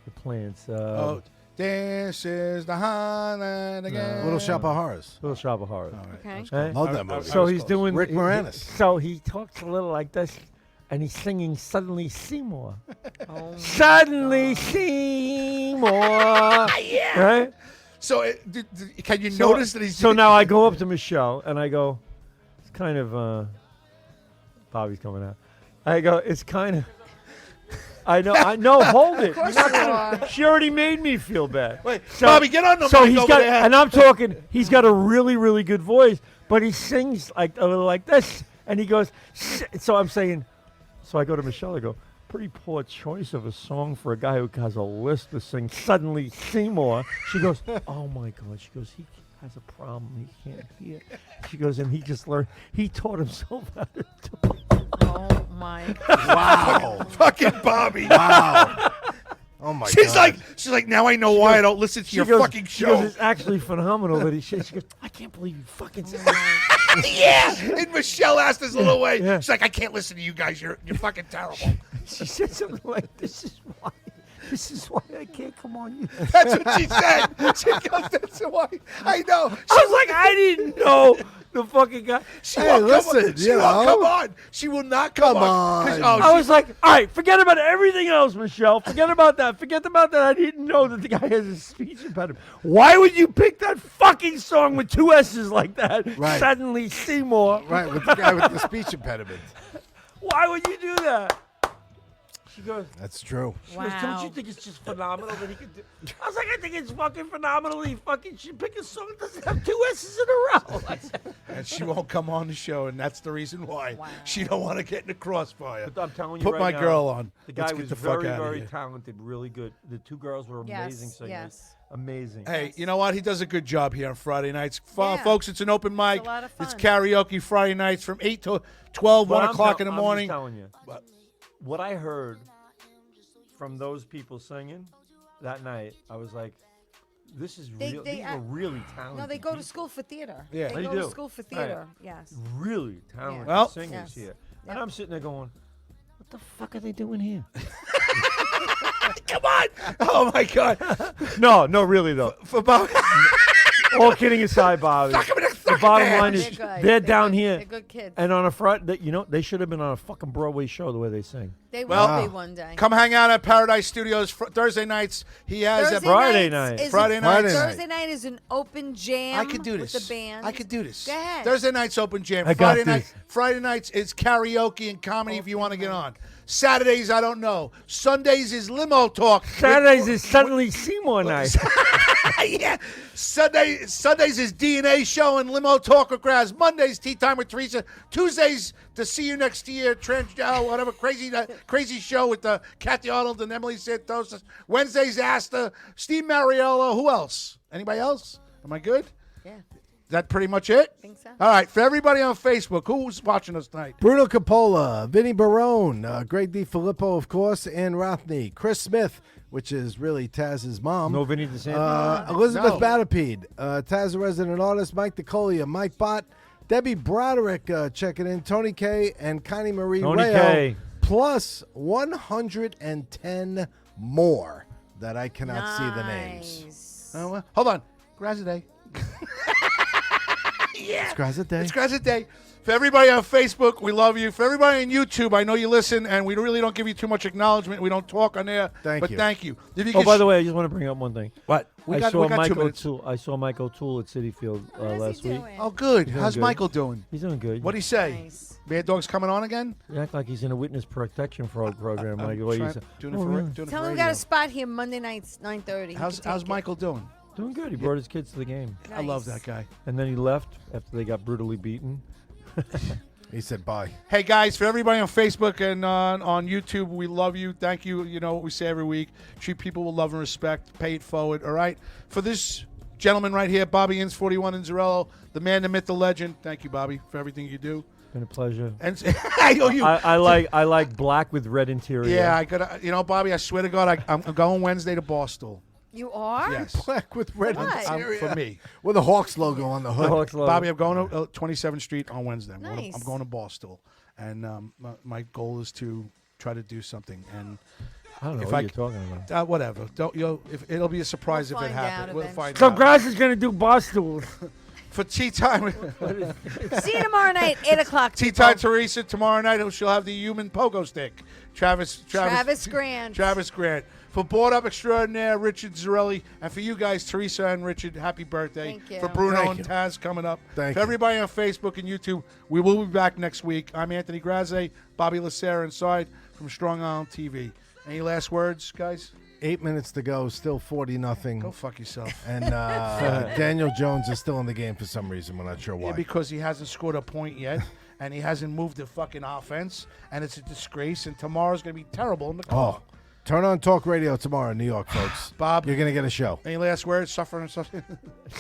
the plants? Oh, this is the Highland again. Little Shop of Horrors. Little Shop of Horrors. All right. Okay. Eh? Love I- that I- movie. So was he's close. doing Rick Moranis. So he talks a little like this, and he's singing "Suddenly Seymour." Oh, Suddenly Seymour. Yeah. Right. So, can you notice that he's... So now I go up to Michelle and I go, it's kind of Bobby's coming out. I go, it's kind of. I know. Hold it. course You're not you gonna- are. She already made me feel bad. Wait, So- Bobby, get on the So mic he's over got, there. and I'm talking. He's got a really, really good voice, but he sings like a little like this, and he goes. So I'm saying. So I go to Michelle. I go, pretty poor choice of a song for a guy who has a list to sing Suddenly Seymour. She goes, oh my God. She goes, he has a problem. He can't hear. She goes, and he just learned. He taught himself how to do it. oh my. Wow. Fucking Bobby. Wow. Oh my She's God. like, now I know why I don't listen to your fucking She goes, show. it's actually phenomenal that she goes, I can't believe you fucking said that. Yeah. And Michelle asked this little way. Yeah. She's like, I can't listen to you guys. You're fucking terrible. She said something like, this is why I can't come on you. That's what she said. She goes, that's why. I know. I was like, I didn't know the fucking guy. She Hey, won't listen, come on. She you won't know. come on. She will not come Come on. 'Cause- I was like, all right, forget about everything else, Michelle. Forget about that. Forget about that. I didn't know that the guy has a speech impediment. Why would you pick that fucking song with two S's like that? Right. Suddenly Seymour. Right, with the guy with the speech impediment. Why would you do that? She goes, That's true. She goes, don't you think it's just phenomenal that he could do? I was like, I think it's fucking phenomenal. He fucking should pick a song that doesn't have two S's in a row. I said, and she won't come on the show, and that's the reason why. Wow. She don't want to get in the crossfire. but I'm telling you Put right my now, girl on. The guy Let's was get the fuck very, outta very here. talented, really good. The two girls were amazing Yes. singers. Yes. Amazing. Hey, you know what? He does a good job here on Friday nights. Yeah. Folks, it's an open mic. a lot of It's fun. karaoke Friday nights from 8 to 12, But 1 I'm o'clock tell- in the I'm morning. just telling you, What? what I heard from those people singing that night, I was like, this is They- real. they These act- are really talented. No, they go to people. school for theater. Yeah. They They go do. to school for Right. theater. Yes. Really talented Well- singers Yes. here. Yep. And I'm sitting there going, what the fuck are they doing here? Come on! Oh my God! No, really though. For Bob, All kidding aside, Bobby. Suck 'em in the The fucking bottom ass. line They're is good. they're down good. here. They're good kids. And on a front, they should have been on a fucking Broadway show the way they sing. They Well, will be one day. come hang out at Paradise Studios Thursday nights. He has Thursday a Friday nights night. is Friday a- night. Thursday night is an open jam. I could do with this. the band. I could do this. Go ahead. Thursday nights open jam. I got Friday this. Friday nights is karaoke and comedy if you want to get on. Saturdays I don't know. Sundays is limo talk. Saturdays is suddenly Seymour night. Yeah. Sundays is DNA show and limo talk with Graz. Mondays tea time with Teresa. Tuesdays to see you next year. Whatever crazy show with Kathy Arnold and Emily Santos. Wednesdays Asta, Steve Mariello. Who else? Anybody else? Am I good? Yeah. Is that pretty much it? I think so. All right. For everybody on Facebook, who's watching us tonight? Bruno Capola, Vinny Barone, Greg D. Filippo, of course, Ann Rothney, Chris Smith, which is really Taz's mom. No Vinny DeSantis. Elizabeth No. Batapede, Taz the Resident Artist, Mike DeColia, Mike Bott, Debbie Broderick checking in. Tony K and Connie Marie Tony Rayo. K. Plus 110 more that I cannot see the names. Nice. Hold on. Graza Day. It's Graza Day. It's Graza Day. For everybody on Facebook, we love you. For everybody on YouTube, I know you listen, and we really don't give you too much acknowledgement. We don't talk on there. Thank you. Thank you. If you Oh, could by the way, I just want to bring up one thing. what? I saw Mike 2 minutes. O'Toole. I saw Mike O'Toole at City Field What is last he week. doing? Oh, good. doing How's good. Michael doing? He's doing good. What'd he say? Nice. Mad Dog's coming on again? You act like he's in a witness protection program. Like the way Trying- he's doing it Oh, for, really? doing it Tell for him we got radio. a spot here Monday nights, 9:30. How's Michael doing? doing good. He brought his kids to the game, I love that guy. and then he left after they got brutally beaten. He said bye. Hey, guys, for everybody on Facebook and on YouTube, we love you. Thank you. You know what we say every week. Treat people with love and respect. Pay it forward, all right? For this gentleman right here, Bobby Inns 41 in Zarello, the man, the myth, the legend. Thank you, Bobby, for everything you do. It's been a pleasure. And I owe you. I like black with red interior. Yeah, I gotta. You know, Bobby, I swear to God, I'm going Wednesday to Barstool. You are? Yes. Black with red What? interior. For me. With a Hawks logo on the hood. Hawks logo. Bobby, I'm going to 27th Street on Wednesday. I'm Nice. going to Barstool. And my goal is to try to do something. And I don't know if what I- you're talking about. whatever. If it'll be a surprise We'll if it find out happens. We'll find So out. Grass is gonna do bar stools. For tea time. See you tomorrow night, 8 o'clock. Tea people. time, Teresa. Tomorrow night, she'll have the human pogo stick. Travis Grant. Travis Grant. For Board Up Extraordinaire, Richard Zarelli. And for you guys, Teresa and Richard, happy birthday. Thank you. For Bruno Thank and you. Taz coming up. Thank for you. everybody on Facebook and YouTube, we will be back next week. I'm Anthony Graze, Bobby Lacera inside from Strong Island TV. Any last words, guys? 8 minutes to go. Still 40-0. Go fuck yourself. And Daniel Jones is still in the game for some reason. We're not sure why. Yeah, because he hasn't scored a point yet, and he hasn't moved the fucking offense, and it's a disgrace, and tomorrow's going to be terrible in the car. Oh, turn on talk radio tomorrow in New York, folks. Bob. You're going to get a show. Any last words? Suffering.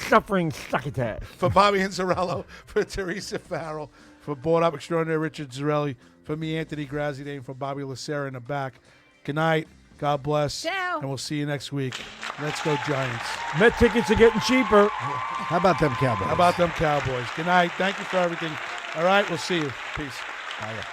Suffering succotash. For Bobby Inzarello, for Teresa Farrell, for Board Up Extraordinary Richard Zarelli, for me, Anthony Graziadane, for Bobby Lacera in the back. Good night. God bless. Ciao. And we'll see you next week. Let's go, Giants. Met tickets are getting cheaper. How about them Cowboys? How about them Cowboys? Good night. Thank you for everything. All right, we'll see you. Peace. Bye.